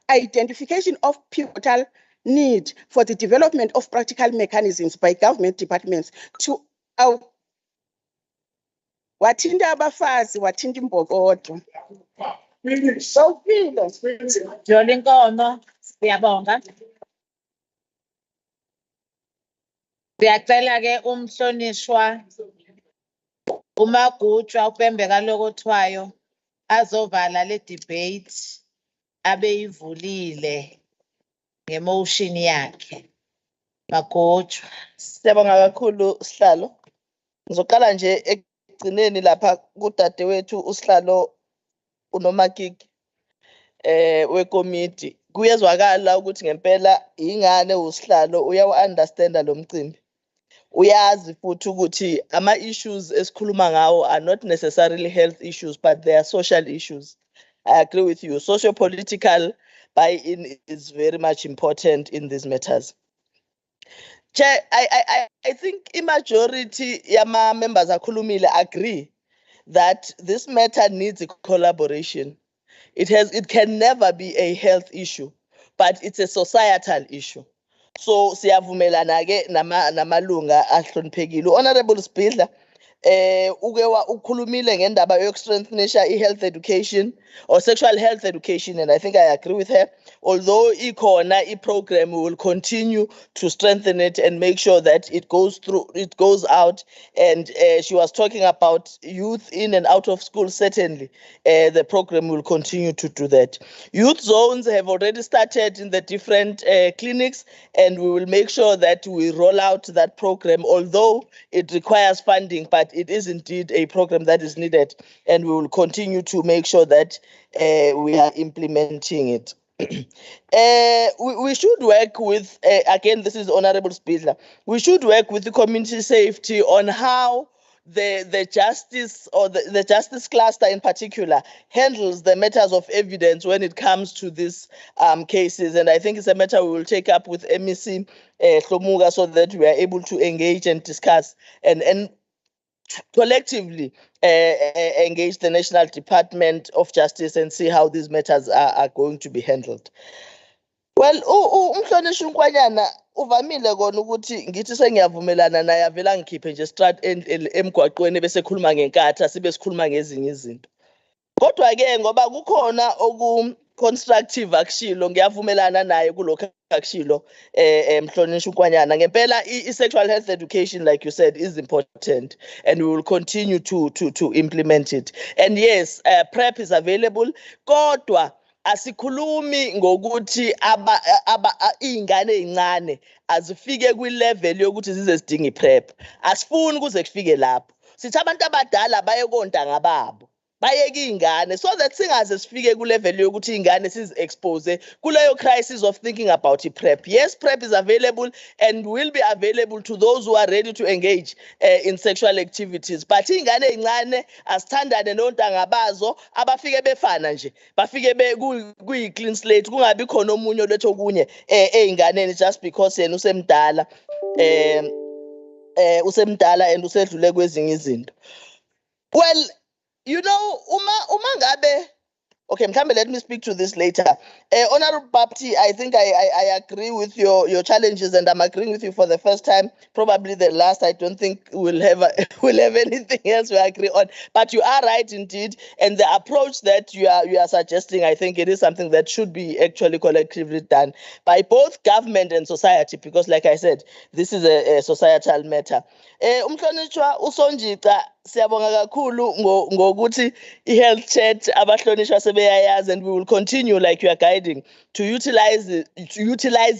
R: identification of pivotal need for the development of practical mechanisms by government departments to wathinta abafazi wathinta imbokodo.
Q: Jolly Nkomo, siyabonga. Siyacela ke umhlonishwa uMagutshwa uPembeka Lokothwayo azovala le debate abeyivulile ngemotion yakhe. Magutshwa.
D: Siyabonga kakhulu Sihlalo. Ngizoqala nje ekugcineni lapha kudadewethu uSihlalo uNomakiki. wekomiti kuyezwakala ukuthi ngempela ingane usihlalo uyawu-understanda lo mcimbi. Uyazi futhi ukuthi ama-issues esikhuluma ngawo are not necessarily health issues, but they are social issues. I agree with you. Socio-political buy-in is very much important in these matters. Chair, I think a majority yama members akhulumile agree that this matter needs a collaboration. It can never be a health issue, but it's a societal issue. So siyavumelana ke namalunga ahloniphekile. Honorable Spidla, uke ukhulumile ngendaba yokustrengthenisha i-health education or sexual health education, and I think I agree with her. Although ikhona i-program, we will continue to strengthen it and make sure that it goes out. And she was talking about youth in and out of school. Certainly, the program will continue to do that. Youth zones have already started in the different clinics, and we will make sure that we roll out that program, although it requires funding, but it is indeed a program that is needed, and we will continue to make sure that we are implementing it. We should work with, again, this is Honorable Spidla, we should work with the community safety on how the justice or the justice cluster in particular handles the matters of evidence when it comes to these cases. And I think it's a matter we will take up with MEC Hlomuga so that we are able to engage and discuss and collectively engage the National Department of Justice and see how these matters are going to be handled. Well, umhlonishwa uNkwanyana uvamile kona ukuthi ngithi sengiyavumelana naye avela ngikhiphe nje strat emgwaqweni bese khuluma ngenkatha sibe sikhuluma ngezinye izinto. Kodwa ke ngoba kukhona constructive akushilo ngiyavumelana naye kulokho akushilo mhlonishwa uNkwanyana. Ngempela i-sexual health education, like you said, is important, and we will continue to implement it. And yes, PrEP is available. Kodwa asikhulumi ngokuthi ingane ezincane azifike kwi-level yokuthi zize zidinga i-PrEP. Asifuni kuze kufike lapho. Sithi abantu abadala baye kontanga babo, bayeke ingane, so that singaze sifike ku-level yokuthi ingane sizi-expose kuleyo crisis of thinking about i-PrEP. Yes, PrEP is available and will be available to those who are ready to engage in sexual activities. But ingane ezincane asithandane nontanga bazo abafike befana nje, bafike kuyi-clean slate, kungabi khona omunye oletho kunye ey'nganeni just because yena usemdala and usedlule kwezinye izinto. Well, you know, uma ngabe, okay, mhlambe, let me speak to this later. Honorable Bapti, I think I agree with your challenges, and I'm agreeing with you for the first time, probably the last. I don't think we'll have anything else we agree on. But you are right indeed, and the approach that you are suggesting, I think it is something that should be actually collectively done by both government and society, because like I said, this is a societal matter. Umhlonishwa uSonjika, siyabonga kakhulu ngokuthi i-health chat abahlonishwa sebeyayazi, and we will continue, like you are guiding, to utilize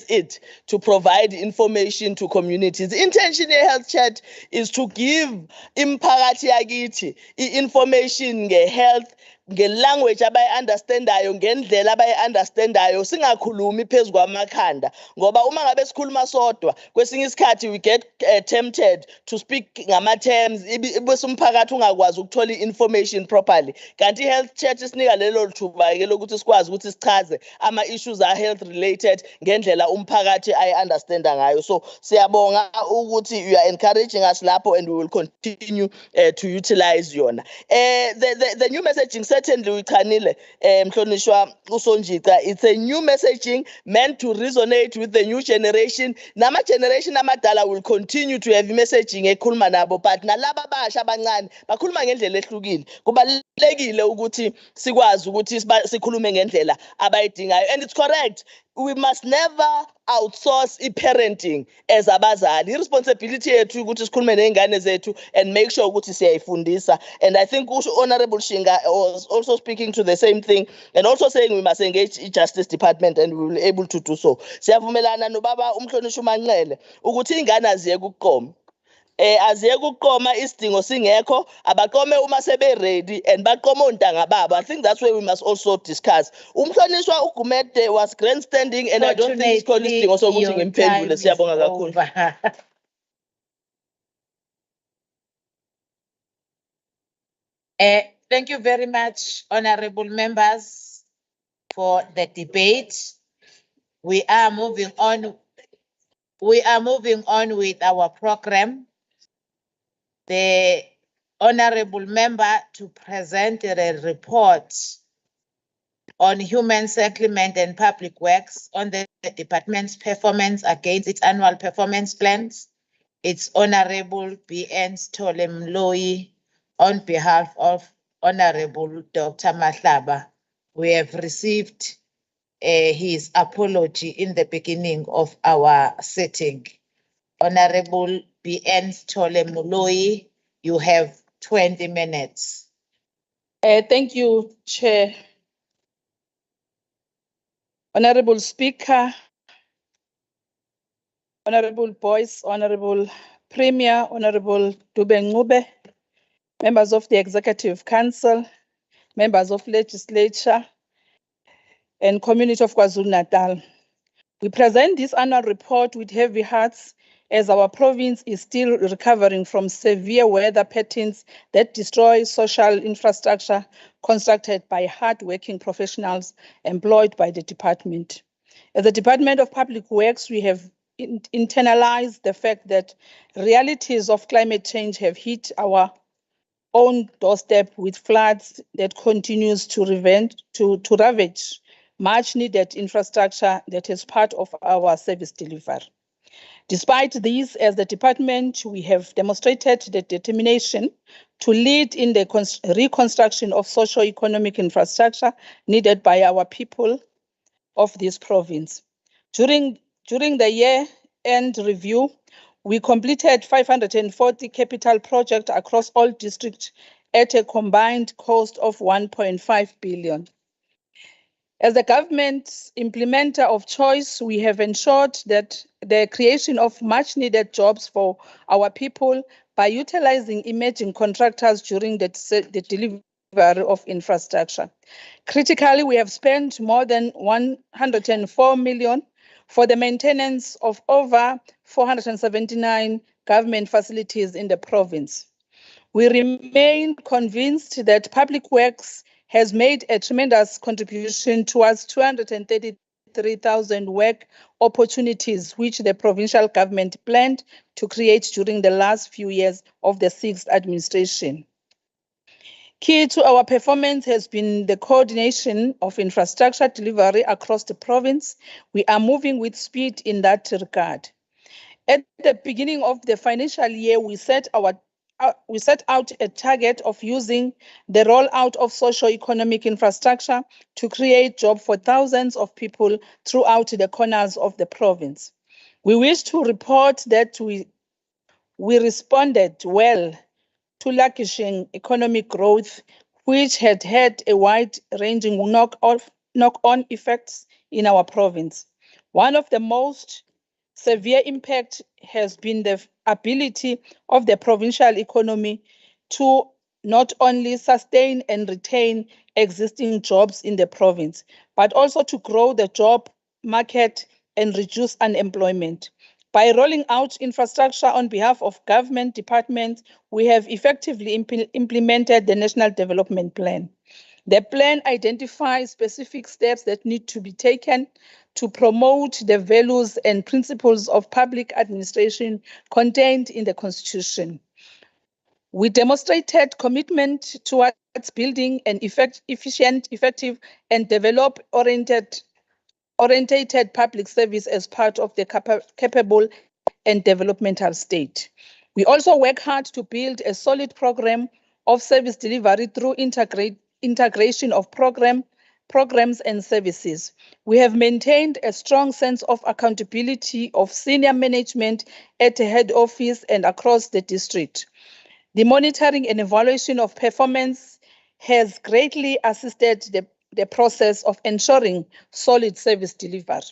D: it to provide information to communities. The intention of health chat is to give imphakathi yakithi information nge-health, nge-language abayi-understandayo, ngendlela abayi-understandayo, singakhulumi phezu kwamakhanda. Ngoba uma ngabe sikhuluma sodwa, kwesinye isikhathi we get tempted to speak ngama-terms, bese umphakathi ungakwazi ukuthola i-information properly. Kanti i-health chat isinika lelo thuba-ke lokuthi sikwazi ukuthi sichaze ama-issues are-health related ngendlela umphakathi ayi-understanda ngayo. So siyabonga ukuthi you are encouraging us lapho, and we will continue to utilize yona. The new messaging, certainly uyichanile mhlonishwa uSonjika, it's a new messaging meant to resonate with the new generation. Nama generation amadala will continue to have messaging ekhuluma nabo, but nalaba basha abancane bakhuluma ngendlela ehlukile. Kubalulekile ukuthi sikwazi ukuthi sikhulume ngendlela abayidingayo, and it's correct. We must never outsource parenting as abazali. Responsibility yethu ukuthi sikhulume nezingane zethu and make sure ukuthi siyayifundisa. And I think Honorable Shinga was also speaking to the same thing, and also saying we must engage the Justice Department, and we will be able to do so. Siyavumelana nobaba umhlonishwa uManxele ukuthi ingane aziye kuqoma. aziyeke ukuqoma isidingo singekho abaqome uma sebe ready and baqoma ontanga babo. I think that's where we must also discuss. Umhlonishwa uGumede was grandstanding and I don't think it's called isidingo sokuthi ngimphendule. Siyabonga kakhulu.
Q: Thank you very much, honorable members, for the debate. We are moving on. We are moving on with our program. The honorable member to present a report on human settlement and public works on the department's performance against its annual performance plans. It's Honorable B.N. Stolemloyi on behalf of Honorable Dr. Mahlaba. We have received his apology in the beginning of our sitting. Honorable B.N. Stolemloyi, you have 20 minutes.
H: Thank you, Chair. Honorable Speaker, Honorable Boyce, Honorable Premier, Honorable Dube, members of the Executive Council, members of Legislature, and community of KwaZulu-Natal. We present this annual report with heavy hearts as our province is still recovering from severe weather patterns that destroy social infrastructure constructed by hard-working professionals employed by the department. As the Department of Public Works, we have internalized the fact that realities of climate change have hit our own doorstep with floods that continues to ravage much needed infrastructure that is part of our service delivery. Despite this, as the department, we have demonstrated the determination to lead in the reconstruction of socio-economic infrastructure needed by our people of this province. During the year-end review, we completed 540 capital projects across all districts at a combined cost of 1.5 billion. As the government's implementer of choice, we have ensured that the creation of much needed jobs for our people by utilizing emerging contractors during the delivery of infrastructure. Critically, we have spent more than 104 million for the maintenance of over 479 government facilities in the province. We remain convinced that Public Works has made a tremendous contribution towards 233,000 work opportunities, which the provincial government planned to create during the last few years of the 6th administration. Key to our performance has been the coordination of infrastructure delivery across the province. We are moving with speed in that regard. At the beginning of the financial year, we set out a target of using the rollout of socio-economic infrastructure to create jobs for thousands of people throughout the corners of the province. We wish to report that we responded well to languishing economic growth, which had a wide-ranging knock-on effects in our province. One of the most severe impact has been the ability of the provincial economy to not only sustain and retain existing jobs in the province, but also to grow the job market and reduce unemployment. By rolling out infrastructure on behalf of government departments, we have effectively implemented the National Development Plan. The plan identifies specific steps that need to be taken to promote the values and principles of public administration contained in the Constitution. We demonstrated commitment towards building an efficient, effective, and develop-oriented public service as part of the capable and developmental state. We also work hard to build a solid program of service delivery through integration of programs and services. We have maintained a strong sense of accountability of senior management at the head office and across the district. The monitoring and evaluation of performance has greatly assisted the process of ensuring solid service delivery.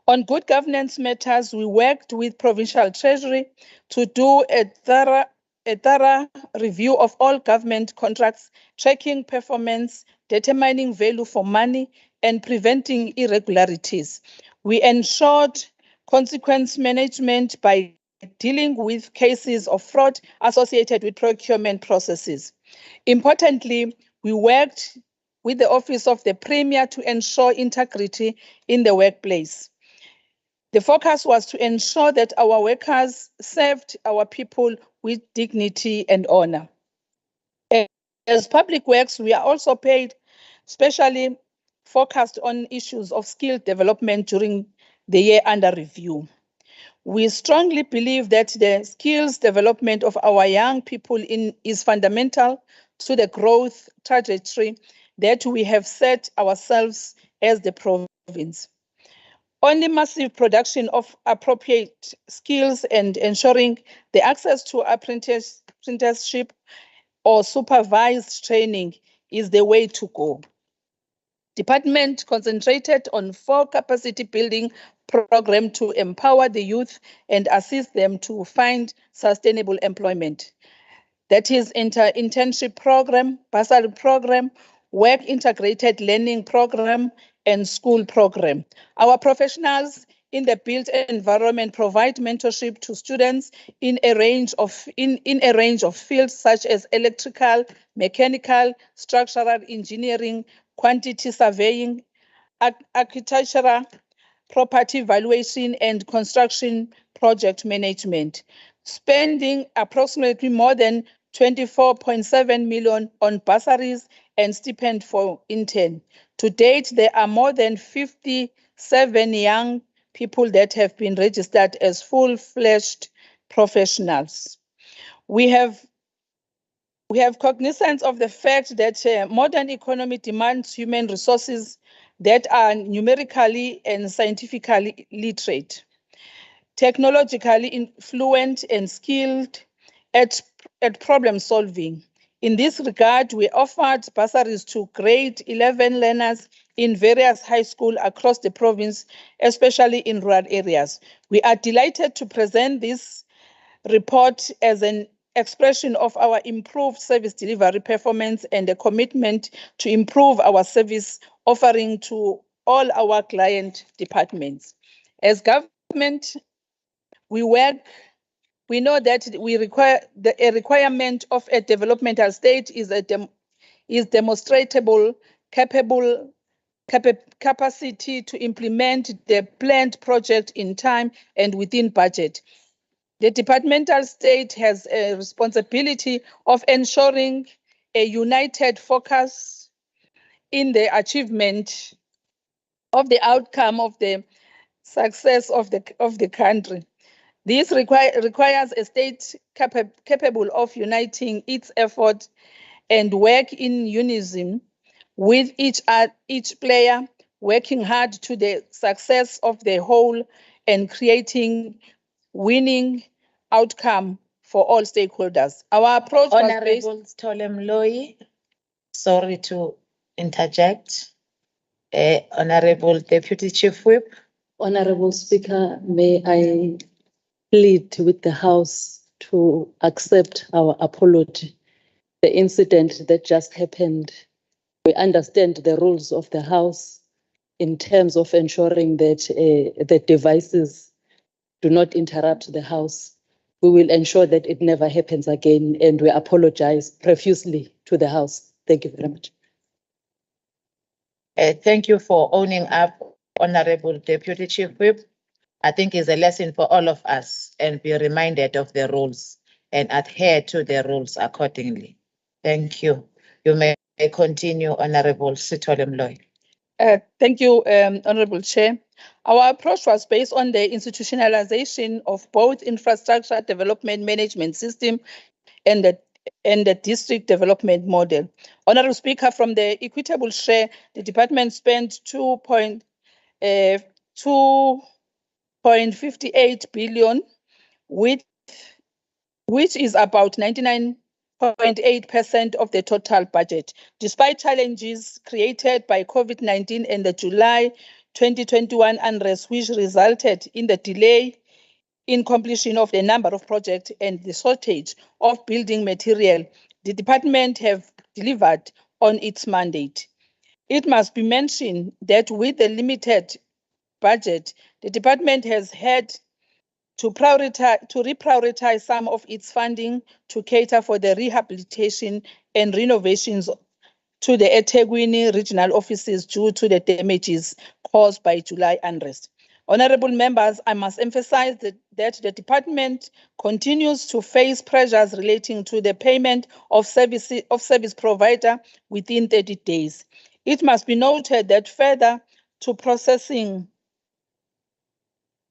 H: On good governance matters, we worked with Provincial Treasury to do a thorough review of all government contracts, tracking performance, determining value for money, and preventing irregularities. We ensured consequence management by dealing with cases of fraud associated with procurement processes. Importantly, we worked with the Office of the Premier to ensure integrity in the workplace. The focus was to ensure that our workers served our people with dignity and honor. As public works, we are also paid, especially focused on issues of skill development during the year under review. We strongly believe that the skills development of our young people is fundamental to the growth trajectory that we have set ourselves as the province. Only massive production of appropriate skills and ensuring the access to apprenticeship or supervised training is the way to go. Department concentrated on 4 capacity building programs to empower the youth and assist them to find sustainable employment. That is internship program, bursary program, work integrated learning program, and school program. Our professionals in the built environment provide mentorship to students in a range of fields such as electrical, mechanical, structural engineering, quantity surveying, architectural, property valuation, and construction project management, spending approximately more than 24.7 million on bursaries and stipend for intern. To date, there are more than 57 young people that have been registered as full-fledged professionals. We have cognizance of the fact that modern economy demands human resources that are numerically and scientifically literate, technologically fluent and skilled at problem solving. In this regard, we offered bursaries to grade 11 learners in various high schools across the province, especially in rural areas. We are delighted to present this report as an expression of our improved service delivery performance and a commitment to improve our service offering to all our client departments. As government, we know that a requirement of a developmental state is demonstrable capacity to implement the planned project in time and within budget. The departmental state has a responsibility of ensuring a united focus in the achievement of the outcome of the success of the country. This requires a state capable of uniting its effort and work in unison with each player, working hard to the success of the whole and creating winning outcome for all stakeholders. Our approach was based...
Q: Honorable Stolemloyi, sorry to interject. Honorable Deputy Chief Whip.
F: Honorable Speaker, may I plead with the House to accept our apology. The incident that just happened, we understand the rules of the House in terms of ensuring that the devices do not interrupt the House. We will ensure that it never happens again, and we apologize profusely to the House. Thank you very much.
Q: Thank you for owning up, Honorable Deputy Chief Whip. I think it's a lesson for all of us, and be reminded of the rules and adhere to the rules accordingly. Thank you. You may continue, Honorable Sitole.
H: Thank you, Honorable Chair. Our approach was based on the institutionalization of both infrastructure development management system and the district development model. Honorable Speaker, from the equitable share, the department spent 2.58 billion, which is about 99.8% of the total budget. Despite challenges created by COVID-19 and the July 2021 unrest, which resulted in the delay in completion of a number of projects and the shortage of building material, the department have delivered on its mandate. It must be mentioned that with the limited budget, the department has had to reprioritize some of its funding to cater for the rehabilitation and renovations to the eThekwini regional offices due to the damages caused by July unrest. Honorable members, I must emphasize that the department continues to face pressures relating to the payment of service provider within 30 days. It must be noted that further to processing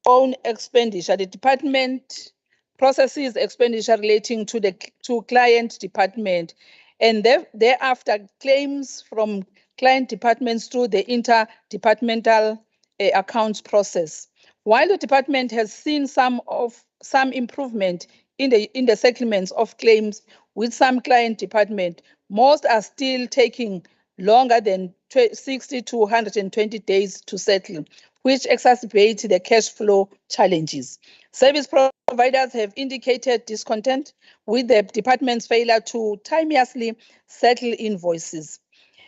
H: own expenditure, the department processes expenditure relating to client department, and thereafter claims from client departments through the interdepartmental accounts process. While the department has seen some improvement in the settlements of claims with some client department, most are still taking longer than 60 to 120 days to settle, which exacerbates the cash flow challenges. Service providers have indicated discontent with the department's failure to timeously settle invoices.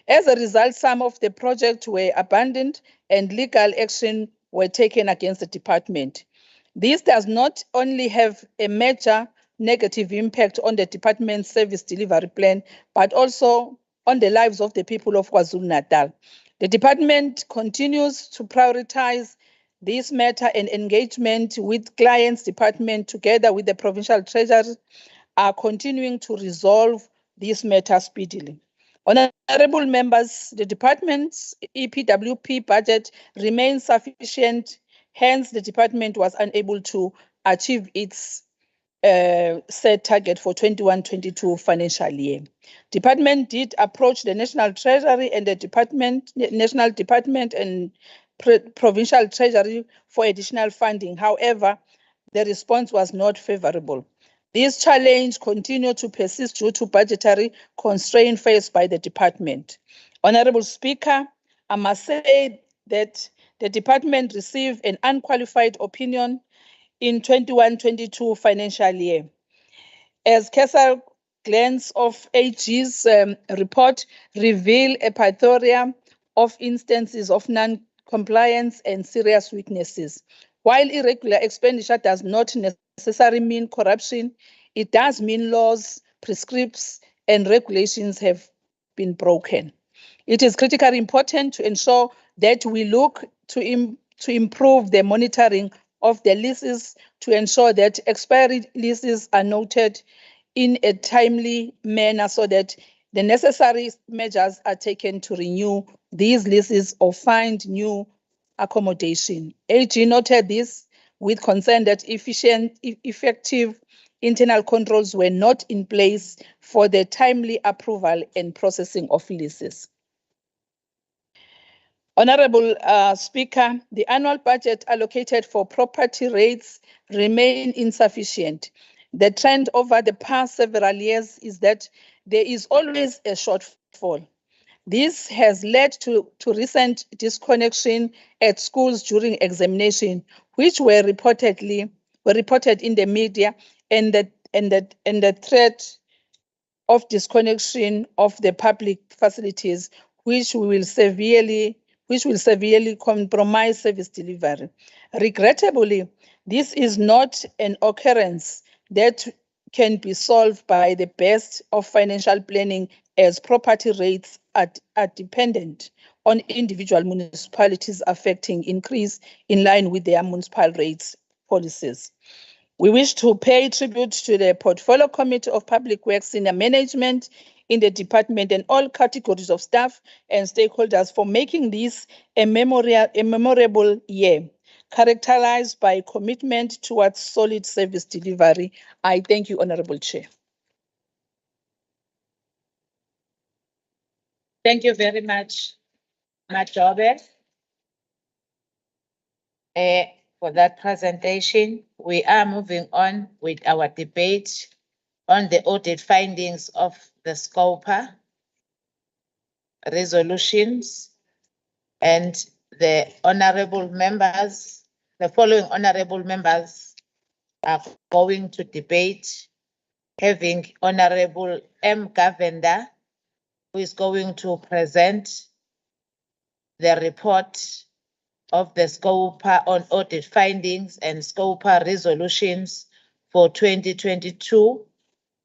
H: As a result, some of the projects were abandoned and legal action were taken against the department. This does not only have a major negative impact on the department's service delivery plan, but also on the lives of the people of KwaZulu-Natal. The department continues to prioritize this matter, and engagement with clients department together with the provincial treasury are continuing to resolve this matter speedily. Honorable members, the department's EPWP budget remains sufficient, hence the department was unable to achieve its set target for 21-22 financial year. Department did approach the National Treasury and the National Department and Provincial Treasury for additional funding. However, the response was not favorable. This challenge continued to persist due to budgetary constraints faced by the department. Honorable Speaker, I must say that the department received an unqualified opinion in 21-22 financial year. As Kessel glance of AG's report reveal a plethora of instances of non-compliance and serious weaknesses. While irregular expenditure does not necessarily mean corruption, it does mean laws, prescripts, and regulations have been broken. It is critically important to ensure that we look to improve the monitoring of the leases to ensure that expiry leases are noted in a timely manner so that the necessary measures are taken to renew these leases or find new accommodation. AG noted this with concern that effective internal controls were not in place for the timely approval and processing of leases. Honorable Speaker, the annual budget allocated for property rates remain insufficient. The trend over the past several years is that there is always a shortfall. This has led to recent disconnection at schools during examination, which were reported in the media, and the threat of disconnection of the public facilities, which will severely compromise service delivery. Regrettably, this is not an occurrence that can be solved by the best of financial planning, as property rates are dependent on individual municipalities affecting increase in line with their municipal rates policies. We wish to pay tribute to the Portfolio Committee of Public Works, senior management in the department, and all categories of staff and stakeholders for making this a memorable year, characterized by commitment towards solid service delivery. I thank you, Honorable Chair.
Q: Thank you very much, Majobe, for that presentation. We are moving on with our debate on the audit findings of the SCOPA resolutions and the honorable members, the following honorable members are going to debate, having Honorable M. Govender, who is going to present the report of the SCOPA on audit findings and SCOPA resolutions for 2022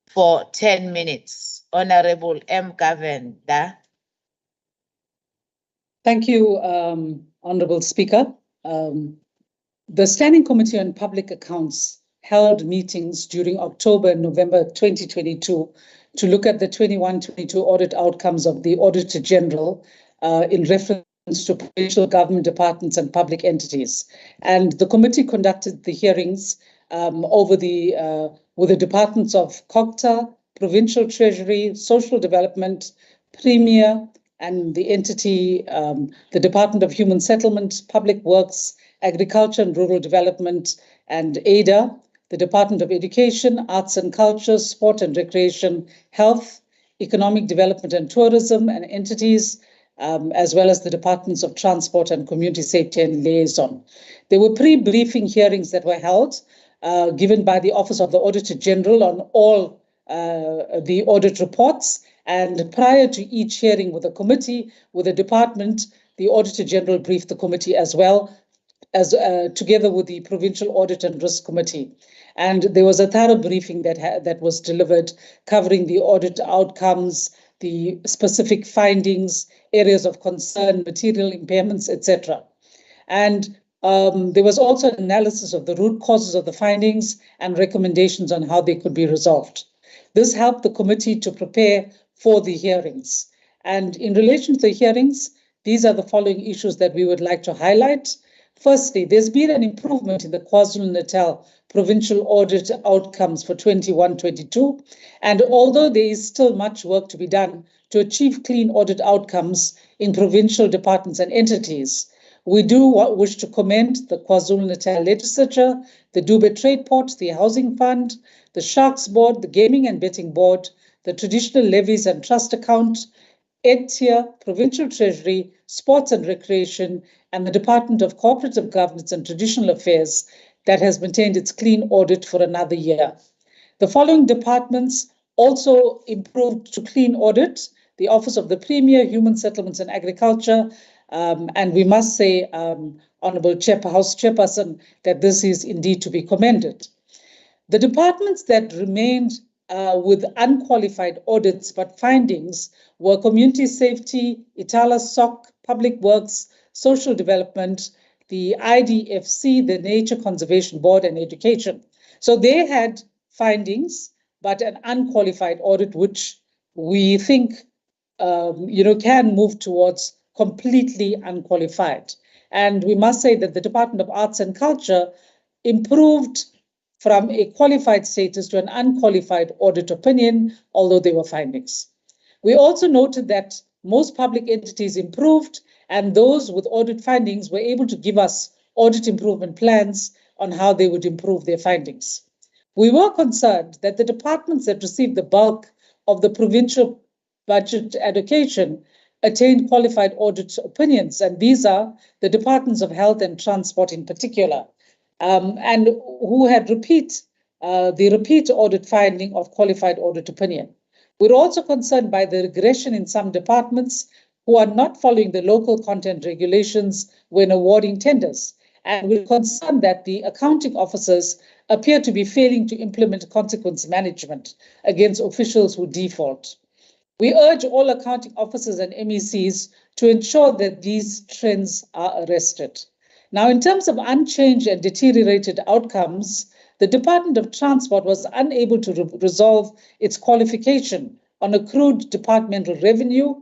Q: for 10 minutes. Honorable M. Govender.
J: Thank you, Honorable Speaker. The Standing Committee on Public Accounts held meetings during October and November 2022 to look at the 21-22 audit outcomes of the Auditor General in reference to provincial government departments and public entities. And the committee conducted the hearings with the departments of COGTA, Provincial Treasury, Social Development, Premier, and the entity, the Department of Human Settlement, Public Works, Agriculture and Rural Development, and ADA, the Department of Education, Arts and Culture, Sport and Recreation, Health, Economic Development and Tourism, and entities, as well as the Departments of Transport and Community Safety and Liaison. There were pre-briefing hearings that were held, given by the Office of the Auditor General on all the audit reports. And prior to each hearing with the committee, with the department, the Auditor General briefed the committee as well, as together with the Provincial Audit and Risk Committee. And there was a thorough briefing that was delivered, covering the audit outcomes, the specific findings, areas of concern, material impairments, etc. And there was also an analysis of the root causes of the findings and recommendations on how they could be resolved. This helped the committee to prepare for the hearings. And in relation to the hearings, these are the following issues that we would like to highlight. Firstly, there's been an improvement in the KwaZulu-Natal provincial audit outcomes for 21-22. And although there is still much work to be done to achieve clean audit outcomes in provincial departments and entities, we do wish to commend the KwaZulu-Natal Legislature, the Dube Trade Port, the Housing Fund, the Sharks Board, the Gaming and Betting Board, the Traditional Levies and Trust Account, EDTIA, Provincial Treasury, Sports and Recreation, and the Department of Cooperative Governance and Traditional Affairs that has maintained its clean audit for another year. The following departments also improved to clean audit: the Office of the Premier, Human Settlements and Agriculture, and we must say, Honourable House Chairperson, that this is indeed to be commended. The departments that remained with unqualified audits but findings were Community Safety, Itala SOC, Public Works, Social Development, the IDFC, the Nature Conservation Board, and Education. So they had findings, but an unqualified audit, which we think can move towards completely unqualified. And we must say that the Department of Arts and Culture improved from a qualified status to an unqualified audit opinion, although there were findings. We also noted that most public entities improved, and those with audit findings were able to give us audit improvement plans on how they would improve their findings. We were concerned that the departments that received the bulk of the provincial budget allocation attained qualified audit opinions, and these are the Departments of Health and Transport in particular, and who had the repeat audit finding of qualified audit opinion. We're also concerned by the regression in some departments who are not following the local content regulations when awarding tenders. And we're concerned that the accounting officers appear to be failing to implement consequence management against officials who default. We urge all accounting officers and MECs to ensure that these trends are arrested. Now, in terms of unchanged and deteriorated outcomes, the Department of Transport was unable to resolve its qualification on accrued departmental revenue,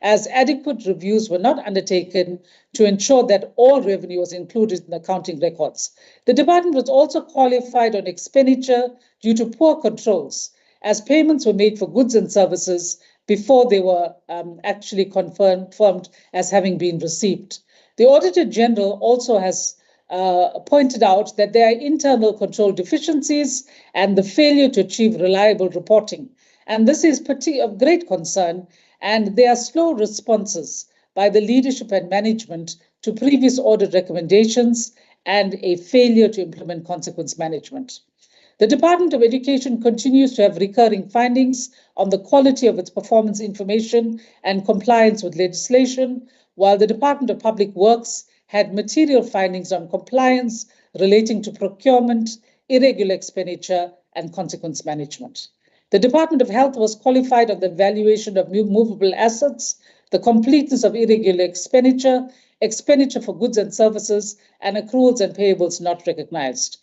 J: as adequate reviews were not undertaken to ensure that all revenue was included in accounting records. The department was also qualified on expenditure due to poor controls, as payments were made for goods and services before they were actually confirmed as having been received. The Auditor General also has pointed out that there are internal control deficiencies and the failure to achieve reliable reporting. And this is of great concern, and there are slow responses by the leadership and management to previous audit recommendations and a failure to implement consequence management. The Department of Education continues to have recurring findings on the quality of its performance information and compliance with legislation, while the Department of Public Works had material findings on compliance relating to procurement, irregular expenditure, and consequence management. The Department of Health was qualified on the valuation of movable assets, the completeness of irregular expenditure, expenditure for goods and services, and accruals and payables not recognized.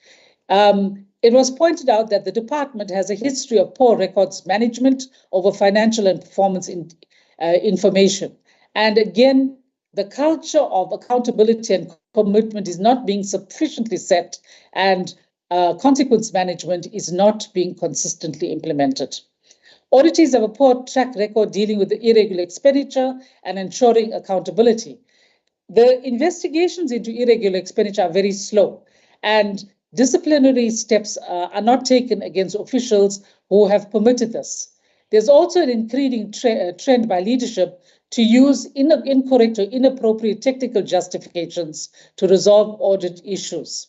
J: It was pointed out that the department has a history of poor records management over financial and performance information. And again, the culture of accountability and commitment is not being sufficiently set, and consequence management is not being consistently implemented. Auditees have a poor track record dealing with the irregular expenditure and ensuring accountability. The investigations into irregular expenditure are very slow, and disciplinary steps are not taken against officials who have permitted this. There's also an increasing trend by leadership to use incorrect or inappropriate technical justifications to resolve audit issues.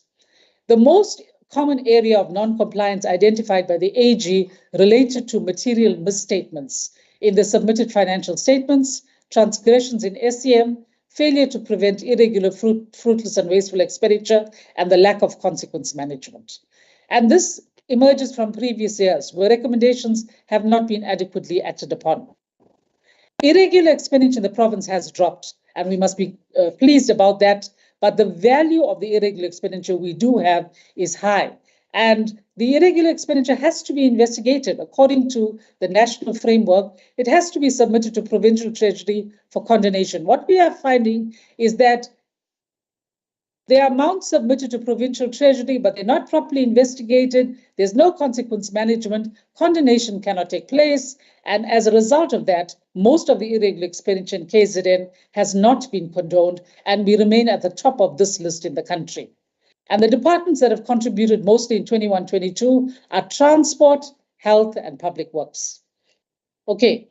J: The most common area of non-compliance identified by the AG related to material misstatements in the submitted financial statements, transgressions in SEM, failure to prevent irregular, fruitless and wasteful expenditure, and the lack of consequence management. And this emerges from previous years where recommendations have not been adequately acted upon. Irregular expenditure in the province has dropped, and we must be pleased about that, but the value of the irregular expenditure we do have is high. And the irregular expenditure has to be investigated according to the national framework. It has to be submitted to provincial treasury for condonation. What we are finding is that there are amounts submitted to provincial treasury, but they're not properly investigated. There's no consequence management. Condonation cannot take place. And as a result of that, most of the irregular expenditure in KZN has not been condoned, and we remain at the top of this list in the country. And the departments that have contributed mostly in 21-22 are transport, health, and public works. Okay,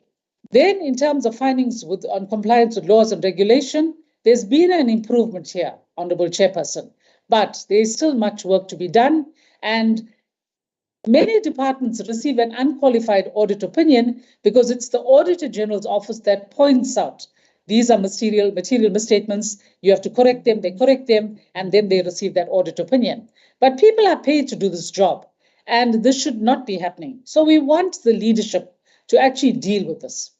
J: then in terms of findings on compliance with laws and regulation, there's been an improvement here, Honorable Chairperson, but there is still much work to be done. And many departments receive an unqualified audit opinion because it's the Auditor General's office that points out these are material misstatements, you have to correct them, they correct them, and then they receive that audit opinion. But people are paid to do this job, and this should not be happening. So we want the leadership to actually deal with this.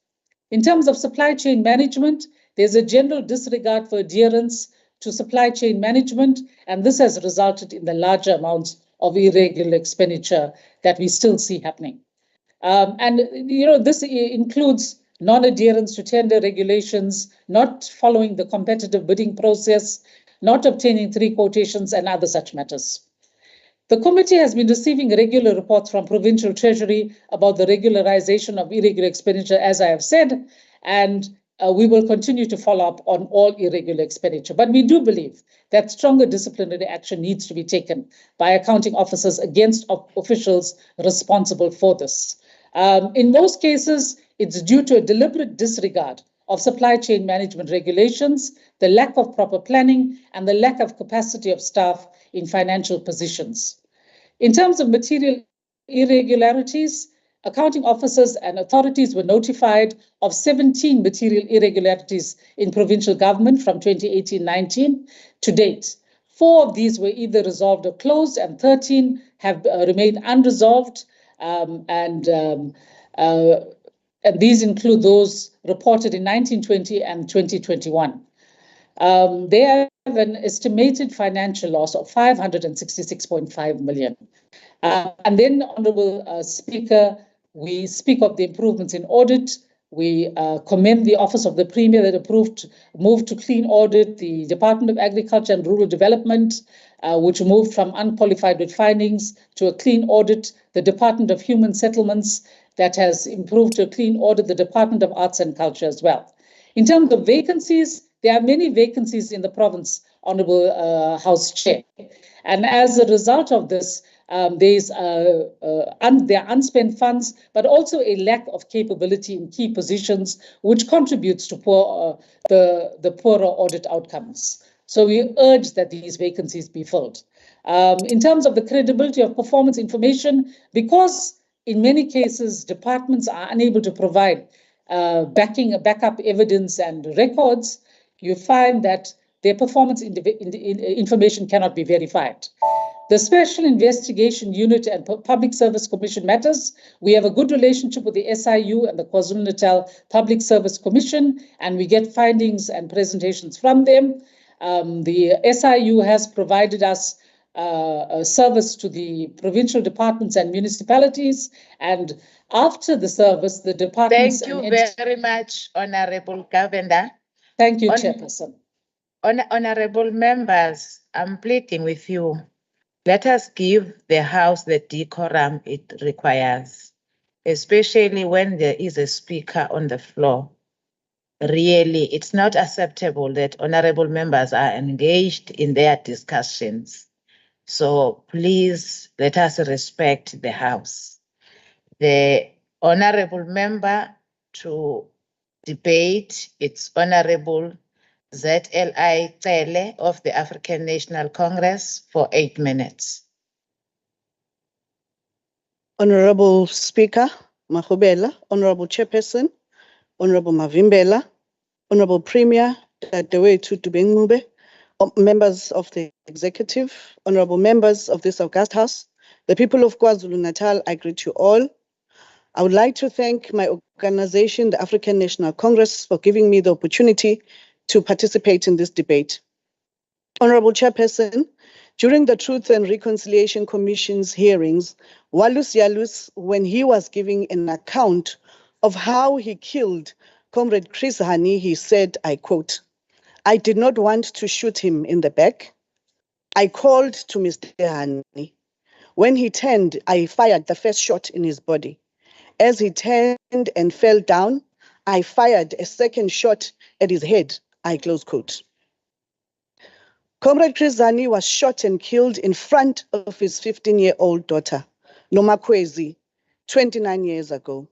J: In terms of supply chain management, there's a general disregard for adherence to supply chain management, and this has resulted in the larger amounts of irregular expenditure that we still see happening. This includes non-adherence to tender regulations, not following the competitive bidding process, not obtaining 3 quotations, and other such matters. The committee has been receiving regular reports from provincial treasury about the regularization of irregular expenditure, as I have said, and we will continue to follow up on all irregular expenditure. But we do believe that stronger disciplinary action needs to be taken by accounting officers against officials responsible for this. In most cases, it's due to a deliberate disregard of supply chain management regulations, the lack of proper planning, and the lack of capacity of staff in financial positions. In terms of material irregularities, accounting officers and authorities were notified of 17 material irregularities in provincial government from 2018-19 to date. 4 of these were either resolved or closed, and 13 have remained unresolved, and these include those reported in 1920 and 2021. They have an estimated financial loss of 566.5 million. And then, Honourable Speaker, we speak of the improvements in audit. We commend the Office of the Premier that moved to clean audit, the Department of Agriculture and Rural Development, which moved from unqualified with findings to a clean audit, the Department of Human Settlements that has improved to a clean audit, the Department of Arts and Culture as well. In terms of vacancies, there are many vacancies in the province, Honourable House Chair. And as a result of this, there are unspent funds, but also a lack of capability in key positions, which contributes to the poorer audit outcomes. So we urge that these vacancies be filled. In terms of the credibility of performance information, because in many cases departments are unable to provide backup evidence and records, you find that their performance information cannot be verified. The Special Investigation Unit and Public Service Commission matters. We have a good relationship with the SIU and the KwaZulu-Natal Public Service Commission, and we get findings and presentations from them. The SIU has provided us a service to the provincial departments and municipalities, and after the service, the departments.
Q: Thank you very much, Honorable Govender.
J: Thank you, Chairperson.
Q: Honorable members, I'm pleading with you. Let us give the House the decorum it requires, especially when there is a speaker on the floor. Really, it's not acceptable that honorable members are engaged in their discussions. So please let us respect the House. The honorable member to debate, it's Honorable ZLI Cele of the African National Congress for 8 minutes.
R: Honorable Speaker, Mahobela, Honorable Chairperson, Honorable Mavimbela, Honorable Premier, Dadewethu Dubengube, members of the Executive, Honorable members of this august House, the people of KwaZulu-Natal, I greet you all. I would like to thank my organization, the African National Congress, for giving me the opportunity to participate in this debate. Honorable Chairperson, during the Truth and Reconciliation Commission's hearings, Walus Yalus, when he was giving an account of how he killed Comrade Chris Hani, he said, I quote, "I did not want to shoot him in the back. I called to Mr. Hani. When he turned, I fired the first shot in his body. As he turned and fell down, I fired a second shot at his head." I close quote. Comrade Chris Hani was shot and killed in front of his 15-year-old daughter, Nomakwezi, 29 years ago.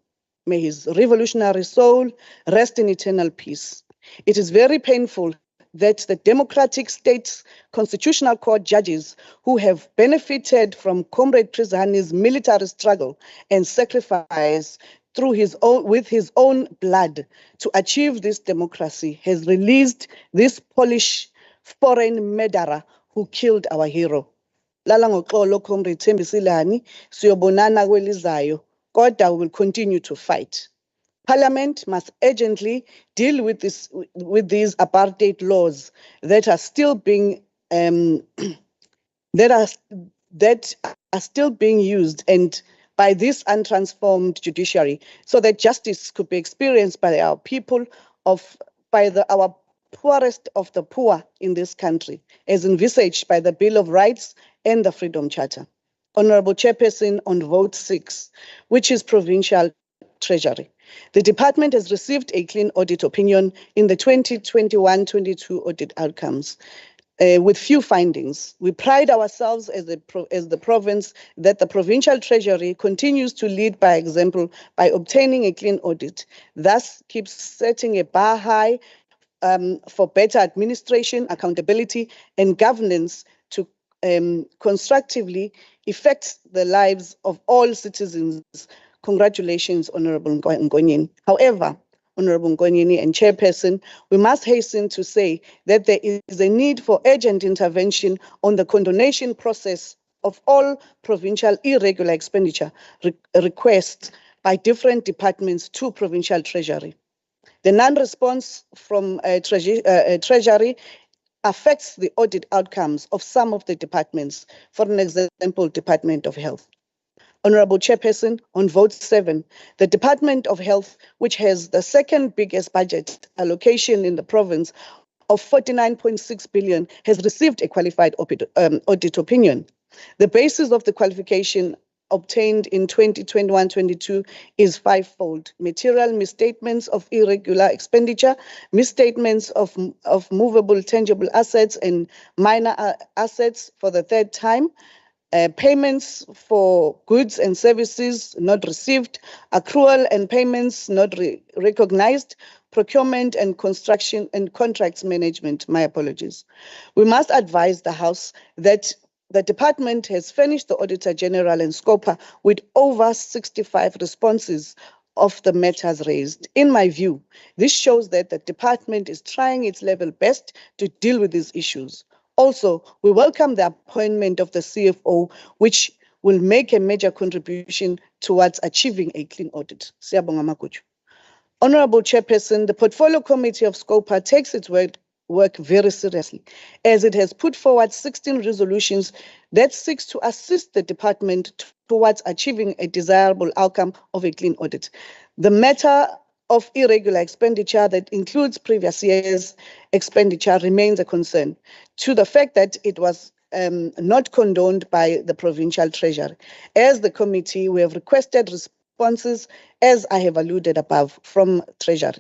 R: May his revolutionary soul rest in eternal peace. It is very painful that the Democratic States Constitutional Court judges who have benefited from Comrade Chris Hani's military struggle and sacrifice with his own blood to achieve this democracy has released this Polish foreign murderer who killed our hero. Lala ngoxolo Comrade Thembisile Hani, siyobonana kwelizayo, kodwa we will continue to fight. Parliament must urgently deal with these apartheid laws that are still being that are still being used and by this untransformed judiciary, so that justice could be experienced by our people our poorest of the poor in this country, as envisaged by the Bill of Rights and the Freedom Charter. Honorable Chairperson, on vote 6, which is Provincial Treasury. The department has received a clean audit opinion in the 2021-22 audit outcomes. With few findings. We pride ourselves as the province that the provincial treasury continues to lead by example by obtaining a clean audit, thus keeps setting a bar high for better administration, accountability, and governance to constructively affect the lives of all citizens. Congratulations, Honorable Ngonyeni. However, Honorable Ngonyeni and Chairperson, we must hasten to say that there is a need for urgent intervention on the condonation process of all provincial irregular expenditure requests by different departments to Provincial Treasury. The non-response from Treasury affects the audit outcomes of some of the departments, for an example, Department of Health. Honorable Chairperson, on vote 7, the Department of Health, which has the second biggest budget allocation in the province of 49.6 billion, has received a qualified audit opinion. The basis of the qualification obtained in 2021-22 is fivefold: material misstatements of irregular expenditure, misstatements of movable tangible assets and minor assets for the third time, payments for goods and services not received, accrual and payments not recognized,
I: procurement and construction and contracts management. My apologies. We must advise the House that the department has furnished the Auditor General and SCOPA with over 65 responses of the matters raised. In my view, this shows that the department is trying its level best to deal with these issues. Also, we welcome the appointment of the CFO, which will make a major contribution towards achieving a clean audit. Siyabonga Makuchu. Honorable Chairperson, the Portfolio Committee of SCOPA takes its work very seriously, as it has put forward 16 resolutions that seeks to assist the department towards achieving a desirable outcome of a clean audit. The matter of irregular expenditure that includes previous years' expenditure remains a concern, to the fact that it was not condoned by the provincial treasury. As the committee, we have requested responses, as I have alluded above, from treasury.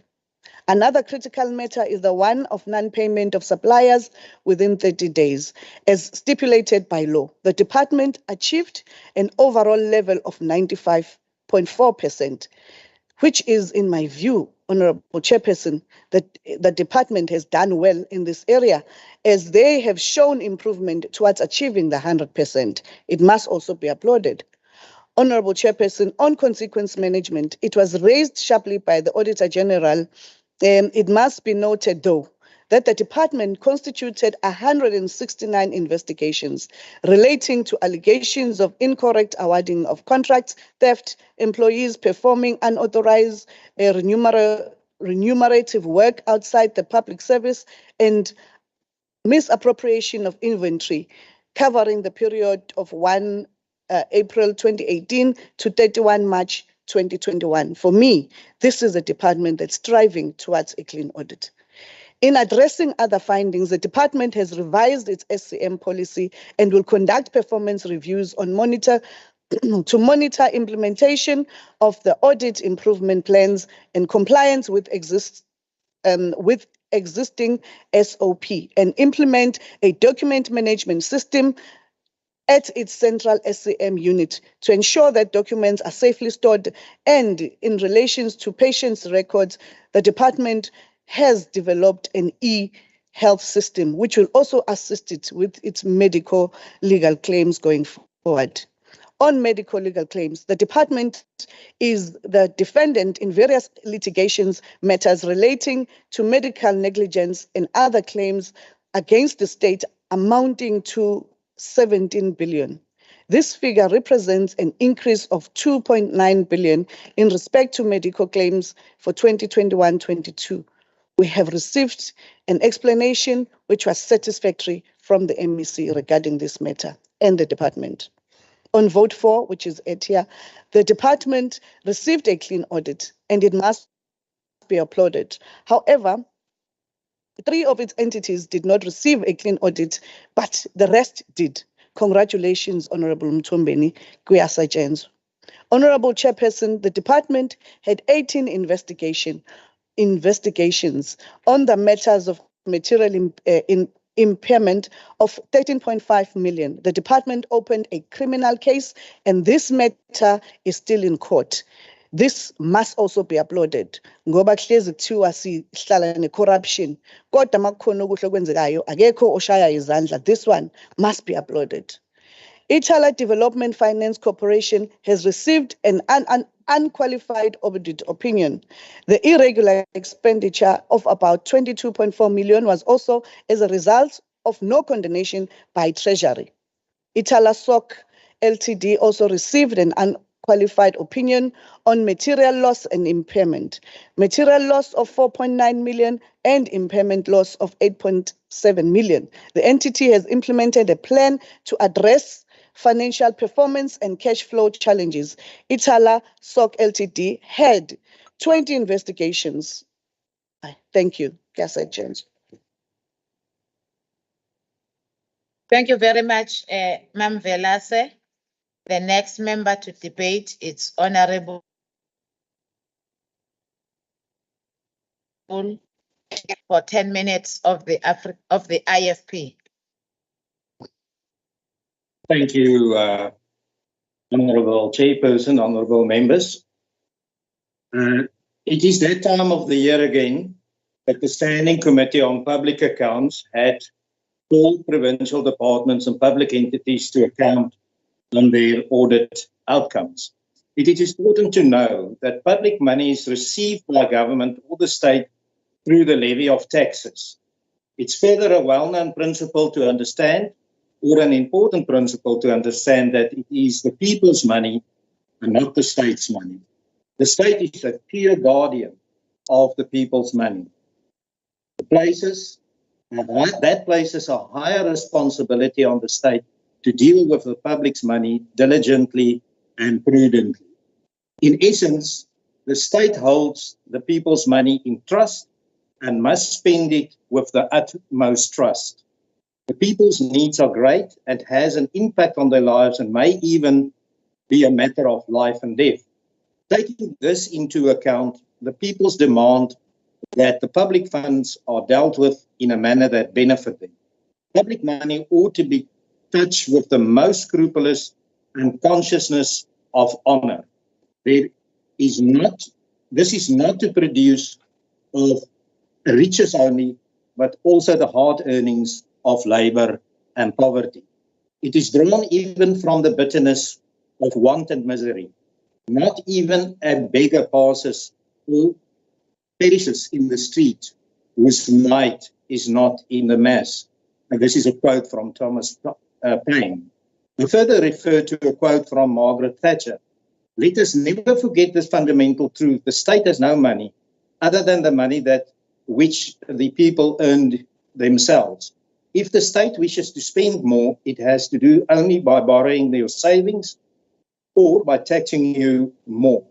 I: Another critical matter is the one of non-payment of suppliers within 30 days. As stipulated by law, the department achieved an overall level of 95.4%, which is, in my view, Honorable Chairperson, that the department has done well in this area, as they have shown improvement towards achieving the 100%. It must also be applauded. Honorable Chairperson, on consequence management, it was raised sharply by the Auditor General. It must be noted, though, that the department constituted 169 investigations relating to allegations of incorrect awarding of contracts, theft, employees performing unauthorized remunerative work outside the public service, and misappropriation of inventory, covering the period of 1 April 2018 to 31 March 2021. For me, this is a department that's striving towards a clean audit. In addressing other findings, the department has revised its SCM policy and will conduct performance reviews on to monitor implementation of the audit improvement plans and compliance with existing SOP, and implement a document management system at its central SCM unit to ensure that documents are safely stored. And in relation to patients' records, the department has developed an e-health system, which will also assist it with its medical legal claims going forward. On medical legal claims, the department is the defendant in various litigations matters relating to medical negligence and other claims against the state amounting to 17 billion. This figure represents an increase of 2.9 billion in respect to medical claims for 2021-22. We have received an explanation which was satisfactory from the MEC regarding this matter and the department. On vote for, which is ETIA, the department received a clean audit and it must be applauded. However, 3 of its entities did not receive a clean audit, but the rest did. Congratulations, Honorable Mtombeni, Kuyasa Jenzo. Honorable Chairperson, the department had 18 investigations on the matters of material impairment of 13.5 million. The department opened a criminal case, and this matter is still in court. This must also be applauded. Ngoba kuhlezi kuthiwa sihlala ne-corruption, kodwa makukhona okuhle okwenzekayo akekho oshaya izandla. This one must be applauded. Ithala Development Finance Corporation has received an unqualified audit opinion. The irregular expenditure of about 22.4 million was also as a result of no condonation by Treasury. Ithala SOC Ltd also received an unqualified opinion on material loss and impairment. Material loss of 4.9 million and impairment loss of 8.7 million. The entity has implemented a plan to address financial performance and cash flow challenges. Ithala SOC Ltd had 20 investigations. Thank you.
Q: Thank you very much, Ma'am Velase. The next member to debate is Honorable for 10 minutes of the IFP.
L: Thank you, Honourable Chairperson, honourable members. It is that time of the year again that the Standing Committee on Public Accounts had called provincial departments and public entities to account on their audit outcomes. It is important to know that public money is received by government or the state through the levy of taxes. It's further a well-known principle to understand, or an important principle to understand, that it is the people's money and not the state's money. The state is a clear guardian of the people's money. That places a higher responsibility on the state to deal with the public's money diligently and prudently. In essence, the state holds the people's money in trust and must spend it with the utmost trust. The people's needs are great and has an impact on their lives and may even be a matter of life and death. Taking this into account, the people's demand that the public funds are dealt with in a manner that benefit them. Public money ought to be touched with the most scrupulous and consciousness of honor. This is not to produce of riches only, but also the hard earnings of labor and poverty. It is drawn even from the bitterness of want and misery. Not even a beggar passes or perishes in the street whose might is not in the mass. And this is a quote from Thomas Paine. I further refer to a quote from Margaret Thatcher. Let us never forget this fundamental truth. The state has no money other than the money which the people earned themselves. If the state wishes to spend more, it has to do only by borrowing their savings or by taxing you more.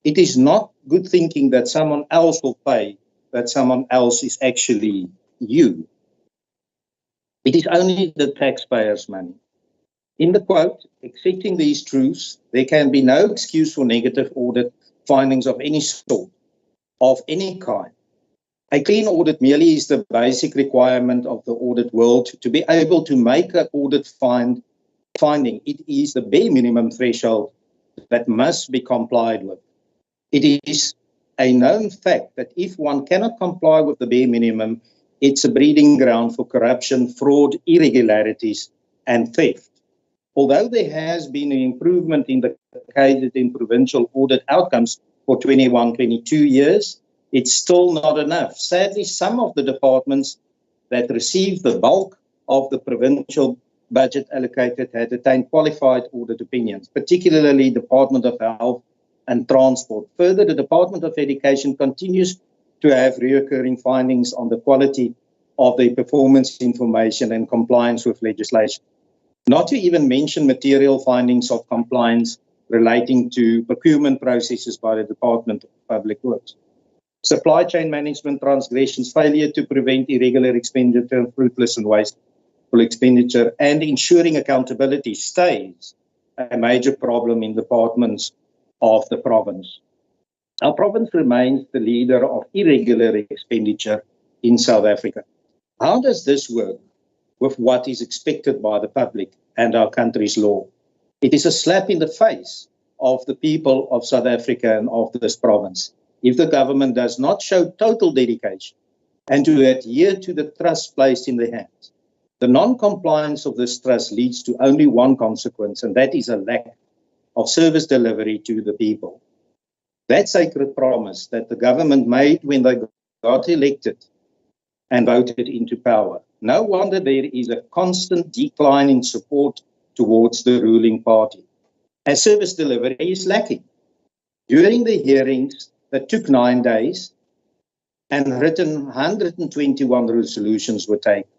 L: It is not good thinking that someone else will pay, that someone else is actually you. It is only the taxpayers' money. In the quote, accepting these truths, there can be no excuse for negative audit findings of any sort, of any kind. A clean audit merely is the basic requirement of the audit world. To be able to make an audit finding, it is the bare minimum threshold that must be complied with. It is a known fact that if one cannot comply with the bare minimum, it's a breeding ground for corruption, fraud, irregularities, and theft. Although there has been an improvement in the KZN provincial audit outcomes for 21-22 years, it's still not enough. Sadly, some of the departments that received the bulk of the provincial budget allocated had attained qualified audit opinions, particularly Department of Health and Transport. Further, the Department of Education continues to have recurring findings on the quality of their performance information and compliance with legislation. Not to even mention material findings of compliance relating to procurement processes by the Department of Public Works. Supply chain management transgressions, failure to prevent irregular expenditure, fruitless and wasteful expenditure, and ensuring accountability stays a major problem in departments of the province. Our province remains the leader of irregular expenditure in South Africa. How does this work with what is expected by the public and our country's law? It is a slap in the face of the people of South Africa and of this province if the government does not show total dedication and to adhere to the trust placed in their hands. The non-compliance of this trust leads to only one consequence, and that is a lack of service delivery to the people. That sacred promise that the government made when they got elected and voted into power. No wonder there is a constant decline in support towards the ruling party, as service delivery is lacking. During the hearings that took 9 days and written 121 resolutions were taken.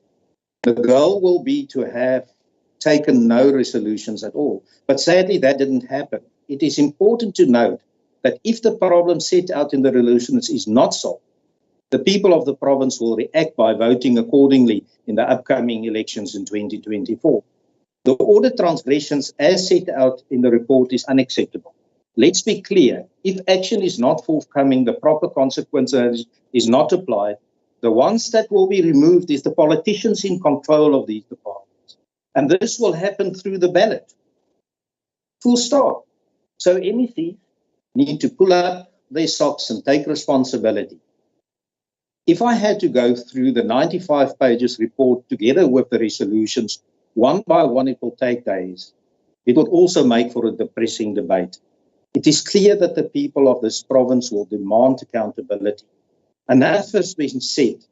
L: The goal will be to have taken no resolutions at all. But sadly, that didn't happen. It is important to note that if the problem set out in the resolutions is not solved, the people of the province will react by voting accordingly in the upcoming elections in 2024. The audit transgressions as set out in the report is unacceptable. Let's be clear, if action is not forthcoming, the proper consequences is not applied, the ones that will be removed is the politicians in control of these departments. And this will happen through the ballot. Full stop. So MECs need to pull up their socks and take responsibility. If I had to go through the 95 pages report together with the resolutions, one by one, it will take days. It would also make for a depressing debate. It is clear that the people of this province will demand accountability. And that has been said.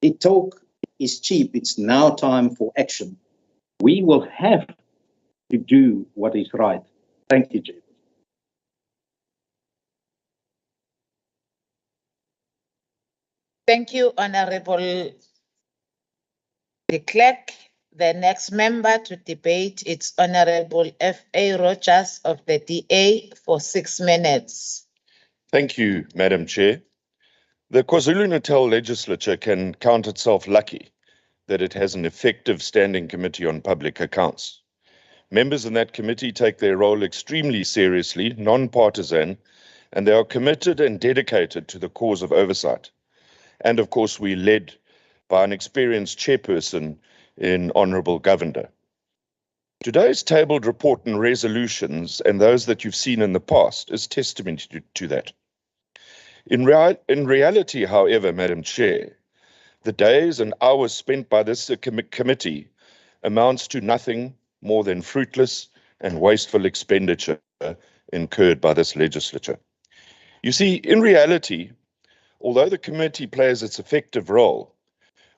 L: The talk is cheap. It's now time for action. We will have to do what is right. Thank you, Chair.
Q: Thank you, Honorable de Klerk. The next member to debate is Honorable F.A. Rogers of the DA for 6 minutes.
M: Thank you, Madam Chair. The KwaZulu-Natal Legislature can count itself lucky that it has an effective standing committee on public accounts. Members in that committee take their role extremely seriously, non-partisan, and they are committed and dedicated to the cause of oversight. And of course, we're led by an experienced chairperson in Honourable Govender. Today's tabled report and resolutions, and those that you've seen in the past, is testimony to that. In reality, however, Madam Chair, the days and hours spent by this committee amounts to nothing more than fruitless and wasteful expenditure incurred by this legislature. You see, in reality, although the committee plays its effective role,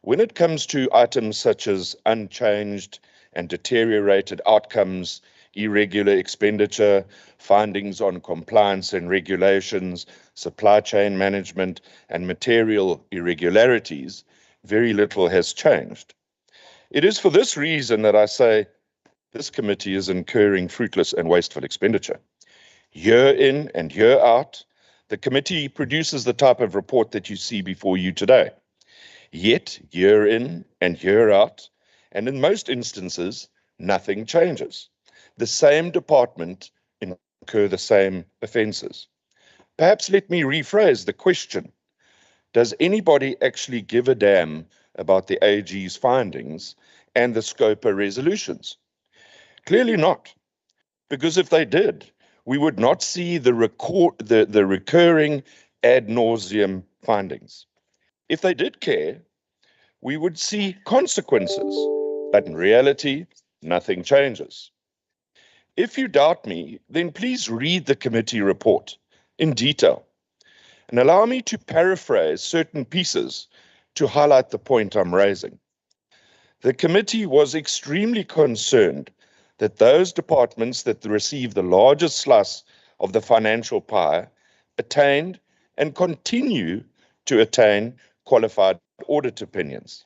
M: when it comes to items such as unchanged and deteriorated outcomes, irregular expenditure, findings on compliance and regulations, supply chain management, and material irregularities, very little has changed. It is for this reason that I say this committee is incurring fruitless and wasteful expenditure. Year in and year out, the committee produces the type of report that you see before you today. Yet, year in and year out, and in most instances, nothing changes. The same department incur the same offences. Perhaps let me rephrase the question. Does anybody actually give a damn about the AG's findings and the SCOPA resolutions? Clearly not, because if they did, we would not see the recurring ad nauseum findings. If they did care, we would see consequences, but in reality, nothing changes. If you doubt me, then please read the committee report in detail and allow me to paraphrase certain pieces to highlight the point I'm raising. The committee was extremely concerned that those departments that receive the largest slice of the financial pie attained and continue to attain qualified audit opinions.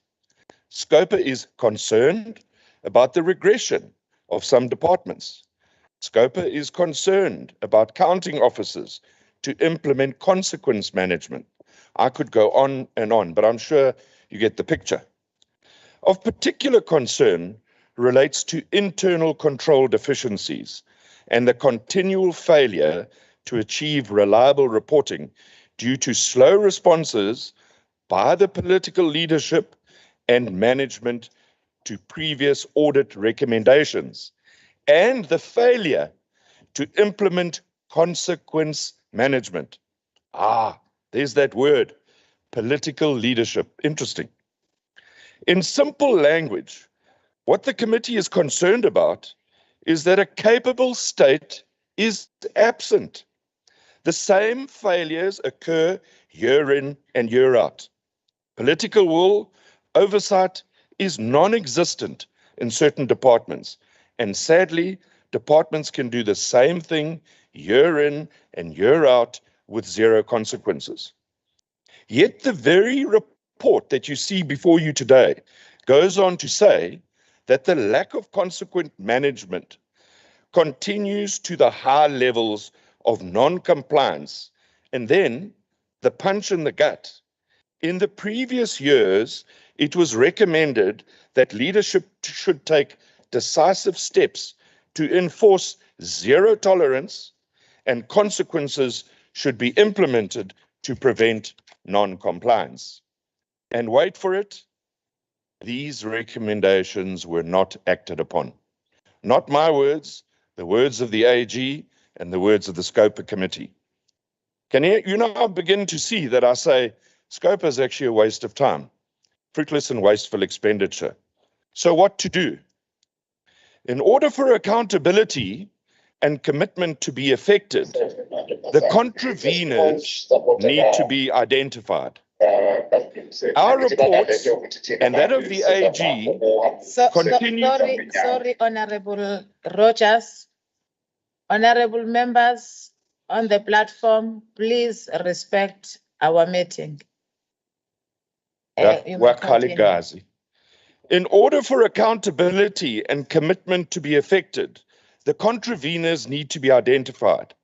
M: SCOPA is concerned about the regression of some departments. SCOPA is concerned about counting officers to implement consequence management. I could go on and on, but I'm sure you get the picture. Of particular concern relates to internal control deficiencies and the continual failure to achieve reliable reporting due to slow responses by the political leadership and management to previous audit recommendations, and the failure to implement consequence management. There's that word, political leadership. Interesting. In simple language, what the committee is concerned about is that a capable state is absent. The same failures occur year in and year out. Political will, oversight is non-existent in certain departments, and sadly, departments can do the same thing year in and year out with zero consequences. Yet the very report that you see before you today goes on to say that the lack of consequent management continues to the high levels of non-compliance, and then the punch in the gut. In the previous years, it was recommended that leadership should take decisive steps to enforce zero tolerance, and consequences should be implemented to prevent non-compliance. And wait for it, these recommendations were not acted upon. Not my words, the words of the AG and the words of the SCOPA committee. Can you now begin to see that I say scope is actually a waste of time, fruitless and wasteful expenditure? So what to do? In order for accountability and commitment to be effected, the contraveners need to be identified. Our reports and that of the AG continue.
Q: Sorry, Honorable Rogers. Honorable members on the platform, please respect our meeting. You may continue.
M: In order for accountability and commitment to be effected, the contraveners need to be identified.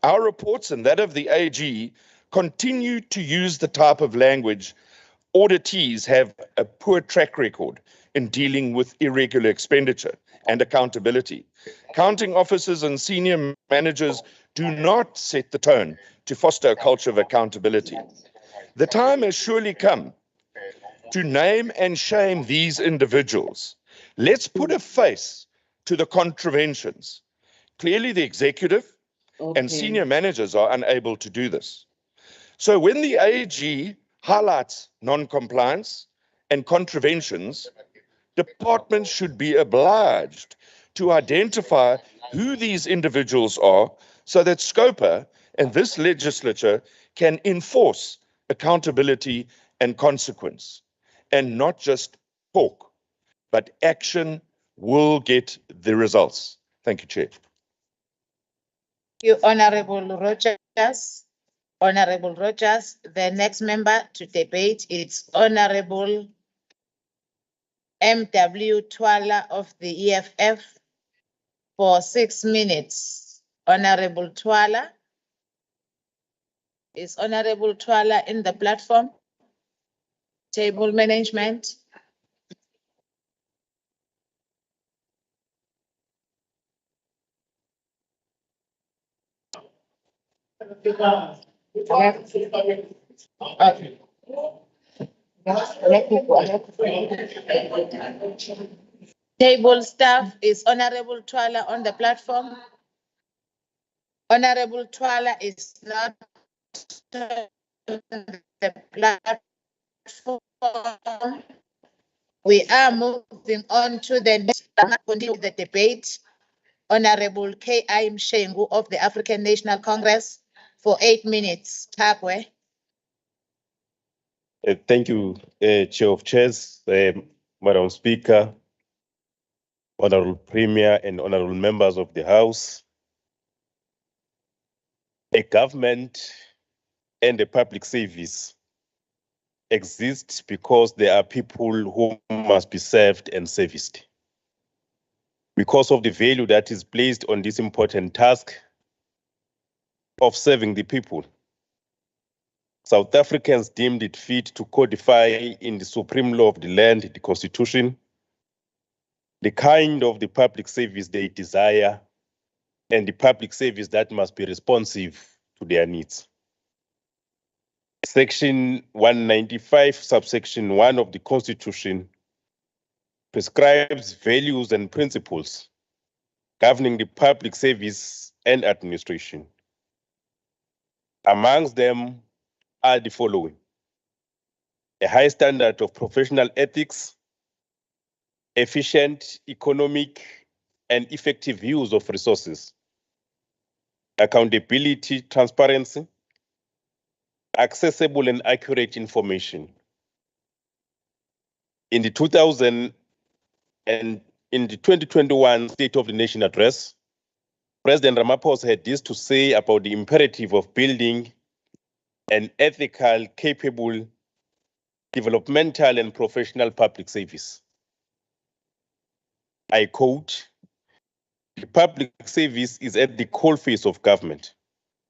M: Our reports and that of the AG continue to use the type of language auditees have a poor track record in dealing with irregular expenditure and accountability. Counting officers and senior managers do not set the tone to foster a culture of accountability. The time has surely come to name and shame these individuals. Let's put a face to the contraventions. Clearly, the executive and senior managers are unable to do this. So when the AG highlights non-compliance and contraventions, departments should be obliged to identify who these individuals are so that SCOPA and this legislature can enforce accountability and consequence, and not just talk, but action will get the results. Thank you, Chair.
Q: You, Honorable Rogers. Honorable Rogers, the next member to debate is Honorable M.W. Twala of the EFF for 6 minutes. Honorable Twala. Is Honorable Twala in the platform? Table management. Table staff, is Honorable Twala on the platform? Honorable Twala is not on the platform. We are moving on to the next, continue the debate. Honorable K.I. Mshengu of the African National Congress for 8 minutes. Takwe.
N: Thank you, Chair of Chairs, Madam Speaker, Honorable Premier, and honorable members of the House. A government and a public service exists because there are people who must be served and serviced. Because of the value that is placed on this important task of serving the people, South Africans deemed it fit to codify in the supreme law of the land, the Constitution, the kind of the public service they desire and the public service that must be responsive to their needs. Section 195, subsection 1 of the Constitution prescribes values and principles governing the public service and administration. Amongst them are the following: a high standard of professional ethics, efficient, economic, and effective use of resources, accountability, transparency, accessible and accurate information. In the 2021 State of the Nation address, President Ramaphosa had this to say about the imperative of building an ethical, capable, developmental, and professional public service. I quote, "The public service is at the coalface of government,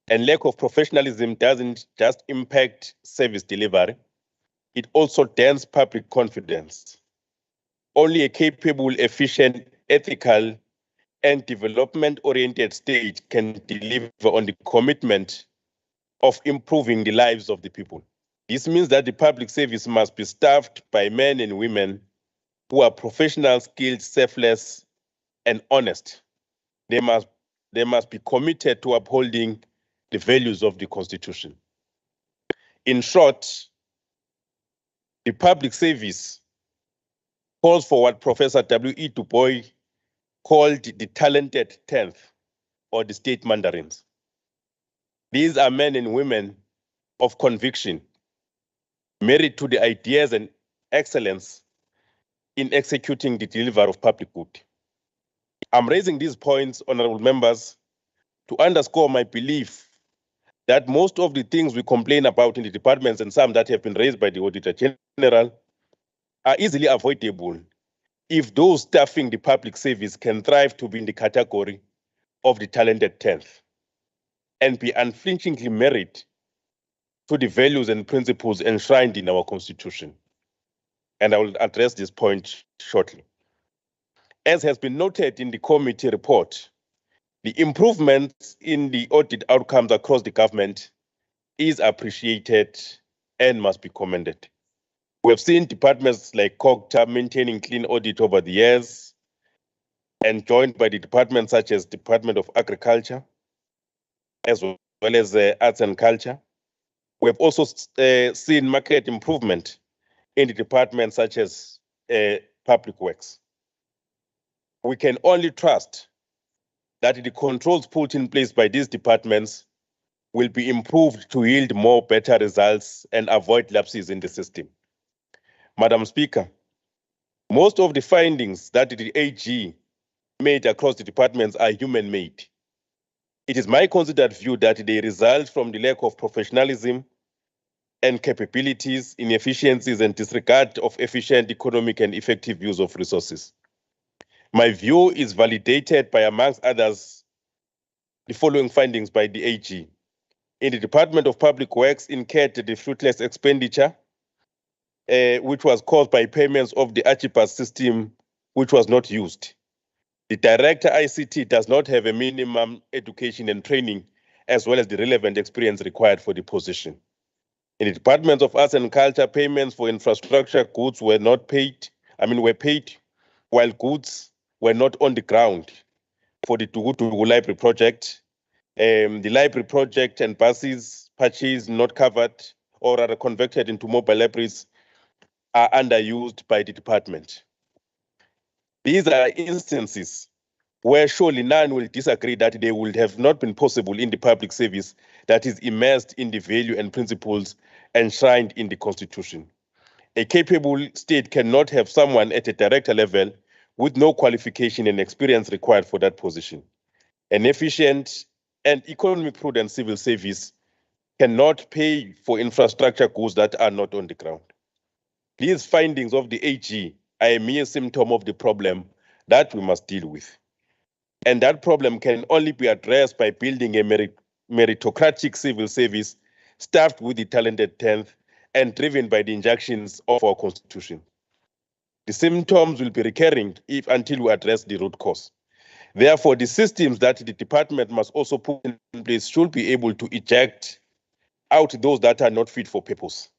N: and lack of professionalism doesn't just impact service delivery, it also dents public confidence. Only a capable, efficient, ethical, and development-oriented state can deliver on the commitment of improving the lives of the people. This means that the public service must be staffed by men and women who are professional, skilled, selfless, and honest. They must be committed to upholding the values of the Constitution. In short, the public service calls for what Professor W.E. Du Bois called the talented 10th, or the state mandarins. These are men and women of conviction, married to the ideas and excellence in executing the delivery of public good. I'm raising these points, honorable members, to underscore my belief that most of the things we complain about in the departments, and some that have been raised by the Auditor General, are easily avoidable if those staffing the public service can thrive to be in the category of the talented 10th and be unflinchingly married to the values and principles enshrined in our Constitution. And I will address this point shortly. As has been noted in the committee report, the improvements in the audit outcomes across the government is appreciated and must be commended. We have seen departments like COGTA maintaining clean audit over the years, and joined by the departments such as Department of Agriculture, as well as Arts and Culture. We have also seen market improvement in the departments such as Public Works. We can only trust that the controls put in place by these departments will be improved to yield more better results and avoid lapses in the system. Madam Speaker, most of the findings that the AG made across the departments are human-made. It is my considered view that they result from the lack of professionalism and capabilities, inefficiencies, and disregard of efficient economic and effective use of resources. My view is validated by, amongst others, the following findings by the AG. In the Department of Public Works, incurred the fruitless expenditure, which was caused by payments of the Archibus system, which was not used. The Director ICT does not have a minimum education and training, as well as the relevant experience required for the position. In the Department of Arts and Culture, payments for infrastructure goods were paid, while goods were not on the ground for the Tugu Library project. The library project and buses purchased not covered or are converted into mobile libraries are underused by the department. These are instances where surely none will disagree that they would have not been possible in the public service that is immersed in the value and principles enshrined in the Constitution. A capable state cannot have someone at a director level with no qualification and experience required for that position. An efficient and economic prudent civil service cannot pay for infrastructure goods that are not on the ground. These findings of the AG are a mere symptom of the problem that we must deal with. And that problem can only be addressed by building a meritocratic civil service staffed with the talented 10th and driven by the injunctions of our Constitution. The symptoms will be recurring until we address the root cause. Therefore, the systems that the department must also put in place should be able to eject out those that are not fit for purpose.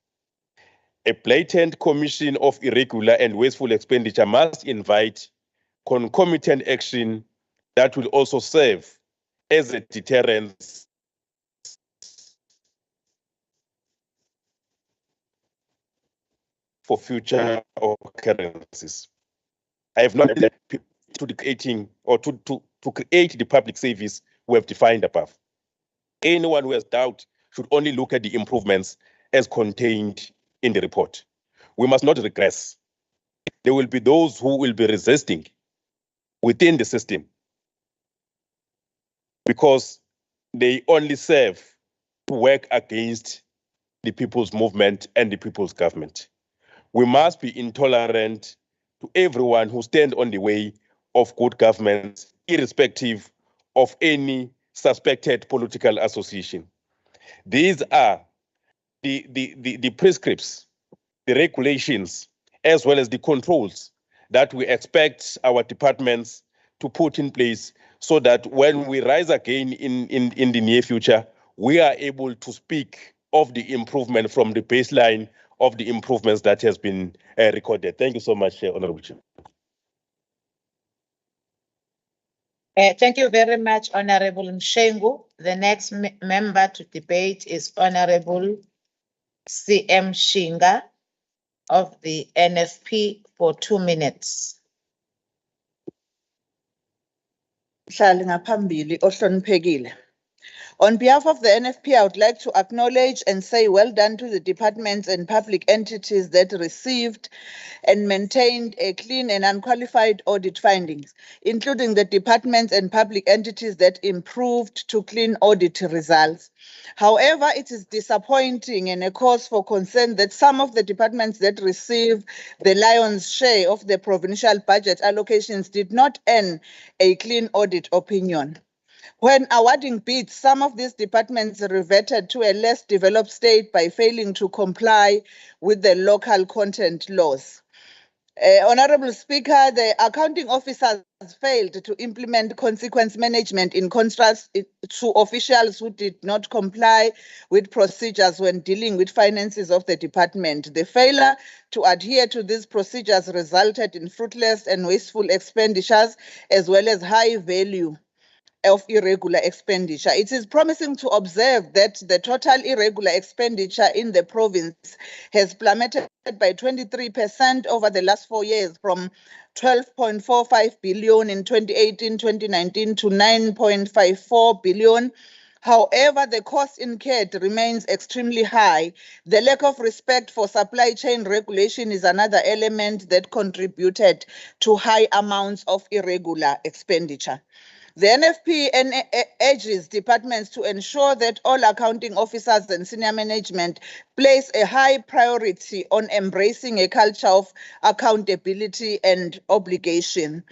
N: A blatant commission of irregular and wasteful expenditure must invite concomitant action that will also serve as a deterrent for future occurrences. I have not to creating or to create the public service we have defined above. Anyone who has doubt should only look at the improvements as contained in the report. We must not regress. There will be those who will be resisting within the system because they only serve to work against the people's movement and the people's government. We must be intolerant to everyone who stands on the way of good government, irrespective of any suspected political association. These are the prescripts, the regulations, as well as the controls that we expect our departments to put in place so that when we rise again in the near future, we are able to speak of the improvement from the baseline of the improvements that has been recorded. Thank you so much, Honorable Chair.
Q: Thank you very much, Honorable Mshengu. The next member to debate is Honorable CM Shinga of the NFP for 2 minutes.
I: Mhlali ngaphambili ohloniphekile. On behalf of the NFP, I would like to acknowledge and say well done to the departments and public entities that received and maintained a clean and unqualified audit findings, including the departments and public entities that improved to clean audit results. However, it is disappointing and a cause for concern that some of the departments that receive the lion's share of the provincial budget allocations did not earn a clean audit opinion. When awarding bids, some of these departments reverted to a less developed state by failing to comply with the local content laws. Honorable Speaker, the accounting officers failed to implement consequence management in contrast to officials who did not comply with procedures when dealing with finances of the department. The failure to adhere to these procedures resulted in fruitless and wasteful expenditures as well as high value of irregular expenditure. It is promising to observe that the total irregular expenditure in the province has plummeted by 23% over the last 4 years, from 12.45 billion in 2018-2019 to 9.54 billion. However, the cost incurred remains extremely high. The lack of respect for supply chain regulation is another element that contributed to high amounts of irregular expenditure. The NFP urges departments to ensure that all accounting officers and senior management place a high priority on embracing a culture of accountability and obligation.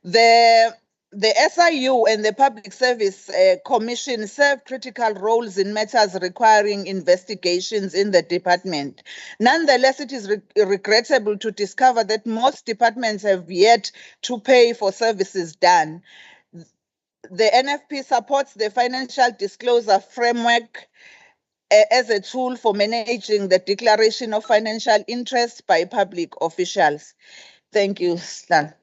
I: The SIU and the Public Service Commission serve critical roles in matters requiring investigations in the department. Nonetheless, it is regrettable to discover that most departments have yet to pay for services done. The NFP supports the financial disclosure framework as a tool for managing the declaration of financial interest by public officials. Thank you, Stan.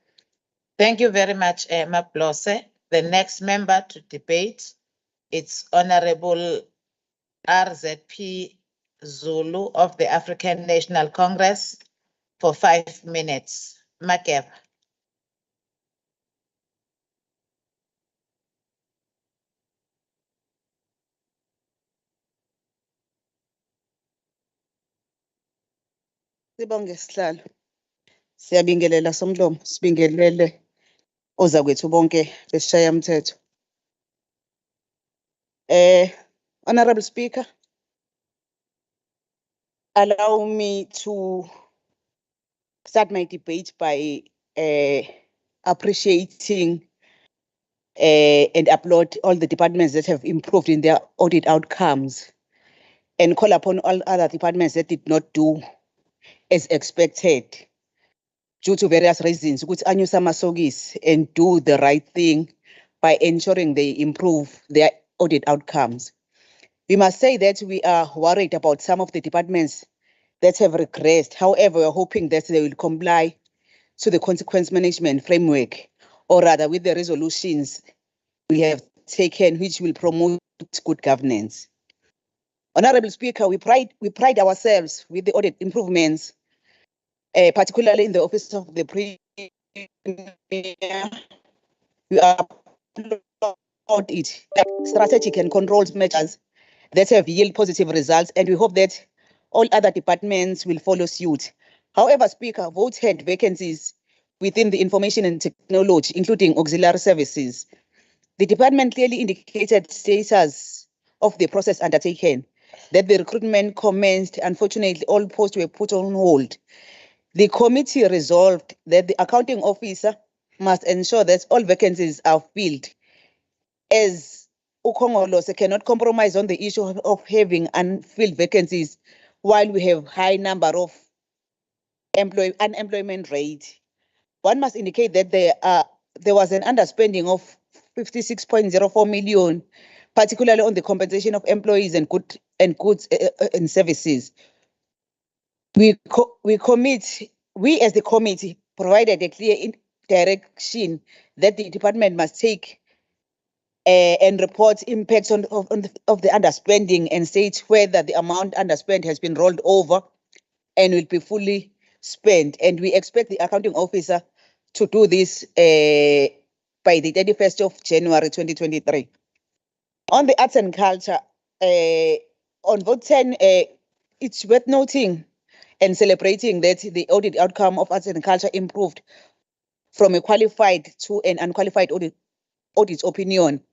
Q: Thank you very much, Maplose. The next member to debate is Honorable RZP Zulu of the African National Congress for 5 minutes. Makeba.
I: Sibonge sihlalo. Siyabingelela somlomo, sibingelele ozakwethu bonke besishaya umthetho. Honorable Speaker, allow me to start my debate by appreciating and applaud all the departments that have improved in their audit outcomes and call upon all other departments that did not do as expected due to various reasons, which anyusa amasokisi and do the right thing by ensuring they improve their audit outcomes. We must say that we are worried about some of the departments that have regressed. However, we're hoping that they will comply to the consequence management framework, or rather with the resolutions we have taken, which will promote good governance. Honorable Speaker, we pride ourselves with the audit improvements, particularly in the office of the Premier. We applaud it, like strategic and controlled measures that have yield positive results, and we hope that all other departments will follow suit. However, Speaker, votes had vacancies within the information and technology, including auxiliary services. The department clearly indicated status of the process undertaken, that the recruitment commenced. Unfortunately, all posts were put on hold. The committee resolved that the accounting officer must ensure that all vacancies are filled, as Ukongolose cannot compromise on the issue of having unfilled vacancies while we have high number of unemployment rate. One must indicate that there was an underspending of 56.04 million, particularly on the compensation of employees and goods and services. We as the committee provided a clear direction that the department must take
P: and report impacts of the underspending and state whether the amount underspent has been rolled over and will be fully spent. And we expect the accounting officer to do this by the 31st of January 2023. On the arts and culture, on vote 10, it's worth noting and celebrating that the audit outcome of arts and culture improved from a qualified to an unqualified audit opinion.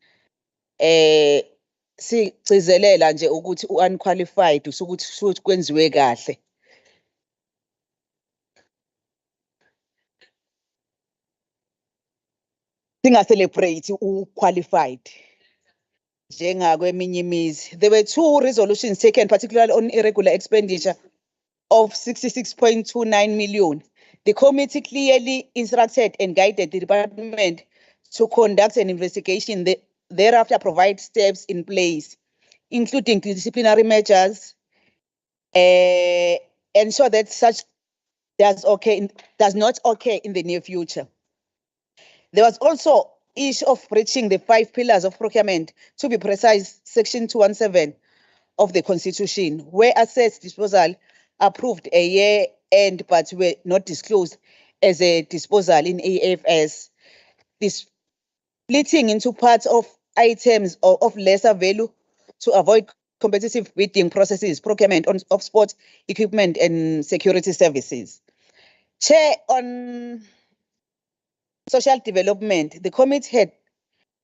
P: Sigcizelela nje ukuthi unqualified usukuthi kwenziwe kahle. Singa-celebrate u-qualified. Njengakweminye imizi. There were 2 resolutions taken, particularly on irregular expenditure of 66.29 million. The committee clearly instructed and guided the department to conduct an investigation, thereafter provide steps in place, including disciplinary measures, ensure that such does not occur in the near future. There was also issue of breaching the 5 pillars of procurement, to be precise, Section 217 of the Constitution, where assets disposal approved a year end but were not disclosed as a disposal in AFS. This splitting into parts of items of lesser value to avoid competitive bidding processes, procurement of sports equipment and security services. Chair, on social development, the committee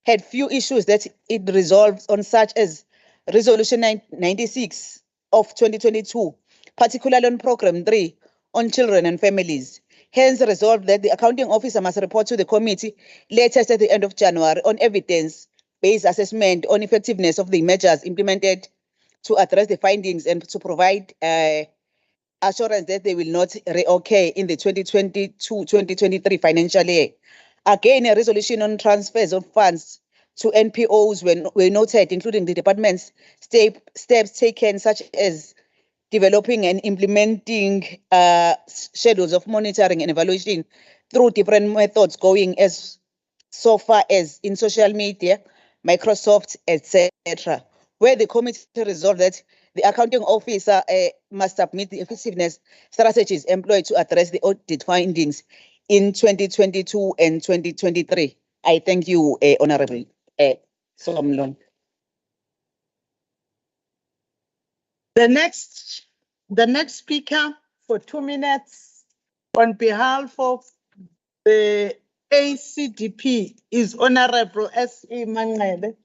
P: had few issues that it resolved on, such as Resolution 96 of 2022, particularly on Program 3 on children and families. Hence resolved that the accounting officer must report to the committee latest at the end of January on evidence-based assessment on effectiveness of the measures implemented to address the findings and to provide assurance that they will not reoccur in the 2022-2023 financial year. Again, a resolution on transfers of funds to NPOs were noted, including the department's steps taken, such as developing and implementing schedules of monitoring and evaluation through different methods, going as so far as in social media, Microsoft, etc., where the committee resolved that the accounting officer must submit the effectiveness strategies employed to address the audit findings in 2022 and 2023. I thank you, Honorable Solomon.
C: The next speaker for 2 minutes on behalf of the ACDP is Honorable S.E. Mangele.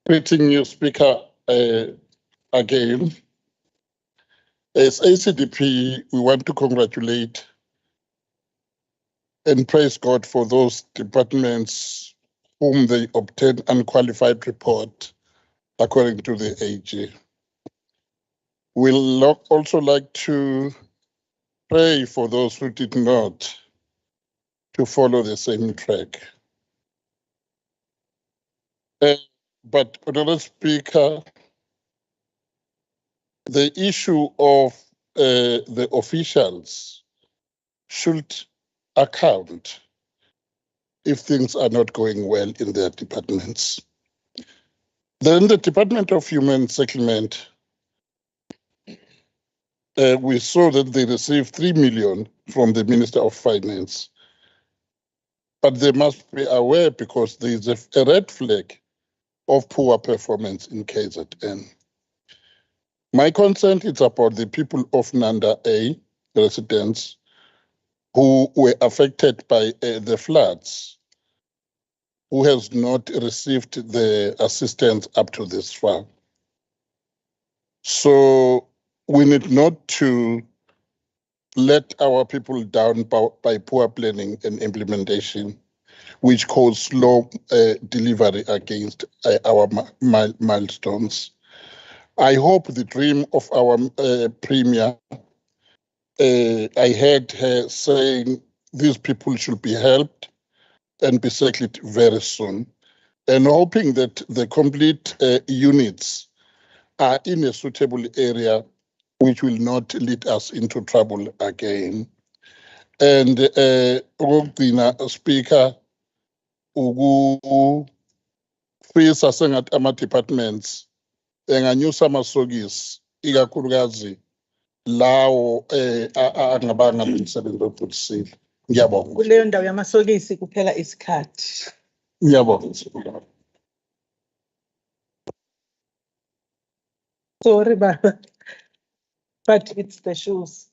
O: Greeting you, Speaker, again. As ACDP, we want to congratulate and praise God for those departments whom they obtained unqualified report according to the AG. We'll also like to pray for those who did not to follow the same track. But, Honourable Speaker, the issue of the officials should account if things are not going well in their departments. Then the Department of Human Settlement, we saw that they received 3 million from the Minister of Finance. But they must be aware, because there is a red flag of poor performance in KZN. My concern is about the people of Nanda A residents who were affected by the floods, who has not received the assistance up to this far. So we need not to let our people down by poor planning and implementation, which cause slow delivery against our milestones. I hope the dream of our Premier, I heard her saying these people should be helped and be settled very soon, and hoping that the complete units are in a suitable area which will not lead us into trouble again. And okugcina, Speaker, ukufisa sengathi ama-departments enganyusa amasokisi ikakhulukazi lawo angabanga umsebenzi ophulisile. Ngiyabonga.
C: Kuleyo ndawo yamasokisi kuphela isikhathi.
O: Ngiyabonga.
C: Sorry, Baba, but it's the shoes.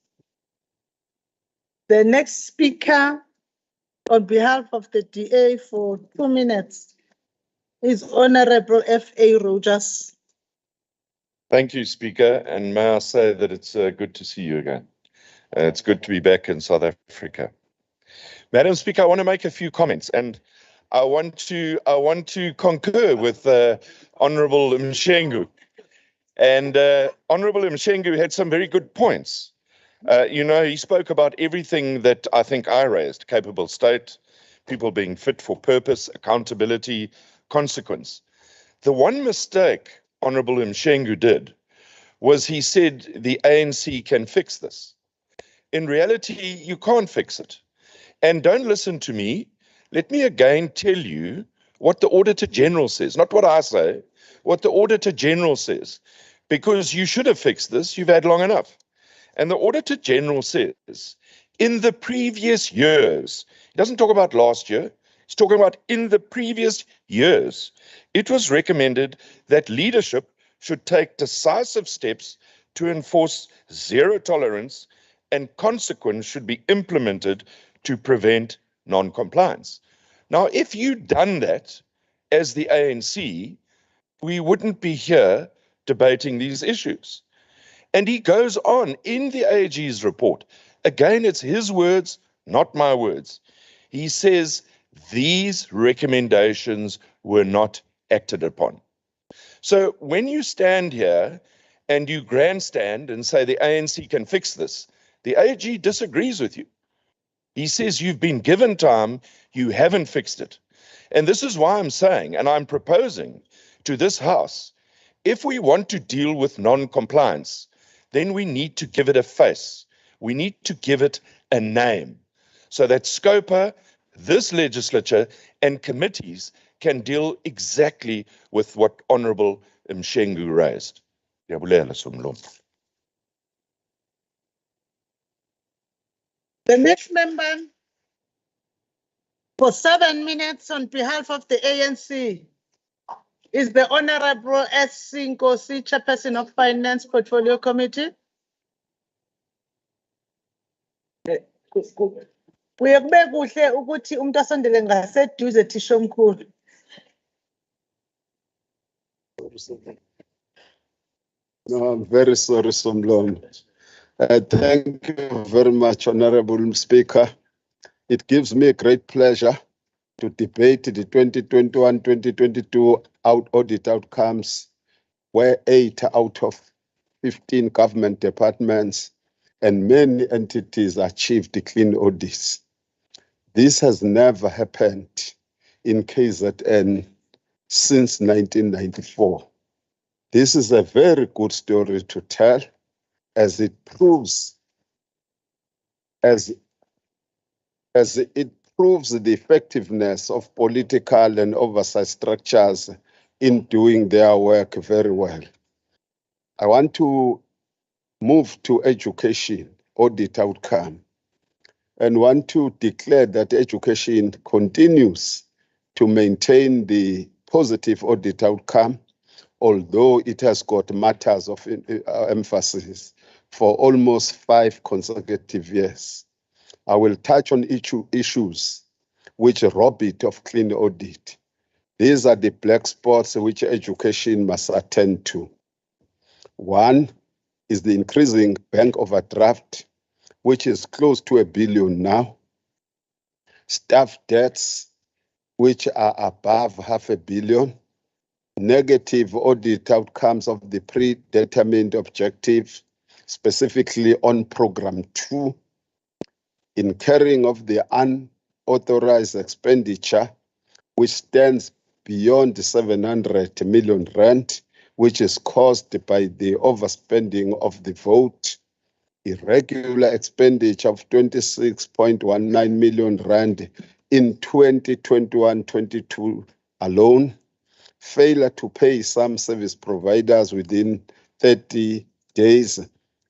C: The next speaker on behalf of the DA for 2 minutes is Honorable F.A. Rogers.
M: Thank you, Speaker, and may I say that it's good to see you again. It's good to be back in South Africa. Madam Speaker, I want to make a few comments, and I want to concur with Honourable Mshengu. And Honourable Mshengu had some very good points. He spoke about everything that I think I raised: capable state, people being fit for purpose, accountability, consequence. The one mistake Honourable Mshengu did was he said the ANC can fix this. In reality, you can't fix it. And don't listen to me. Let me again tell you what the Auditor General says, not what I say, what the Auditor General says, because you should have fixed this. You've had long enough. And the Auditor General says, in the previous years, he doesn't talk about last year, he's talking about in the previous years, it was recommended that leadership should take decisive steps to enforce zero tolerance, and consequence should be implemented to prevent non-compliance. Now, if you'd done that as the ANC, we wouldn't be here debating these issues. And he goes on in the AG's report. Again, it's his words, not my words. He says these recommendations were not acted upon. So when you stand here and you grandstand and say the ANC can fix this, the AG disagrees with you. He says you've been given time, you haven't fixed it. And this is why I'm saying, and I'm proposing to this House, if we want to deal with non-compliance, then we need to give it a face. We need to give it a name so that SCOPA, this legislature, and committees can deal exactly with what Honourable Mshengu raised.
C: The next member for 7 minutes on behalf of the ANC is the Honorable S. Nkosi, Chairperson of Finance Portfolio Committee. Kuye kube kuhle ukuthi umuntu asondele ngaseduze thisho omkhulu.
S: No, I'm very sorry, Somlom. Thank you very much, Honorable Speaker. It gives me a great pleasure to debate the 2021-2022 audit outcomes, where 8 out of 15 government departments and many entities achieved clean audits. This has never happened in KZN since 1994. This is a very good story to tell, as it proves the effectiveness of political and oversight structures in doing their work very well. I want to move to education audit outcome and want to declare that education continues to maintain the positive audit outcome, although it has got matters of emphasis for almost 5 consecutive years. I will touch on issues which rob it of clean audit. These are the black spots which education must attend to. One is the increasing bank overdraft, which is close to $1 billion now. Staff debts, which are above $500 million. Negative audit outcomes of the predetermined objectives, specifically on Program 2. Incurring of the unauthorized expenditure, which stands beyond the 700 million rand, which is caused by the overspending of the vote, irregular expenditure of 26.19 million rand in 2021-22 alone, failure to pay some service providers within 30 days,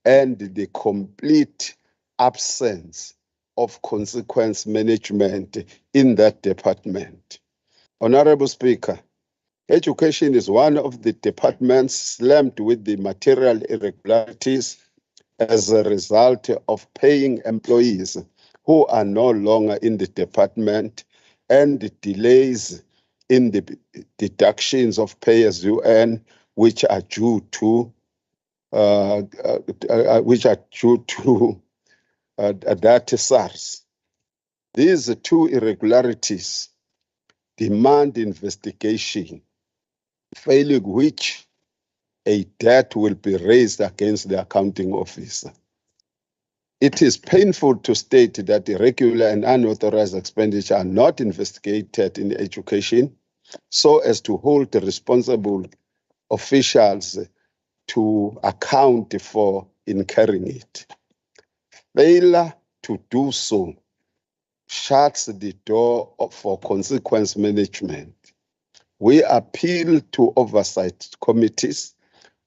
S: and the complete absence of consequence management in that department. Honorable Speaker, education is one of the departments slammed with the material irregularities as a result of paying employees who are no longer in the department and the delays in the deductions of pay as you earn, which are due to that SARS. These two irregularities demand investigation, failing which a debt will be raised against the accounting officer. It is painful to state that irregular and unauthorized expenditure are not investigated in education so as to hold the responsible officials to account for incurring it. Failure to do so shuts the door for consequence management. We appeal to oversight committees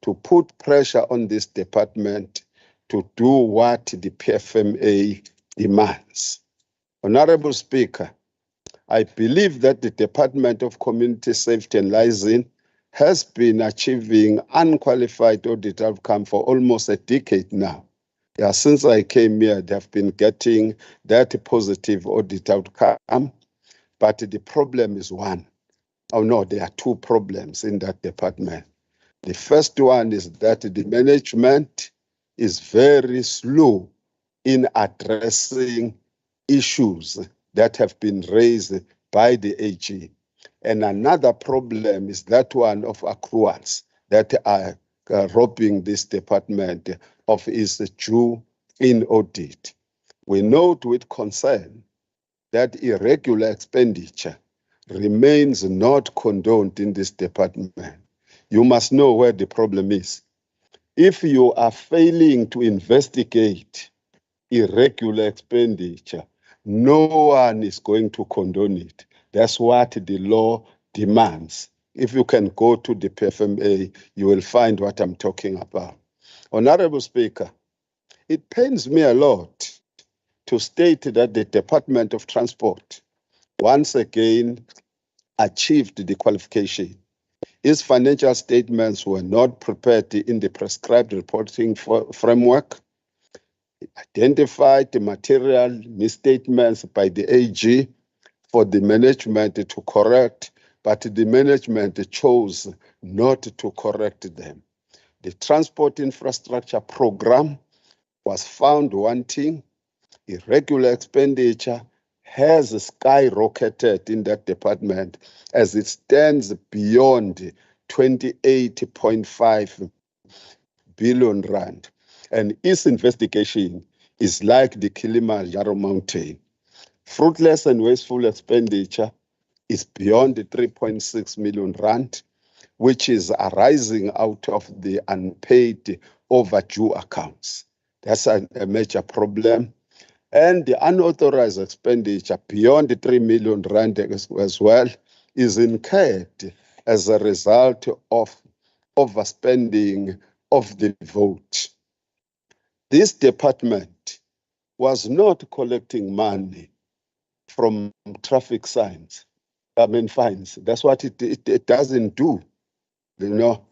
S: to put pressure on this department to do what the PFMA demands. Honorable Speaker, I believe that the Department of Community Safety and Liaison has been achieving unqualified audit outcome for almost a decade now. Yeah, since I came here, they've been getting that positive audit outcome, but the problem is one. Oh no, there are two problems in that department. The first one is that the management is very slow in addressing issues that have been raised by the AG. And another problem is that one of accruals that are robbing this department of its due in audit. We note with concern that irregular expenditure remains not condoned in this department. You must know where the problem is. If you are failing to investigate irregular expenditure, no one is going to condone it. That's what the law demands. If you can go to the PFMA, you will find what I'm talking about. Honorable Speaker, it pains me a lot to state that the Department of Transport once again achieved the qualification. Its financial statements were not prepared in the prescribed reporting framework. It identified the material misstatements by the AG for the management to correct, but the management chose not to correct them. The transport infrastructure program was found wanting. Irregular expenditure has skyrocketed in that department as it stands beyond 28.5 billion rand. And its investigation is like the Kilimanjaro mountain. Fruitless and wasteful expenditure is beyond the 3.6 million rand, which is arising out of the unpaid overdue accounts. That's a major problem. And the unauthorized expenditure beyond the 3 million rand as well is incurred as a result of overspending of the vote. This department was not collecting money from traffic fines. That's what it doesn't do. You know,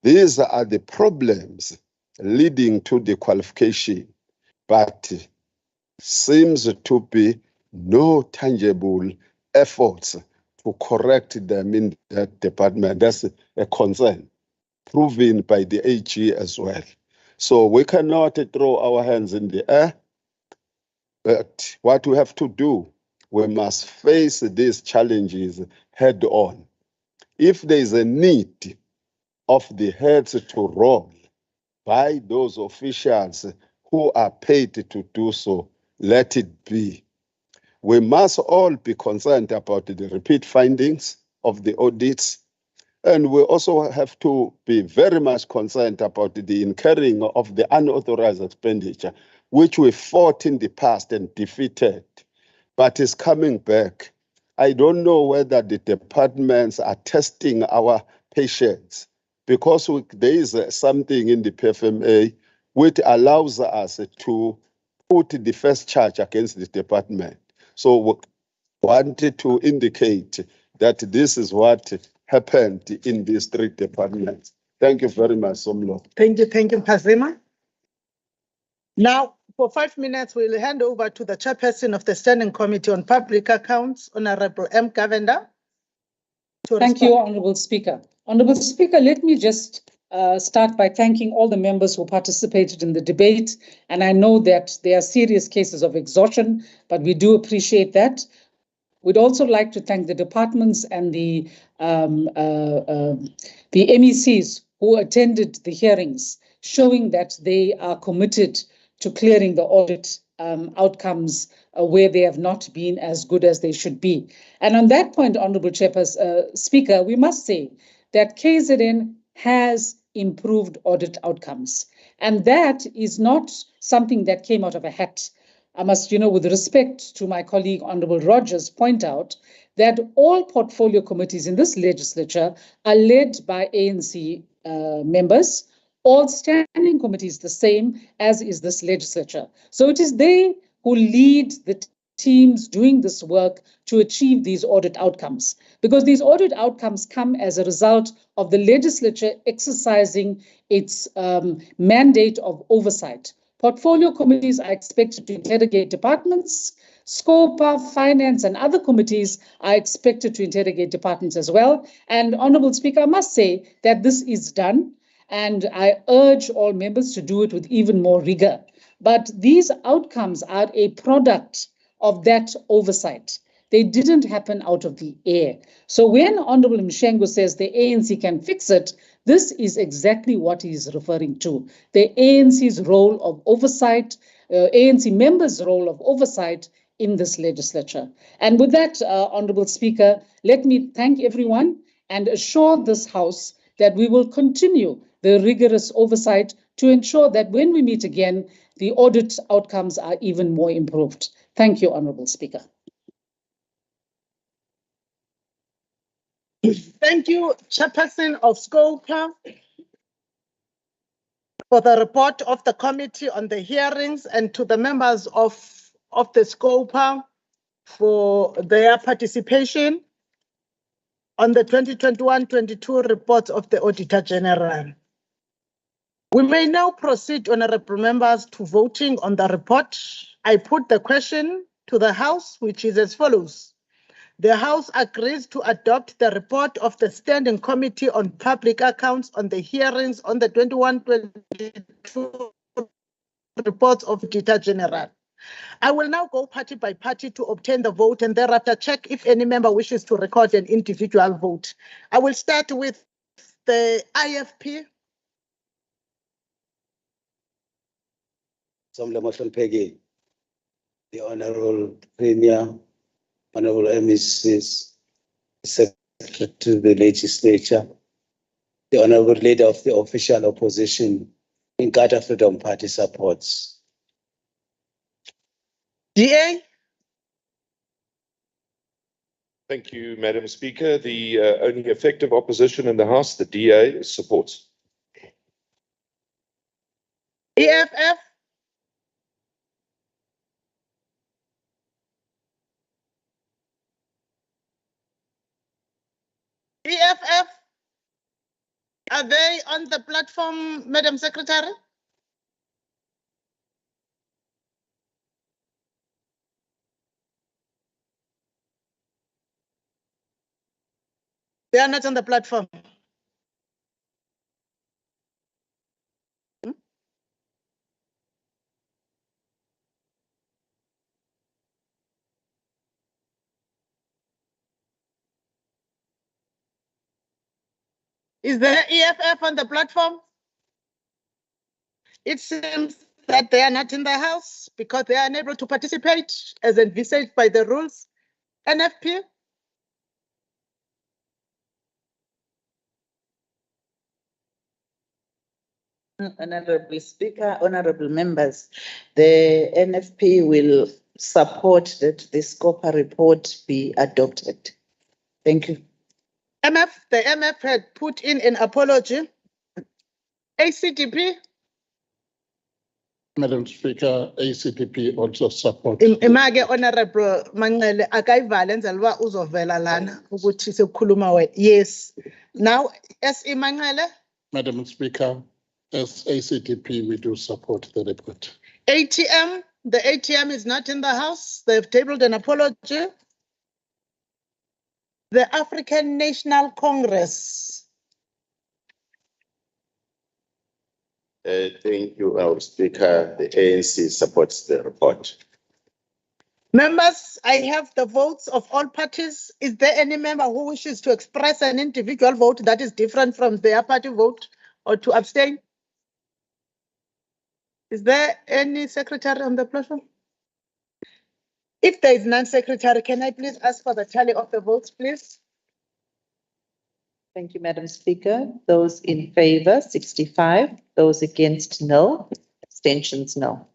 S: these are the problems leading to the qualification, but seems to be no tangible efforts to correct them in that department. That's a concern proven by the AG as well. So we cannot throw our hands in the air, but what we have to do, we must face these challenges head on. If there is a need of the heads to roll by those officials who are paid to do so, let it be. We must all be concerned about the repeat findings of the audits, And we also have to be very much concerned about the incurring of the unauthorized expenditure, which we fought in the past and defeated, but is coming back. I don't know whether the departments are testing our patience, because there is something in the PFMA which allows us to put the first charge against the department. So we wanted to indicate that this is what happened in these three departments. Thank you very much, Somlo.
C: Thank you, Phazima. Now, for 5 minutes, we'll hand over to the chairperson of the Standing Committee on Public Accounts, Honorable M. Govender.
J: Thank you, Honorable Speaker. Honorable Speaker, let me just start by thanking all the members who participated in the debate. And I know that there are serious cases of exhaustion, but we do appreciate that. We'd also like to thank the departments and the MECs who attended the hearings, showing that they are committed to clearing the audit outcomes where they have not been as good as they should be. And on that point, Honorable Speaker, we must say that KZN has improved audit outcomes. And that is not something that came out of a hat. I must, with respect to my colleague, Honorable Rogers, point out that all portfolio committees in this legislature are led by ANC members. All standing committees the same as is this legislature. So it is they who lead the teams doing this work to achieve these audit outcomes, because these audit outcomes come as a result of the legislature exercising its mandate of oversight. Portfolio committees are expected to interrogate departments. SCOPA, Finance, and other committees are expected to interrogate departments as well. And Honorable Speaker, I must say that this is done, and I urge all members to do it with even more rigor. But these outcomes are a product of that oversight. They didn't happen out of the air. So when Honorable Mshengo says the ANC can fix it, this is exactly what he is referring to. The ANC's role of oversight, ANC members' role of oversight in this legislature. And with that, Honorable Speaker, let me thank everyone and assure this House that we will continue the rigorous oversight to ensure that when we meet again, the audit outcomes are even more improved. Thank you, Honorable Speaker.
C: Thank you, Chairperson of SCOPA, for the report of the committee on the hearings, and to the members of the SCOPA for their participation on the 2021-22 report of the Auditor General. We may now proceed, honorable members, to voting on the report. I put the question to the House, which is as follows. The House agrees to adopt the report of the Standing Committee on Public Accounts on the hearings on the 21-22 reports of Auditor General. I will now go party by party to obtain the vote and thereafter check if any member wishes to record an individual vote. I will start with the IFP.
T: Peggy, the Honorable Premier, Honorable MECs, Secretary to the Legislature, the Honorable Leader of the Official Opposition, Inkatha Freedom Party supports.
C: DA?
M: Thank you, Madam Speaker. The only effective opposition in the House, the DA, supports.
C: EFF? EFF? Are they on the platform, Madam Secretary? They are not on the platform. Is there EFF on the platform? It seems that they are not in the House because they are unable to participate as envisaged by the rules. NFP?
I: Honorable Speaker, honorable members, the NFP will support that the SCOPA report be adopted. Thank you.
C: The MF had put in an apology. ACDP,
O: Madam Speaker, ACDP also support.
C: imake honorable Manqele akayivale enzela uba uzovela lana ukuthi sekukhuluma wena. Yes. Now, SE Manqele,
O: Madam Speaker, as ACDP, we do support the report.
C: ATM, the ATM is not in the house. They've tabled an apology. The African National Congress.
B: Thank you, our Speaker. The ANC supports the report.
C: Members, I have the votes of all parties. Is there any member who wishes to express an individual vote that is different from their party vote or to abstain? Is there any secretary on the platform? If there is none, secretary, can I please ask for the tally of the votes, please?
P: Thank you, Madam Speaker. Those in favor, 65. Those against, no. Abstentions, no.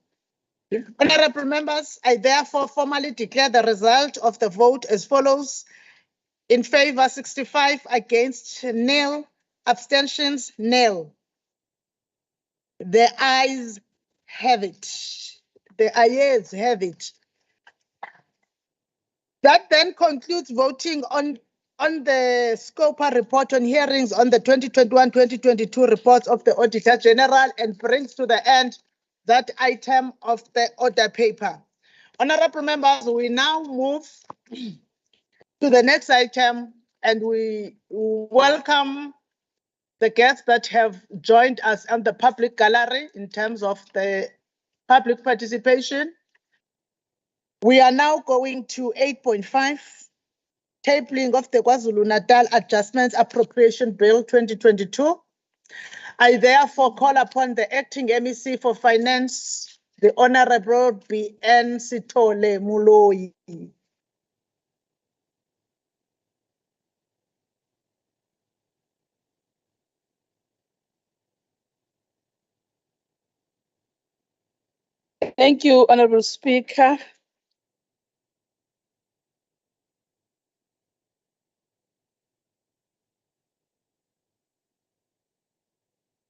C: Honorable members, I therefore formally declare the result of the vote as follows. In favor, 65, against, nil, abstentions, nil. The ayes have it. The ayes have it. That then concludes voting on the SCOPA report on hearings on the 2021-2022 reports of the Auditor General and brings to the end that item of the order paper. Honorable members, we now move to the next item and we welcome the guests that have joined us on the public gallery in terms of the public participation. We are now going to 8.5, tabling of the KwaZulu-Natal Adjustments Appropriation Bill 2022. I therefore call upon the Acting MEC for Finance, the Honorable B.N. Sithole Muloi.
H: Thank you, Honorable Speaker.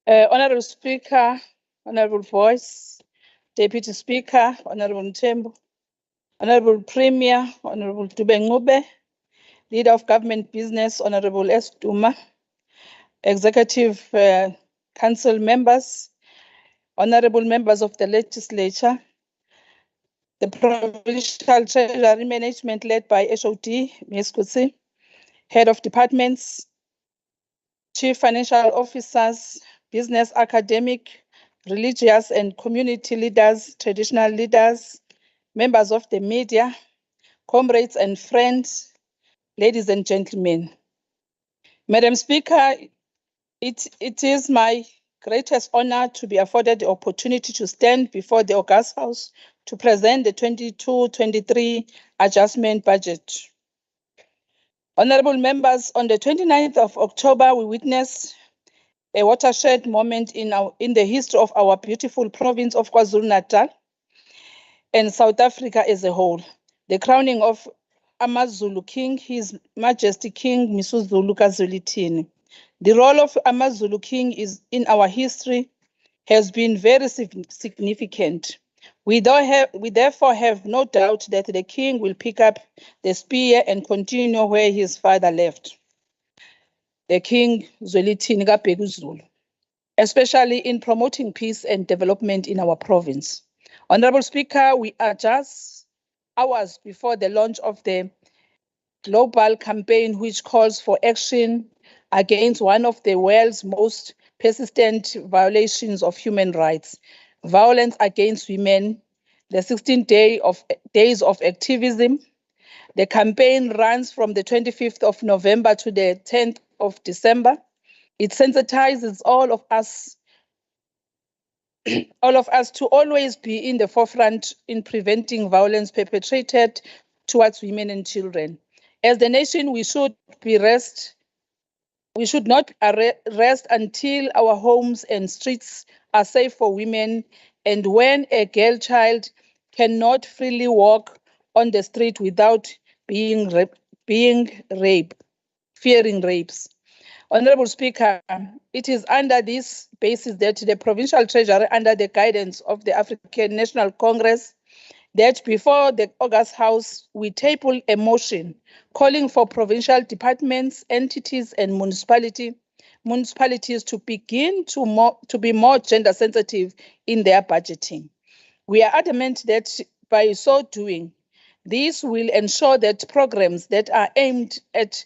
H: Honorable Speaker, Honorable Voice, Deputy Speaker, Honorable Mthembu, Honorable Premier, Honorable Dube, Leader of Government Business, Honorable Esduma, Executive Council members, Honorable members of the Legislature, the Provincial Treasury Management led by HOD, Ms. Kutsi, Head of Departments, Chief Financial Officers, business, academic, religious and community leaders, traditional leaders, members of the media, comrades and friends, ladies and gentlemen. Madam Speaker, it is my greatest honor to be afforded the opportunity to stand before the August House to present the 22-23 adjustment budget. Honorable members, on the 29th of October, we witnessed a watershed moment in the history of our beautiful province of KwaZulu-Natal and South Africa as a whole. The crowning of AmaZulu King, His Majesty King Misuzulu kaZwelithini. The role of AmaZulu King is in our history has been very significant. We therefore have no doubt that the king will pick up the spear and continue where his father left, the King Zwelithini kaBheka uZulu, especially in promoting peace and development in our province. Honorable Speaker, we are just hours before the launch of the global campaign which calls for action against one of the world's most persistent violations of human rights, violence against women, the 16 days of activism. The campaign runs from the 25th of November to the 10th of December. It sensitizes all of us to always be in the forefront in preventing violence perpetrated towards women and children. As the nation, we should be raised We should not rest until our homes and streets are safe for women, and when a girl child cannot freely walk on the street without being raped, fearing rapes. Honorable Speaker, it is under this basis that the Provincial Treasury, under the guidance of the African National Congress, that before the August House, we table a motion calling for provincial departments, entities, and municipalities to begin to be more gender sensitive in their budgeting. We are adamant that by so doing, this will ensure that programs that are aimed at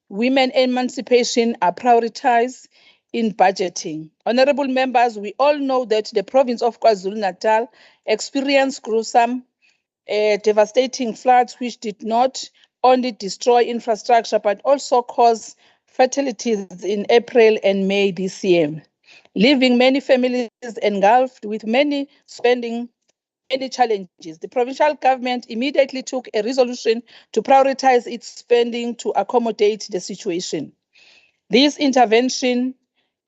H: women emancipation are prioritized in budgeting. Honorable members, we all know that the province of KwaZulu-Natal experienced gruesome, devastating floods which did not only destroy infrastructure but also cause fatalities in April and May this year, leaving many families engulfed with many challenges. The provincial government immediately took a resolution to prioritize its spending to accommodate the situation. This intervention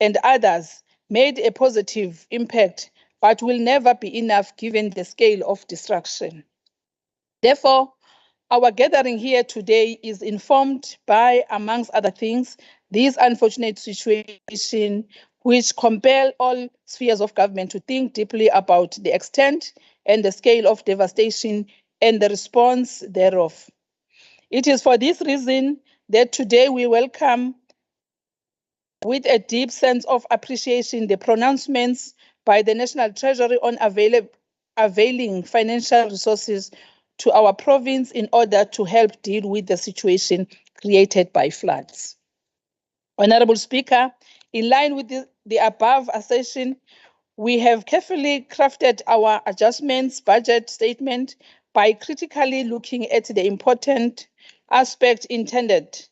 H: and others made a positive impact, but will never be enough given the scale of destruction. Therefore, our gathering here today is informed by, amongst other things, this unfortunate situation which compel all spheres of government to think deeply about the extent and the scale of devastation and the response thereof. It is for this reason that today we welcome with a deep sense of appreciation the pronouncements by the National Treasury on availing financial resources to our province in order to help deal with the situation created by floods. Honorable Speaker, in line with the above assertion, we have carefully crafted our adjustments budget statement by critically looking at the important aspect intended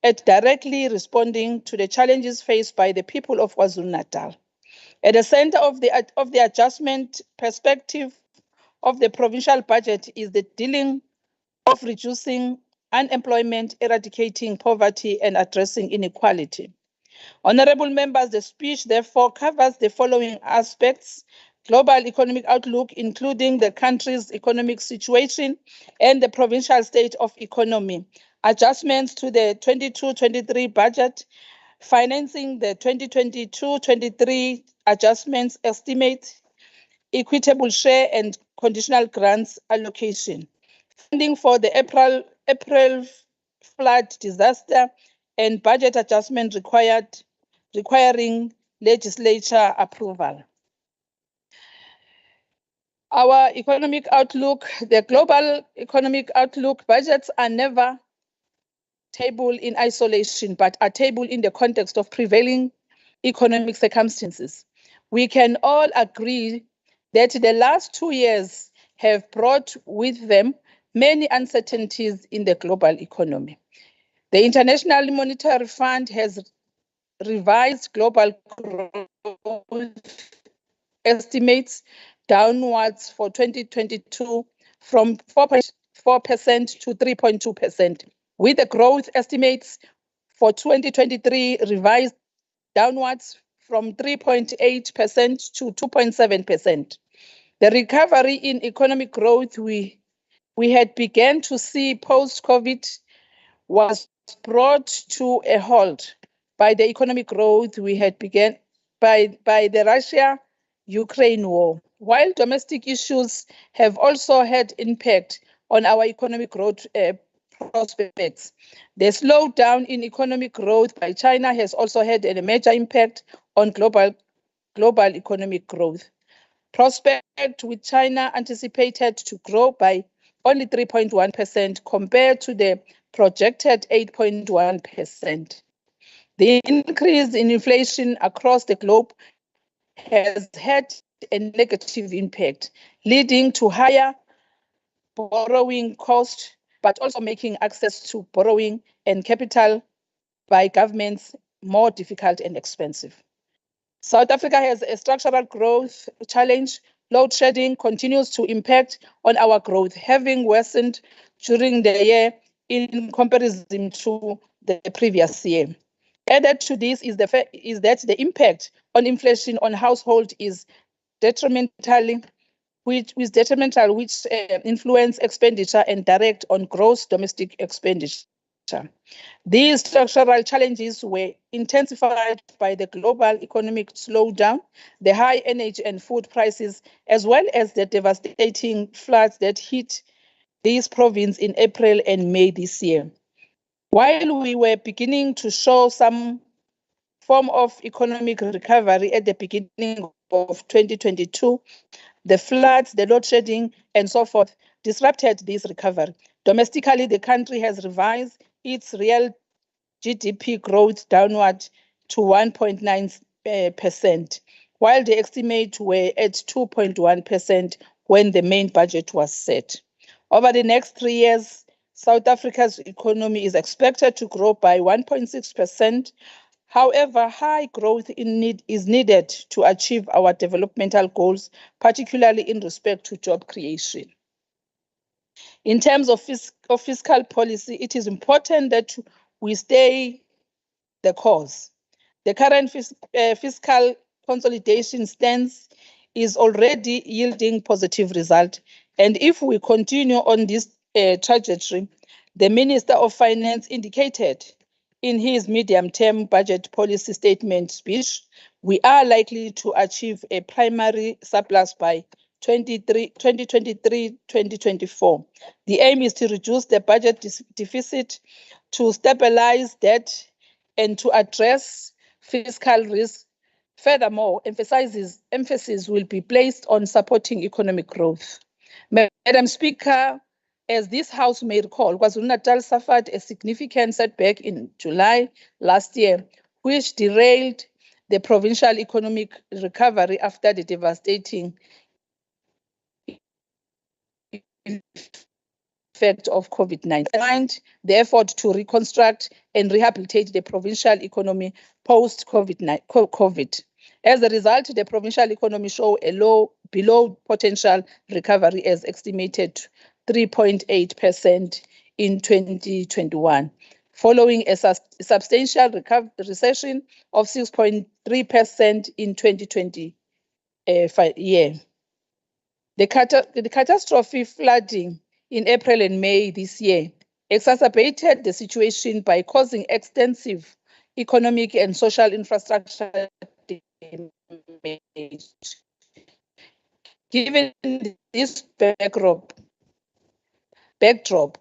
H: at directly responding to the challenges faced by the people of KwaZulu-Natal. At the center of the adjustment perspective of the provincial budget is the dealing of reducing unemployment, eradicating poverty, and addressing inequality. Honorable members, the speech therefore covers the following aspects: global economic outlook, including the country's economic situation and the provincial state of economy, adjustments to the 22-23 budget, financing the 2022-23 adjustments estimates, equitable share and conditional grants allocation, funding for the April flood disaster, and budget adjustment requiring legislature approval. Our economic outlook, the global economic outlook budgets are never tabled in isolation, but are tabled in the context of prevailing economic circumstances. We can all agree that the last 2 years have brought with them many uncertainties in the global economy. The International Monetary Fund has revised global growth estimates downwards for 2022 from 4.4% to 3.2%, with the growth estimates for 2023 revised downwards from 3.8% to 2.7%. The recovery in economic growth we had begun to see post-COVID was brought to a halt by the economic growth we had begun by the Russia-Ukraine war. While domestic issues have also had impact on our economic growth prospects, the slowdown in economic growth by China has also had a major impact on global economic growth. Prospect with China anticipated to grow by only 3.1% compared to the projected 8.1%. The increase in inflation across the globe has had a negative impact, leading to higher borrowing costs, but also making access to borrowing and capital by governments more difficult and expensive. South Africa has a structural growth challenge. Load shedding continues to impact on our growth, having worsened during the year in comparison to the previous year. Added to this is that the impact on inflation on household is detrimental, which influence expenditure and direct on gross domestic expenditure. These structural challenges were intensified by the global economic slowdown, the high energy and food prices, as well as the devastating floods that hit this province in April and May this year. While we were beginning to show some form of economic recovery at the beginning of 2022, the floods, the load shedding, and so forth disrupted this recovery. Domestically, the country has revised its real GDP growth downward to 1.9%, while the estimates were at 2.1% when the main budget was set. Over the next 3 years, South Africa's economy is expected to grow by 1.6%. However, high growth is needed to achieve our developmental goals, particularly in respect to job creation. In terms of fiscal policy, it is important that we stay the course. The current fiscal consolidation stance is already yielding positive results, and if we continue on this trajectory, the Minister of Finance indicated in his medium-term budget policy statement speech, we are likely to achieve a primary surplus by 2023-2024. The aim is to reduce the budget deficit, to stabilize debt, and to address fiscal risk. Furthermore, emphasis will be placed on supporting economic growth. Madam Speaker, as this House may recall, KwaZulu-Natal suffered a significant setback in July last year, which derailed the provincial economic recovery after the devastating effect of COVID-19. The effort to reconstruct and rehabilitate the provincial economy post-COVID. As a result, the provincial economy showed a below potential recovery as estimated 3.8% in 2021, following a substantial recession of 6.3% in 2020 year. The catastrophic flooding in April and May this year exacerbated the situation by causing extensive economic and social infrastructure damage. Given this backdrop, the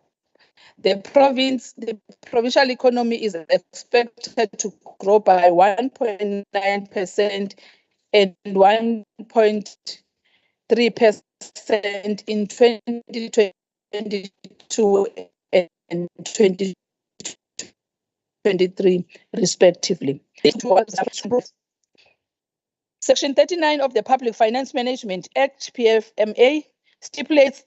H: provincial economy is expected to grow by 1.9% and 1.3% in 2022 and 2023, respectively. Section 39 of the Public Finance Management Act, PFMA, stipulates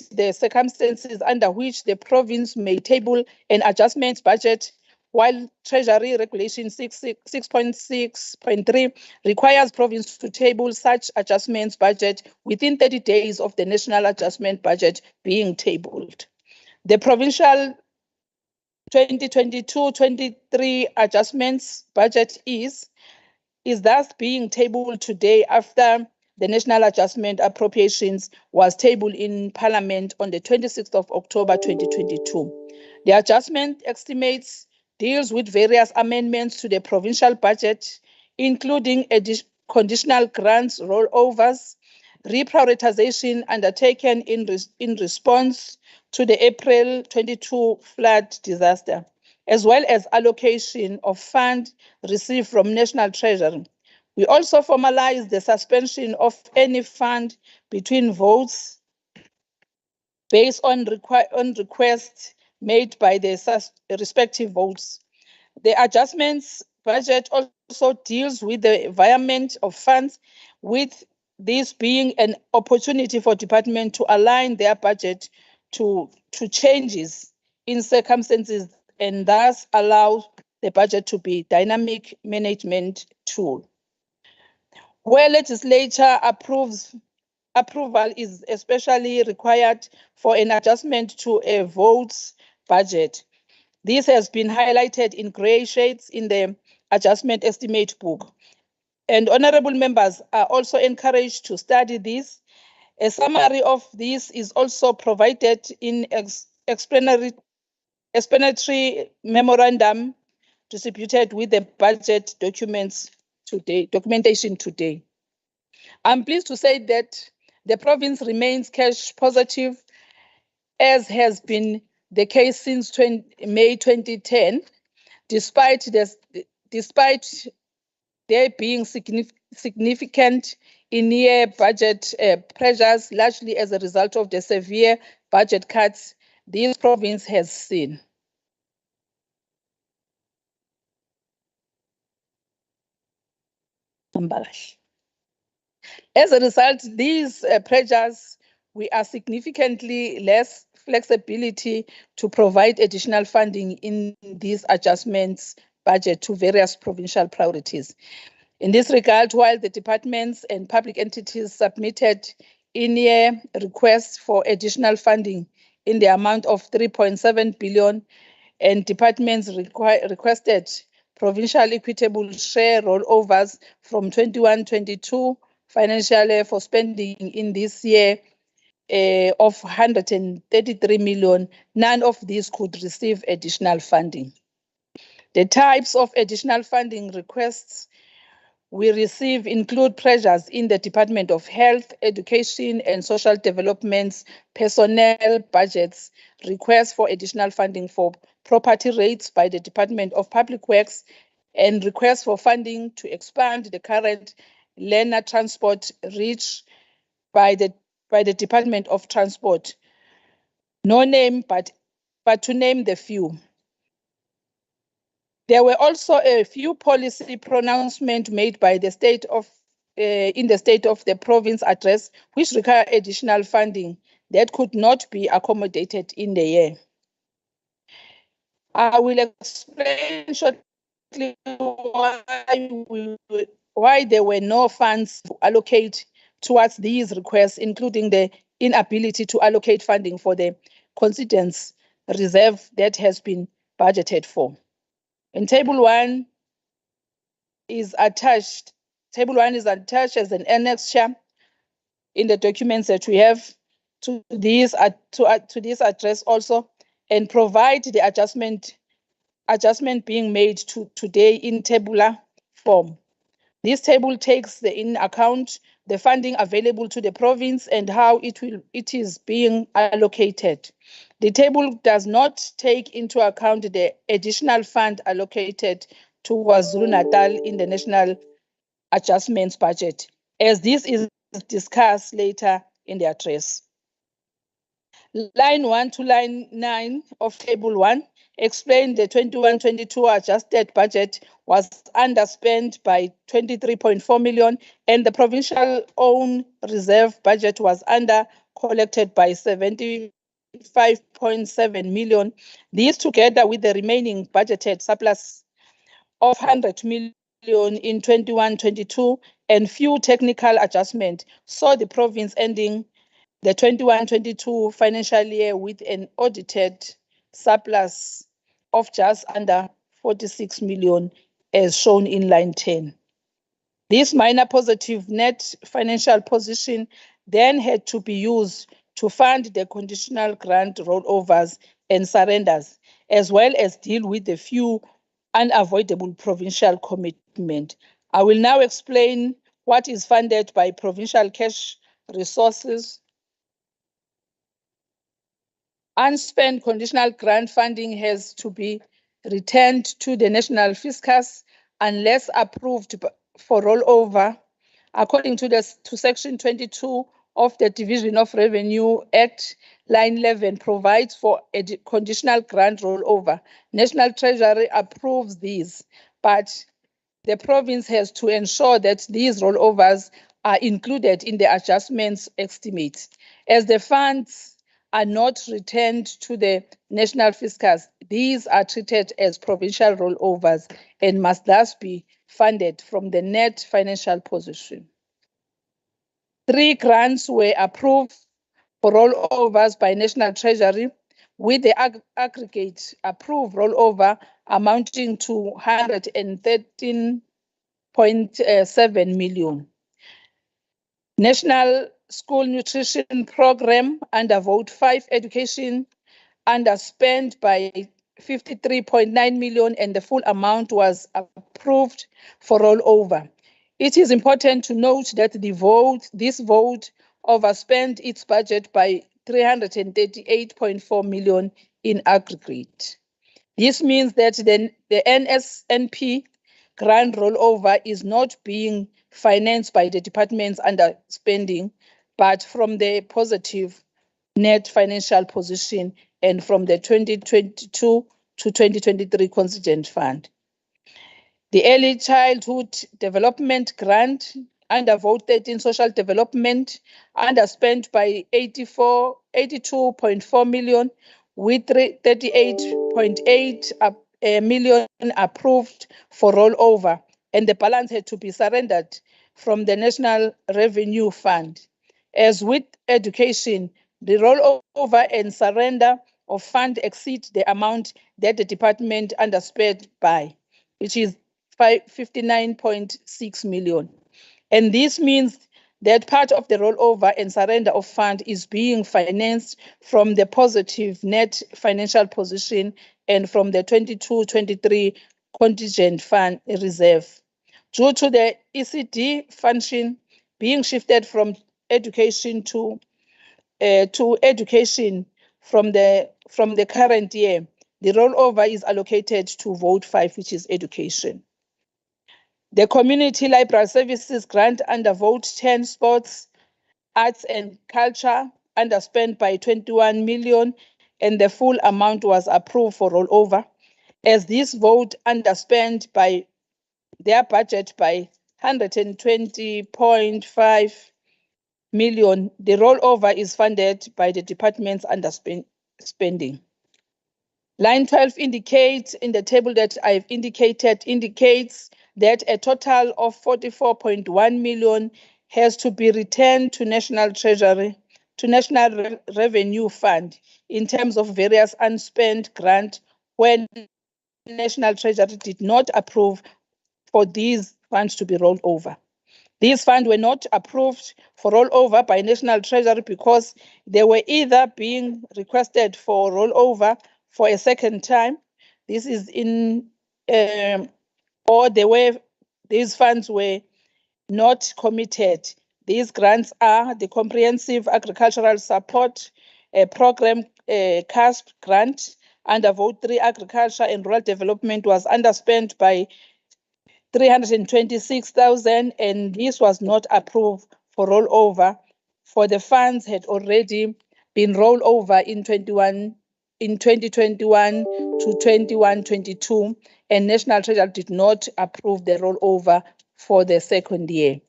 H: the circumstances under which the province may table an adjustment budget, while Treasury Regulation 6.6.3 requires province to table such adjustments budget within 30 days of the national adjustment budget being tabled. The provincial 2022-23 adjustments budget is thus being tabled today after the National Adjustment Appropriations was tabled in Parliament on the 26th of October 2022. The adjustment estimates deals with various amendments to the provincial budget, including conditional grants rollovers, reprioritization undertaken in response to the April 22 flood disaster, as well as allocation of funds received from National Treasury. We also formalized the suspension of any fund between votes based on requests made by the respective votes. The adjustments budget also deals with the environment of funds, with this being an opportunity for department to align their budget to changes in circumstances and thus allow the budget to be dynamic management tool. Where legislature approval is especially required for an adjustment to a votes budget, This has been highlighted in grey shades in the adjustment estimate book. And honorable members are also encouraged to study this. A summary of this is also provided in explanatory memorandum distributed with the budget documentation today. I'm pleased to say that the province remains cash positive, as has been the case since May 2010, despite there being significant in-year budget pressures, largely as a result of the severe budget cuts this province has seen. As a result, these pressures, we are significantly less flexibility to provide additional funding in these adjustments budget to various provincial priorities. In this regard, while the departments and public entities submitted in-year requests for additional funding in the amount of 3.7 billion, and departments requested provincial equitable share rollovers from 21-22 financial year for spending in this year of 133 million, none of these could receive additional funding. The types of additional funding requests we receive include pressures in the Department of Health, Education and Social Development's personnel budgets, requests for additional funding for property rates by the Department of Public Works, and requests for funding to expand the current learner transport reach by the Department of Transport. No name, but to name the few. There were also a few policy pronouncements made by the state of in the State of the Province address, which require additional funding that could not be accommodated in the year. I will explain shortly why there were no funds to allocate towards these requests, including the inability to allocate funding for the constituents reserve that has been budgeted for. And Table 1 is attached. Table 1 is attached as an annexure in the documents that we have to this address also, and provide the adjustment being made to today in tabular form. This table takes in account the funding available to the province and how it is being allocated. The table does not take into account the additional fund allocated to KwaZulu-Natal in the national adjustments budget, as this is discussed later in the address. Line 1 to line 9 of Table 1 explain the 21-22 adjusted budget was underspent by 23.4 million, and the provincial own reserve budget was under collected by 75.7 million. These, together with the remaining budgeted surplus of 100 million in 21-22 and few technical adjustments, saw the province ending the 21-22 financial year with an audited surplus of just under 46 million, as shown in line 10. This minor positive net financial position then had to be used to fund the conditional grant rollovers and surrenders, as well as deal with the few unavoidable provincial commitment. I will now explain what is funded by provincial cash resources. Unspent conditional grant funding has to be returned to the national fiscus unless approved for rollover, according to Section 22 of the Division of Revenue Act. Line 11 provides for a conditional grant rollover. National Treasury approves these, but the province has to ensure that these rollovers are included in the adjustments estimates. As the funds are not returned to the national fiscus, these are treated as provincial rollovers and must thus be funded from the net financial position. 3 grants were approved for rollovers by National Treasury, with the aggregate approved rollover amounting to 113.7 million. National School Nutrition Program under Vote 5 Education underspent by 53.9 million and the full amount was approved for rollover. It is important to note that this vote overspent its budget by 338.4 million in aggregate. This means that the NSNP grant rollover is not being financed by the department's underspending, but from the positive net financial position and from the 2022 to 2023 contingent fund. The Early Childhood Development Grant under Vote 13 Social Development underspent by 82.4 million with 38.8 million approved for rollover, and the balance had to be surrendered from the National Revenue Fund. As with education, the rollover and surrender of fund exceed the amount that the department underspent by, which is 59.6 million. And this means that part of the rollover and surrender of fund is being financed from the positive net financial position and from the 22-23 contingent fund reserve. Due to the ECD function being shifted from education to education from the current year, the rollover is allocated to Vote 5, which is education. The Community Library Services grant under Vote 10 Sports, Arts and Culture underspent by 21 million and the full amount was approved for rollover. As this vote underspent by their budget by 120.5 million, the rollover is funded by the department's underspending. Line 12 indicates in the table that I've indicates that a total of 44.1 million has to be returned to National Treasury, to National Revenue Fund in terms of various unspent grant when National Treasury did not approve for these funds to be rolled over. These funds were not approved for rollover by National Treasury because they were either being requested for rollover for a second time. This is in, or these funds were not committed. These grants are the Comprehensive Agricultural Support Program CASP grant under Vote 3 Agriculture and Rural Development was underspent by 326,000 and this was not approved for rollover for the funds had already been rolled over in 2021 to 21-22 and National Treasury did not approve the rollover for the second year.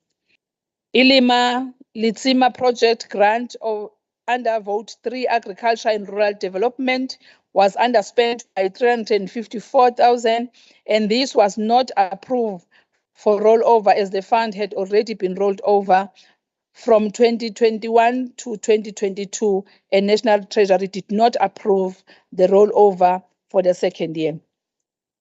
H: Litsima project grant under Vote 3 Agriculture and Rural Development was underspent by 354,000 and this was not approved for rollover as the fund had already been rolled over from 2021 to 2022 and National Treasury did not approve the rollover for the second year.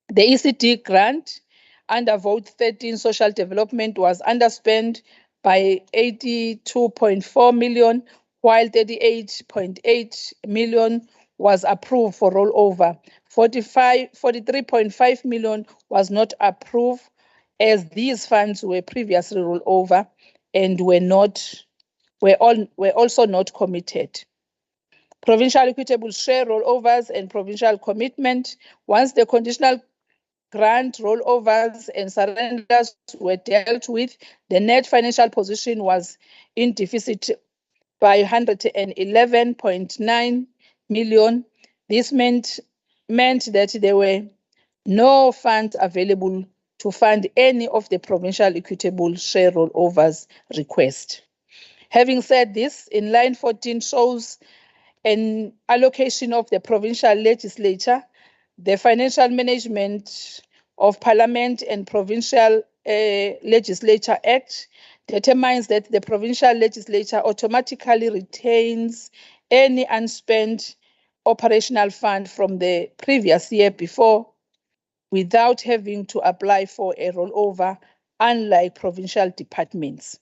H: The ECD grant under Vote 13 Social Development was underspent by 82.4 million, while 38.8 million was approved for rollover. 43.5 million was not approved as these funds were previously rolled over and were also not committed. Provincial equitable share rollovers and provincial commitment. Once the conditional grant rollovers and surrenders were dealt with, the net financial position was in deficit by 111.9 million. This meant that there were no funds available to fund any of the provincial equitable share rollovers request. Having said this, in line 14 shows an allocation of the provincial legislature, the Financial Management of Parliament and Provincial Legislature Act determines that the provincial legislature automatically retains any unspent operational fund from the previous year before without having to apply for a rollover, unlike provincial departments.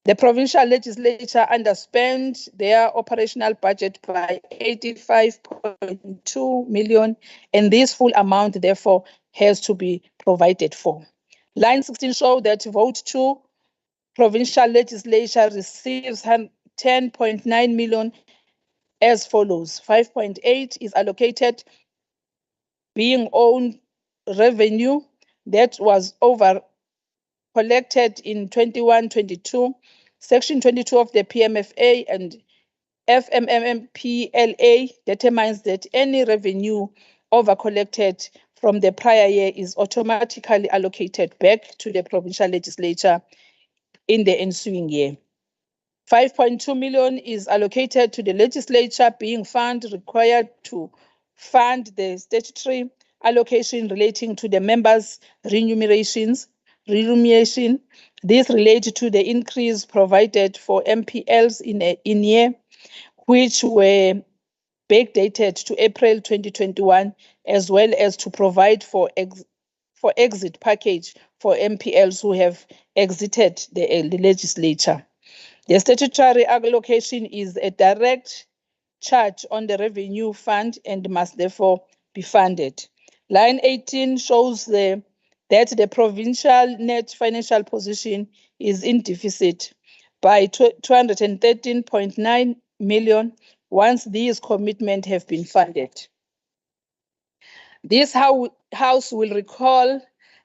H: The provincial legislature underspent their operational budget by 85.2 million, and this full amount therefore has to be provided for. Line 16 shows that vote 2, provincial legislature receives 10.9 million as follows. 5.8 is allocated being owned revenue that was over collected in 21-22. Section 22 of the PMFA and FMMPLA determines that any revenue over collected from the prior year is automatically allocated back to the provincial legislature in the ensuing year. 5.2 million is allocated to the legislature, being fund required to fund the statutory allocation relating to the members' remuneration. This relates to the increase provided for MPLs in year, which were backdated to April 2021, as well as to provide for exit package for MPLs who have exited the legislature. The statutory allocation is a direct charge on the revenue fund and must therefore be funded. Line 18 shows that the provincial net financial position is in deficit by 213.9 million once these commitments have been funded. This House will recall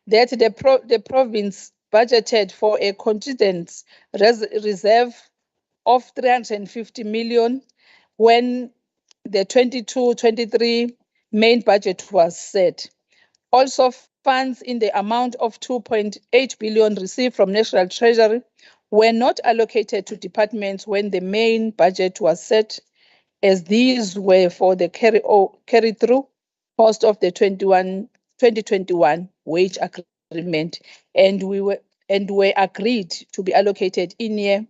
H: that the province budgeted for a contingent reserve of 350 million when the 22-23 main budget was set. Also, funds in the amount of 2.8 billion received from National Treasury were not allocated to departments when the main budget was set, as these were for the carry-through cost of the 2021 wage agreement, and were agreed to be allocated in year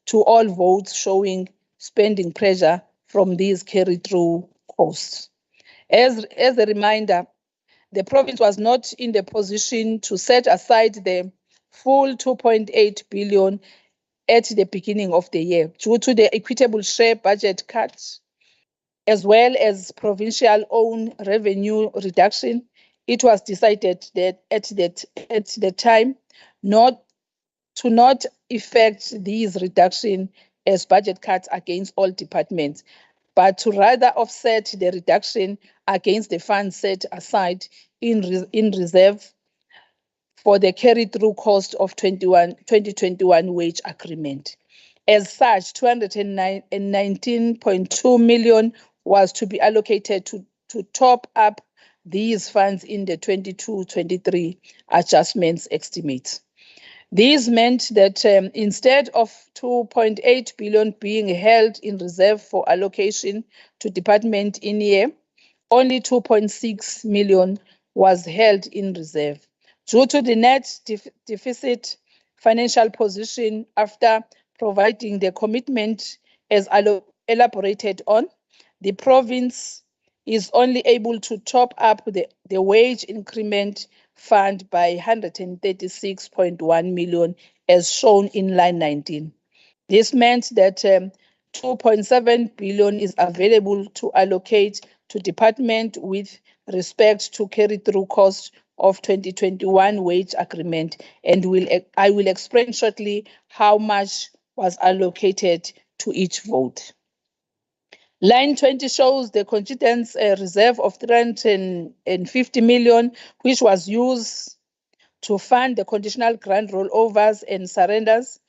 H: to all votes showing spending pressure from these carry-through costs. As a reminder, the province was not in the position to set aside the full 2.8 billion at the beginning of the year due to the equitable share budget cuts, as well as provincial own revenue reduction. It was decided that at the time not effect these reduction as budget cuts against all departments, but to rather offset the reduction against the funds set aside in reserve for the carry-through cost of 2021 wage agreement. As such, 219.2 million was to be allocated to top up these funds in the 22-23 adjustments estimates. This meant that instead of 2.8 billion being held in reserve for allocation to department in year, only 2.6 million was held in reserve. Due to the net deficit financial position after providing the commitment as elaborated on, the province is only able to top up the wage increment fund by 136.1 million as shown in line 19. This meant that 2.7 billion is available to allocate to department with respect to carry-through cost of 2021 wage agreement, and I will explain shortly how much was allocated to each vote. Line 20 shows the contingent reserve of 350 million, which was used to fund the conditional grant rollovers and surrenders,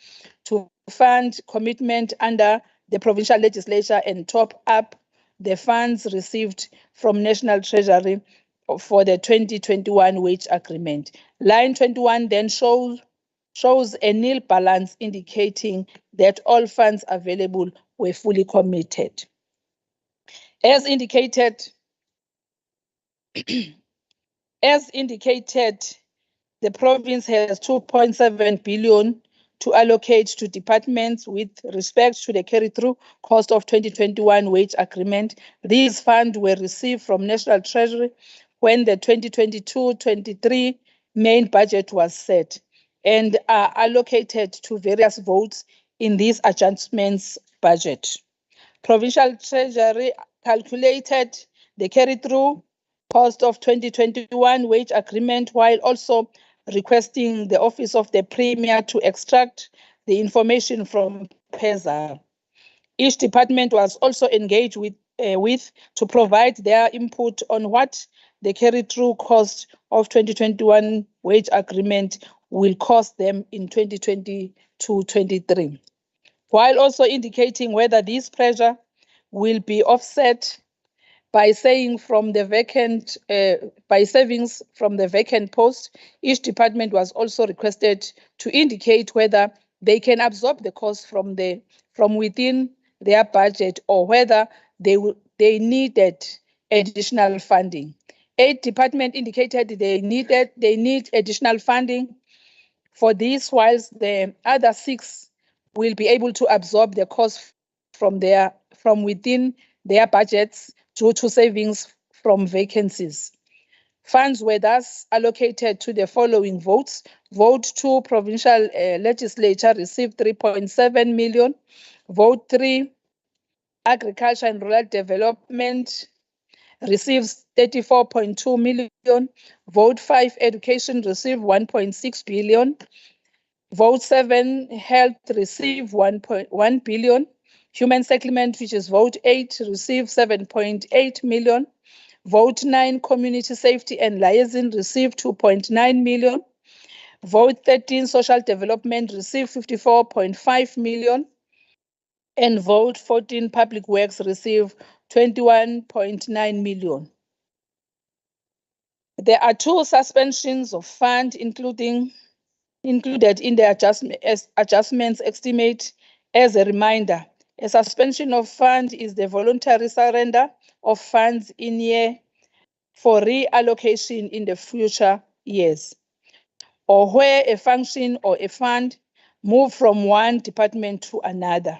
H: to fund commitment under the provincial legislature and top up the funds received from National Treasury for the 2021 wage agreement. Line 21 then shows a nil balance indicating that all funds available were fully committed. As indicated, the province has 2.7 billion to allocate to departments with respect to the carry-through cost of 2021 wage agreement. These funds were received from National Treasury when the 2022-23 main budget was set and are allocated to various votes in this adjustments budget. Provincial Treasury calculated the carry-through cost of 2021 wage agreement while also requesting the Office of the Premier to extract the information from PESA. Each department was also engaged with to provide their input on what the carry-through cost of 2021 wage agreement will cost them in 2022-23, while also indicating whether this pressure will be offset by savings from the vacant post. Each department was also requested to indicate whether they can absorb the cost from within their budget or whether they needed additional funding. 8 departments indicated they need additional funding for this, whilst the other 6 will be able to absorb the cost from within their budgets due to savings from vacancies. Funds were thus allocated to the following votes. Vote 2, Provincial Legislature received 3.7 million. Vote 3, Agriculture and Rural Development receives 34.2 million. Vote 5, Education received 1.6 billion. Vote 7, Health received 1.1 billion. Human Settlement, which is vote 8, received 7.8 million. Vote 9, Community Safety and Liaison received 2.9 million. Vote 13, Social Development received 54.5 million. And vote 14, Public Works received 21.9 million. There are 2 suspensions of fund included in the adjustments estimate. As a reminder, a suspension of fund is the voluntary surrender of funds in year for reallocation in the future years, or where a function or a fund move from one department to another,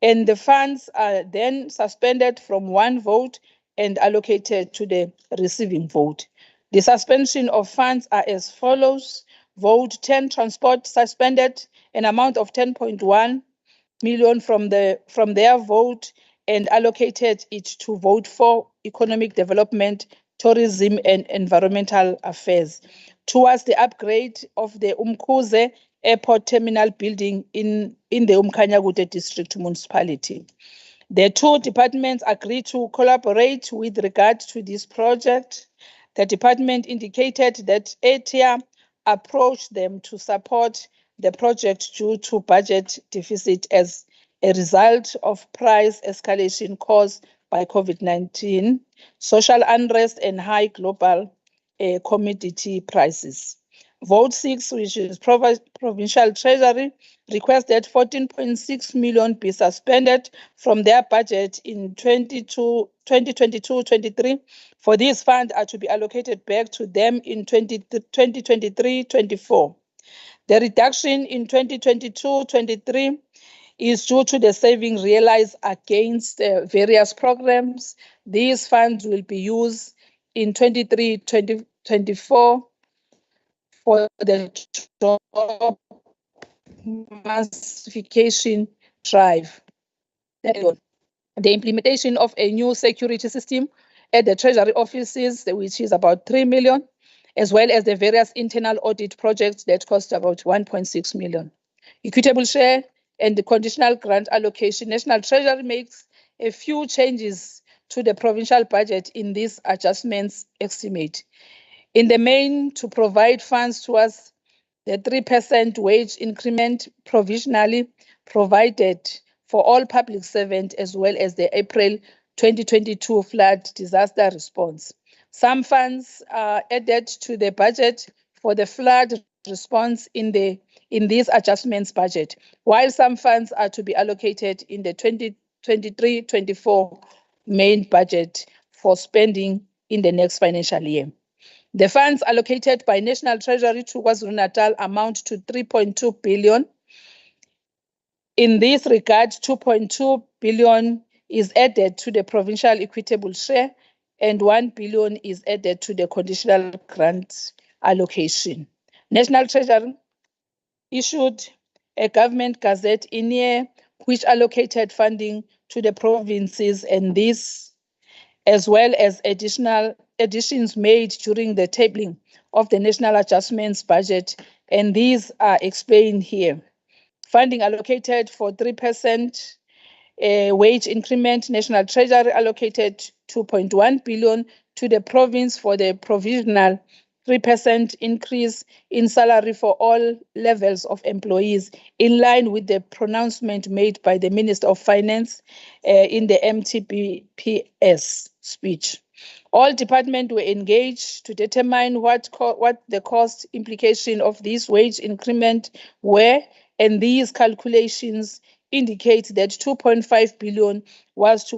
H: and the funds are then suspended from one vote and allocated to the receiving vote. The suspension of funds are as follows. Vote 10, Transport suspended an amount of 10.1 million from their vote and allocated it to vote 4, Economic Development, Tourism and Environmental Affairs, towards the upgrade of the Umkhuze Airport Terminal building in the Umkhanyakude District Municipality. The 2 departments agreed to collaborate with regard to this project. The department indicated that ATIA approached them to support the project due to budget deficit as a result of price escalation caused by COVID-19, social unrest and high global commodity prices. Vote 6, which is Provincial Treasury, requested 14.6 million be suspended from their budget in 2022-23. For these funds are to be allocated back to them in 2023-24. The reduction in 2022-23 is due to the savings realized against various programs. These funds will be used in 23-24 for the job massification drive. The implementation of a new security system at the Treasury offices, which is about 3 million, as well as the various internal audit projects that cost about 1.6 million. Equitable share and the conditional grant allocation. National Treasury makes a few changes to the provincial budget in this adjustments estimate. In the main, to provide funds towards the 3% wage increment provisionally provided for all public servants, as well as the April 2022 flood disaster response. Some funds are added to the budget for the flood response in this adjustments budget, while some funds are to be allocated in the 2023-24 main budget for spending in the next financial year. The funds allocated by National Treasury to KwaZulu-Natal amount to 3.2 billion. In this regard, 2.2 billion is added to the provincial equitable share and 1 billion is added to the conditional grant allocation. National Treasury issued a government gazette in year which allocated funding to the provinces, and this, as well as additions made during the tabling of the national adjustments budget, and these are explained here. Funding allocated for 3% wage increment. National Treasury allocated 2.1 billion to the province for the provisional 3% increase in salary for all levels of employees, in line with the pronouncement made by the Minister of Finance in the MTBPS speech. All departments were engaged to determine what the cost implication of this wage increment were, and these calculations indicate that 2.5 billion was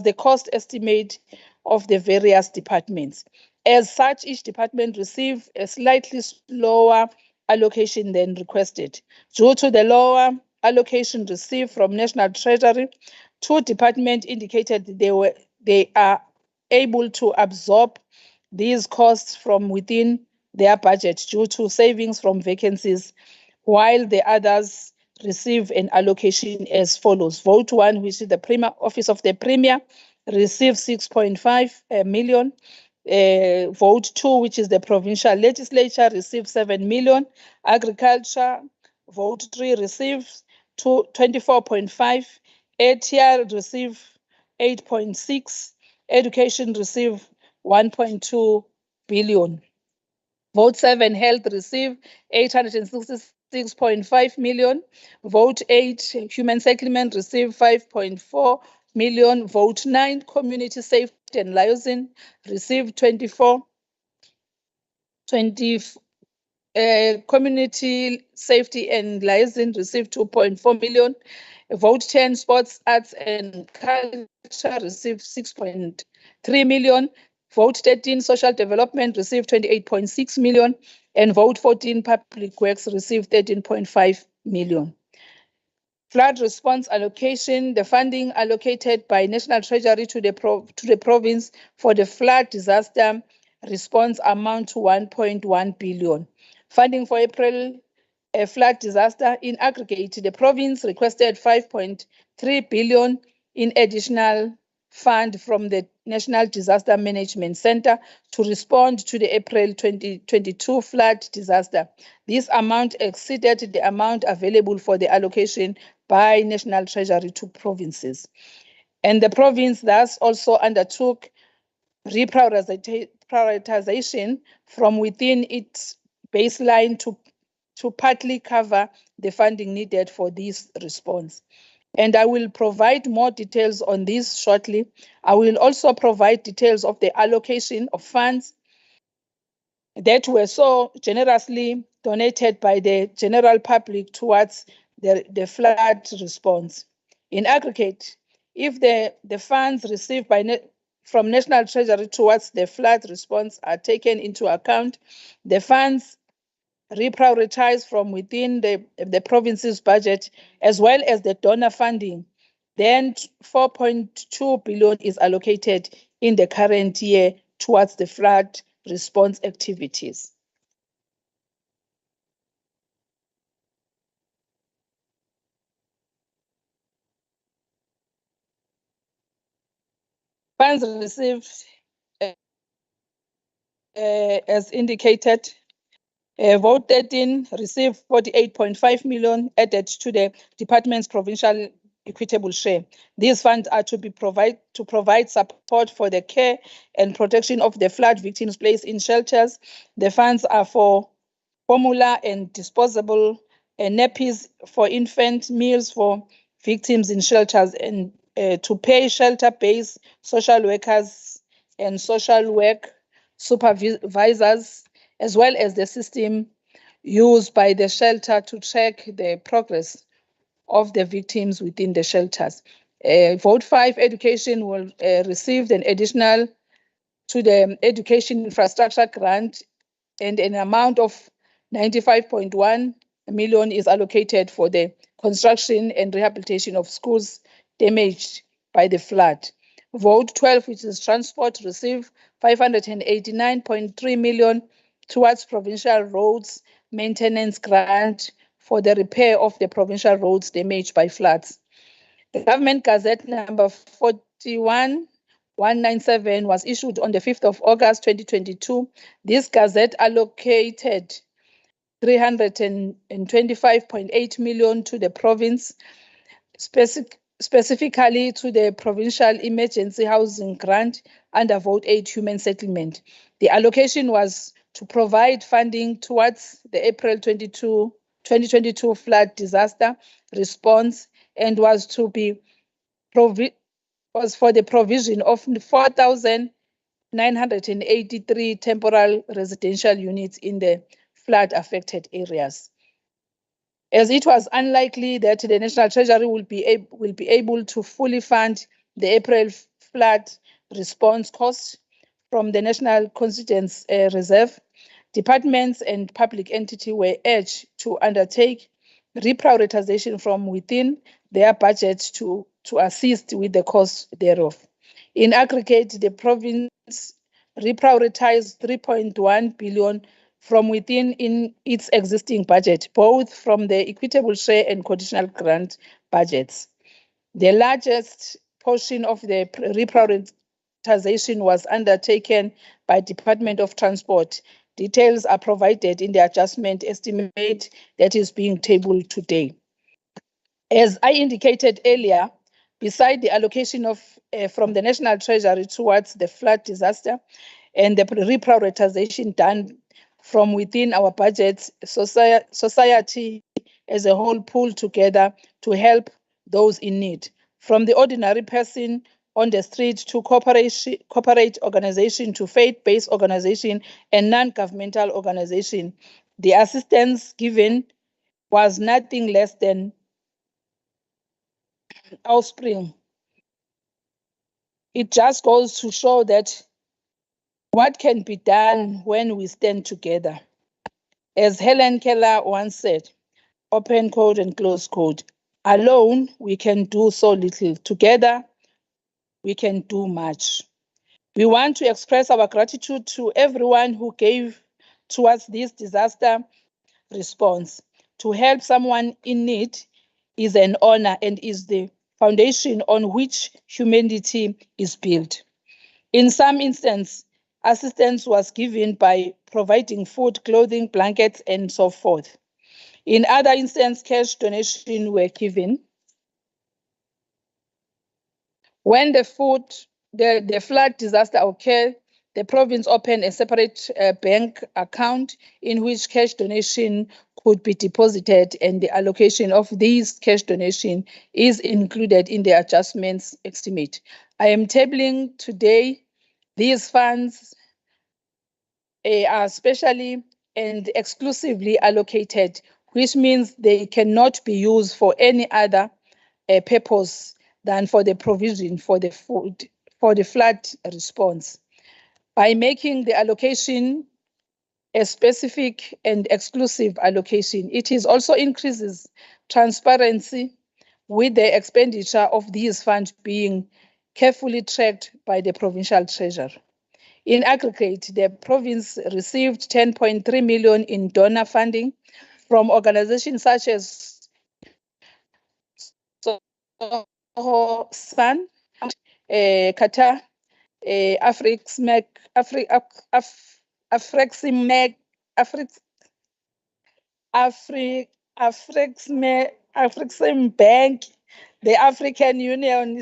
H: the cost estimate of the various departments. As such, each department received a slightly lower allocation than requested. Due to the lower allocation received from National Treasury, two departments indicated they are able to absorb these costs from within their budget due to savings from vacancies, while the others receive an allocation as follows. Vote 1, which is the Premier Office of the Premier, received 6.5 million. Vote 2, which is the Provincial Legislature, received 7 million. Agriculture, vote 3, receives 24.5. ATR received 8.6. Education received 1.2 billion. Vote 7, Health received 866.5 million. Vote 8, Human Settlement received 5.4 million. Vote 9, Community Safety and Liaison received 20. Community Safety and Liaison received 2.4 million. Vote 10, Sports, Arts and Culture received 6.3 million. Vote 13, Social Development received 28.6 million. And vote 14, Public Works received 13.5 million. Flood response allocation, the funding allocated by National Treasury to the province for the flood disaster response amount to 1.1 billion. Funding for April flood disaster in aggregate, the province requested 5.3 billion in additional fund from the National Disaster Management Center to respond to the April 2022 flood disaster. This amount exceeded the amount available for the allocation by National Treasury to provinces. And the province thus also undertook reprioritization from within its baseline to partly cover the funding needed for this response. And I will provide more details on this shortly. I will also provide details of the allocation of funds that were so generously donated by the general public towards the flood response. In aggregate, if the funds received from National Treasury towards the flood response are taken into account, the funds reprioritized from within the province's budget, as well as the donor funding, then 4.2 billion is allocated in the current year towards the flood response activities. Funds received as indicated. Vote 13 received 48.5 million added to the department's provincial equitable share. These funds are to provide support for the care and protection of the flood victims placed in shelters. The funds are for formula and disposable nappies, for infant meals for victims in shelters, and to pay shelter-based social workers and social work supervisors, as well as the system used by the shelter to track the progress of the victims within the shelters. Vote 5, Education, will receive an additional to the Education Infrastructure Grant and an amount of 95.1 million is allocated for the construction and rehabilitation of schools damaged by the flood. Vote 12, which is transport, received 589.3 million towards provincial roads maintenance grant for the repair of the provincial roads damaged by floods. The Government Gazette number 41197 was issued on the 5th of August 2022. This gazette allocated 325.8 million to the province, specifically to the Provincial Emergency Housing Grant under Vote 8 Human Settlement. The allocation was to provide funding towards the April 2022 flood disaster response and was for the provision of 4,983 temporary residential units in the flood affected areas. As it was unlikely that the National Treasury will be able to fully fund the April flood response costs from the National Contingent Reserve, departments and public entities were urged to undertake reprioritization from within their budgets to assist with the cost thereof. In aggregate, the province reprioritized 3.1 billion from within in its existing budget, both from the equitable share and conditional grant budgets. The largest portion of the reprioritization was undertaken by Department of Transport. Details are provided in the adjustment estimate that is being tabled today. As I indicated earlier, beside the allocation of from the National Treasury towards the flood disaster and the reprioritization done from within our budgets, society as a whole pulled together to help those in need. From the ordinary person on the street to corporate organization to faith-based organization and non-governmental organization, the assistance given was nothing less than offspring. It just goes to show that what can be done when we stand together. As Helen Keller once said, open quote and close quote, alone we can do so little, together we can do much. We want to express our gratitude to everyone who gave towards this disaster response. To help someone in need is an honor and is the foundation on which humanity is built. In some instances, assistance was given by providing food, clothing, blankets, and so forth. In other instances, cash donations were given. When the flood disaster occurred, the province opened a separate bank account in which cash donation could be deposited, and the allocation of these cash donation is included in the adjustments estimate. I am tabling today these funds are specially and exclusively allocated, which means they cannot be used for any other purpose than for the provision for the flood response. By making the allocation a specific and exclusive allocation, it is also increases transparency with the expenditure of these funds being carefully tracked by the provincial treasurer. In aggregate, the province received 10.3 million in donor funding from organizations such as Sun, Qatar, African Bank, the African Union,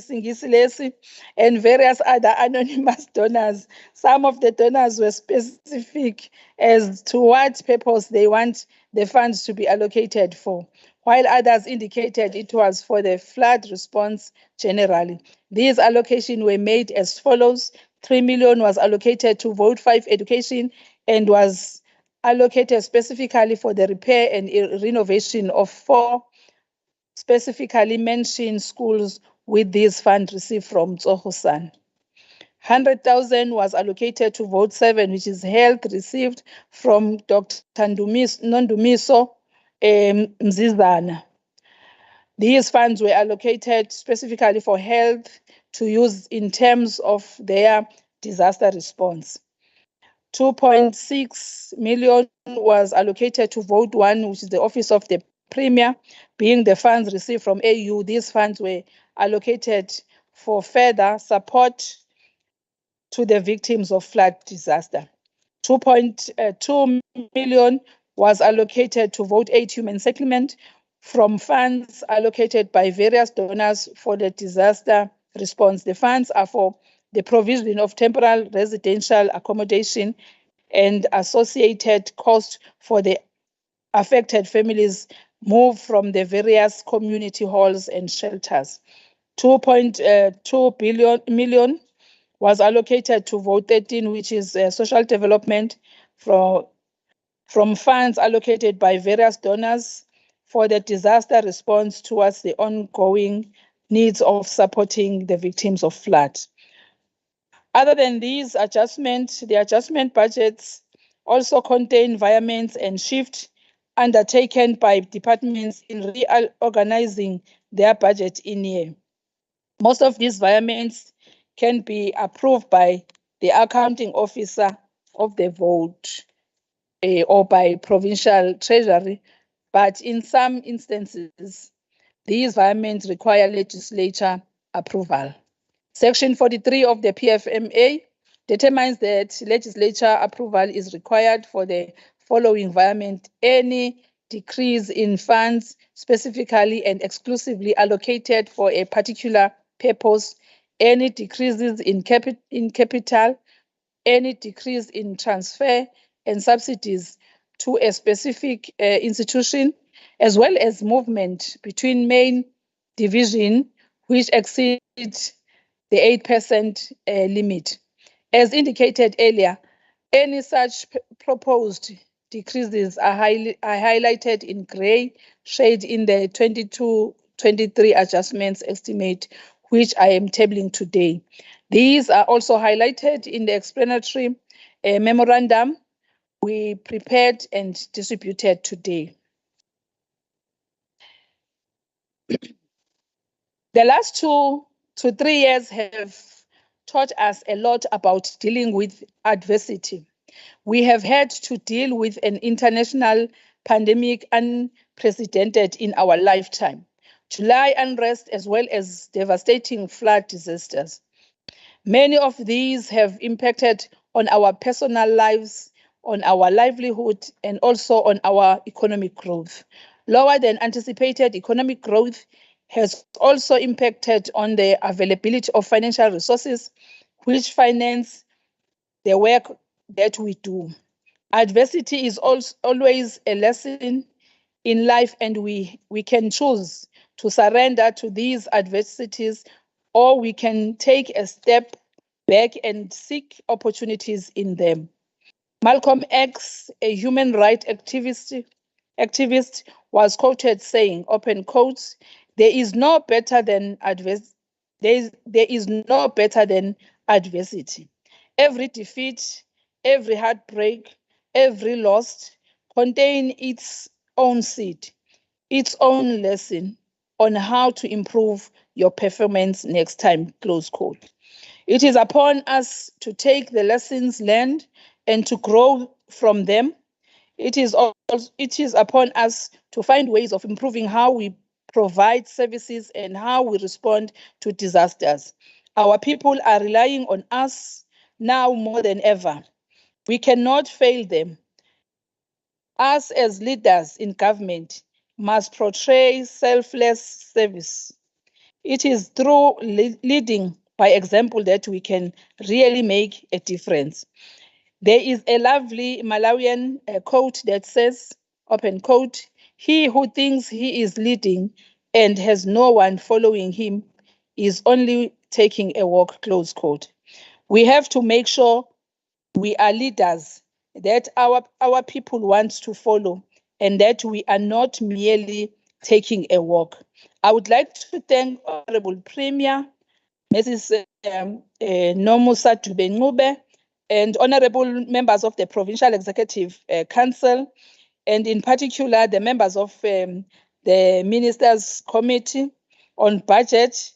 H: and various other anonymous donors. Some of the donors were specific as to what purpose they want the funds to be allocated for, while others indicated it was for the flood response generally. These allocations were made as follows. 3 million was allocated to Vote 5 education and was allocated specifically for the repair and renovation of 4 specifically mentioned schools with this fund received from Tsohosan. 100,000 was allocated to Vote 7, which is health, received from Dr. Nondumiso Mzizana. These funds were allocated specifically for health to use in terms of their disaster response. 2.6 million was allocated to Vote 1, which is the Office of the Premier, being the funds received from AU. These funds were allocated for further support to the victims of flood disaster. 2.2 million was allocated to Vote 8 Human Settlement from funds allocated by various donors for the disaster response. The funds are for the provision of temporary residential accommodation and associated costs for the affected families moved from the various community halls and shelters. 2.2 million was allocated to Vote 13, which is social development from funds allocated by various donors for the disaster response towards the ongoing needs of supporting the victims of flood. Other than these adjustments, the adjustment budgets also contain environments and shift undertaken by departments in reorganizing their budget in year. Most of these environments can be approved by the accounting officer of the vote or by provincial treasury, but in some instances, these environments require legislature approval. Section 43 of the PFMA determines that legislature approval is required for the following environment: any decrease in funds specifically and exclusively allocated for a particular purpose, any decreases in capital, any decrease in transfer and subsidies to a specific institution, as well as movement between main division which exceeds the 8% limit. As indicated earlier, any such proposed decreases are highlighted in gray shade in the 22-23 adjustments estimate, which I am tabling today. These are also highlighted in the explanatory memorandum we prepared and distributed today. The last 2 to 3 years have taught us a lot about dealing with adversity. We have had to deal with an international pandemic unprecedented in our lifetime, July unrest, as well as devastating flood disasters. Many of these have impacted on our personal lives, on our livelihood, and also on our economic growth. Lower than anticipated economic growth has also impacted on the availability of financial resources, which finance the work that we do. Adversity is always a lesson in life, and we can choose to surrender to these adversities, or we can take a step back and seek opportunities in them. Malcolm X, a human rights activist, was quoted saying, open quotes, there is no better than adversity. Every defeat, every heartbreak, every loss contain its own seed, its own lesson on how to improve your performance next time, close quote. It is upon us to take the lessons learned and to grow from them. It is upon us to find ways of improving how we provide services and how we respond to disasters. Our people are relying on us now more than ever. We cannot fail them. Us as leaders in government must portray selfless service. It is through leading by example that we can really make a difference. There is a lovely Malawian quote that says, open quote, he who thinks he is leading and has no one following him is only taking a walk, close quote. We have to make sure we are leaders that our people want to follow, and that we are not merely taking a walk. I would like to thank Honorable Premier, Mrs. Nomusa Dube-Ncube, and honorable members of the Provincial Executive Council, and in particular the members of the Ministers' Committee on Budget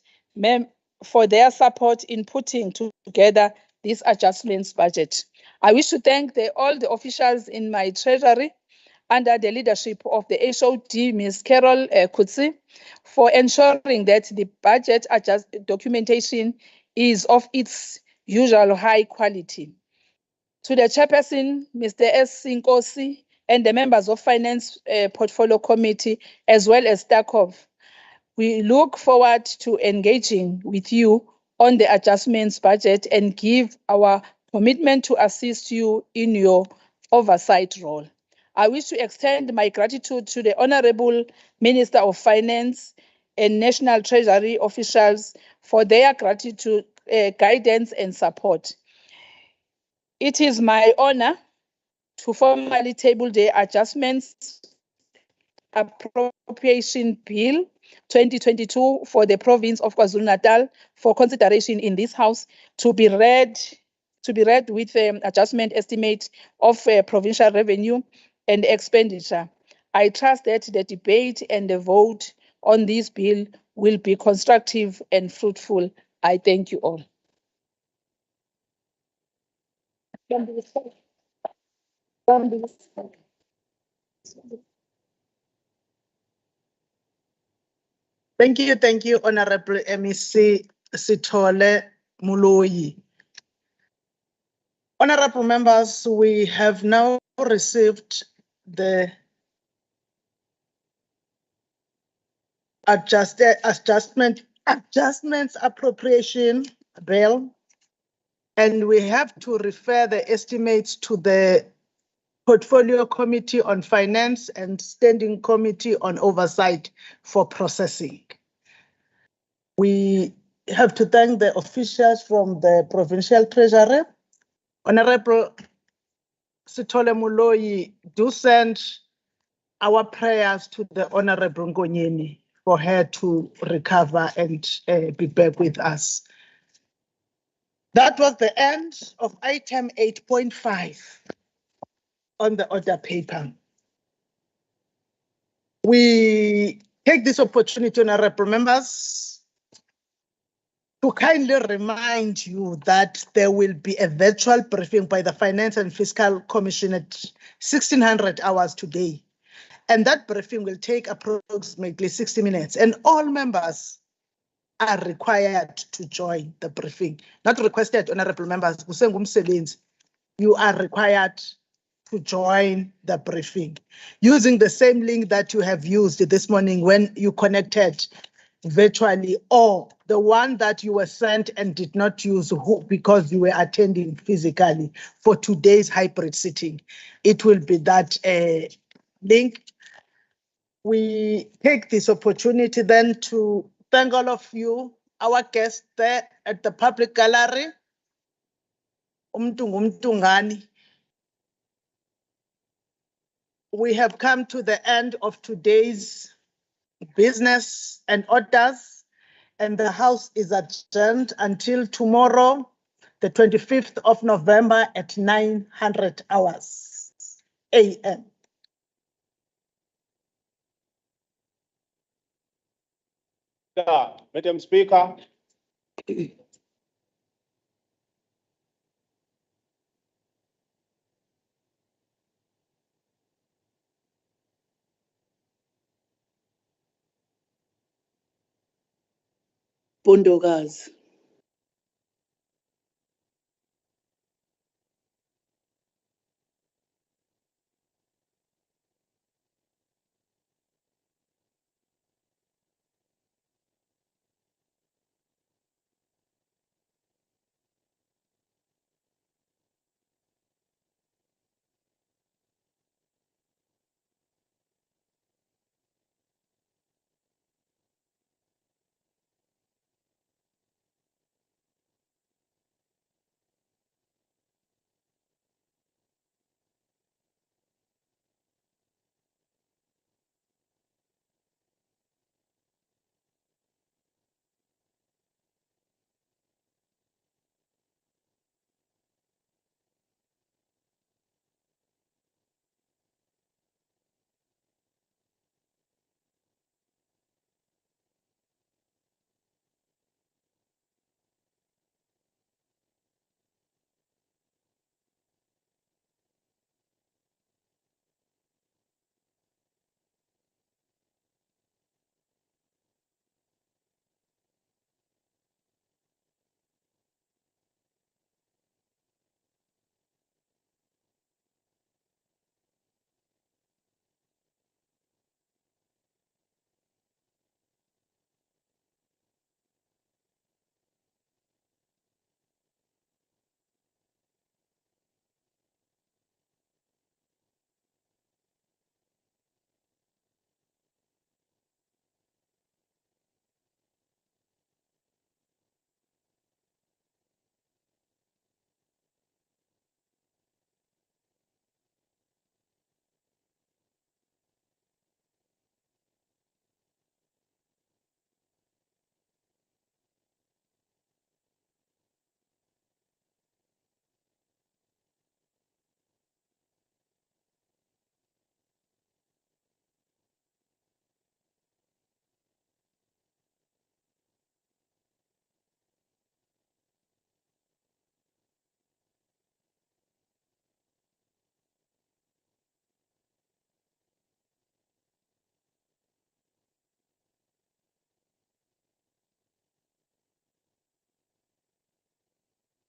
H: for their support in putting together this adjustments budget. I wish to thank all the officials in my treasury under the leadership of the HOD, Ms. Carol Kutsi, for ensuring that the budget documentation is of its usual high quality. To the chairperson, Mr. S. Sinkosi, and the members of Finance Portfolio Committee, as well as STACOV, we look forward to engaging with you on the adjustments budget and give our commitment to assist you in your oversight role. I wish to extend my gratitude to the Honorable Minister of Finance and National Treasury officials for their gratitude, guidance and support. It is my honor to formally table the adjustments appropriation bill 2022 for the province of KwaZulu-Natal for consideration in this house to be read with adjustment estimate of provincial revenue and expenditure. I trust that the debate and the vote on this bill will be constructive and fruitful. I thank you all.
C: Thank you, Honorable MEC Sithole Moloi. Honorable members, we have now received the adjustments appropriation bill, and we have to refer the estimates to the Portfolio Committee on Finance and Standing Committee on Oversight for processing. We have to thank the officials from the Provincial Treasury. Honorable Sithole Moloi, do send our prayers to the Honorable Ngonyeni for her to recover and be back with us. That was the end of item 8.5 on the order paper. We take this opportunity, honorable members, to kindly remind you that there will be a virtual briefing by the Finance and Fiscal Commission at 1600 hours today. And that briefing will take approximately 60 minutes. And all members are required to join the briefing. Not requested, honorable members. You are required to join the briefing using the same link that you have used this morning when you connected virtually, or the one that you were sent and did not use because you were attending physically for today's hybrid sitting. It will be that link. We take this opportunity then to thank all of you, our guests there at the public gallery. We have come to the end of today's business and orders, and the House is adjourned until tomorrow, the 25th of November at 900 hours a.m.
K: Madam Speaker.
D: Bondokazi.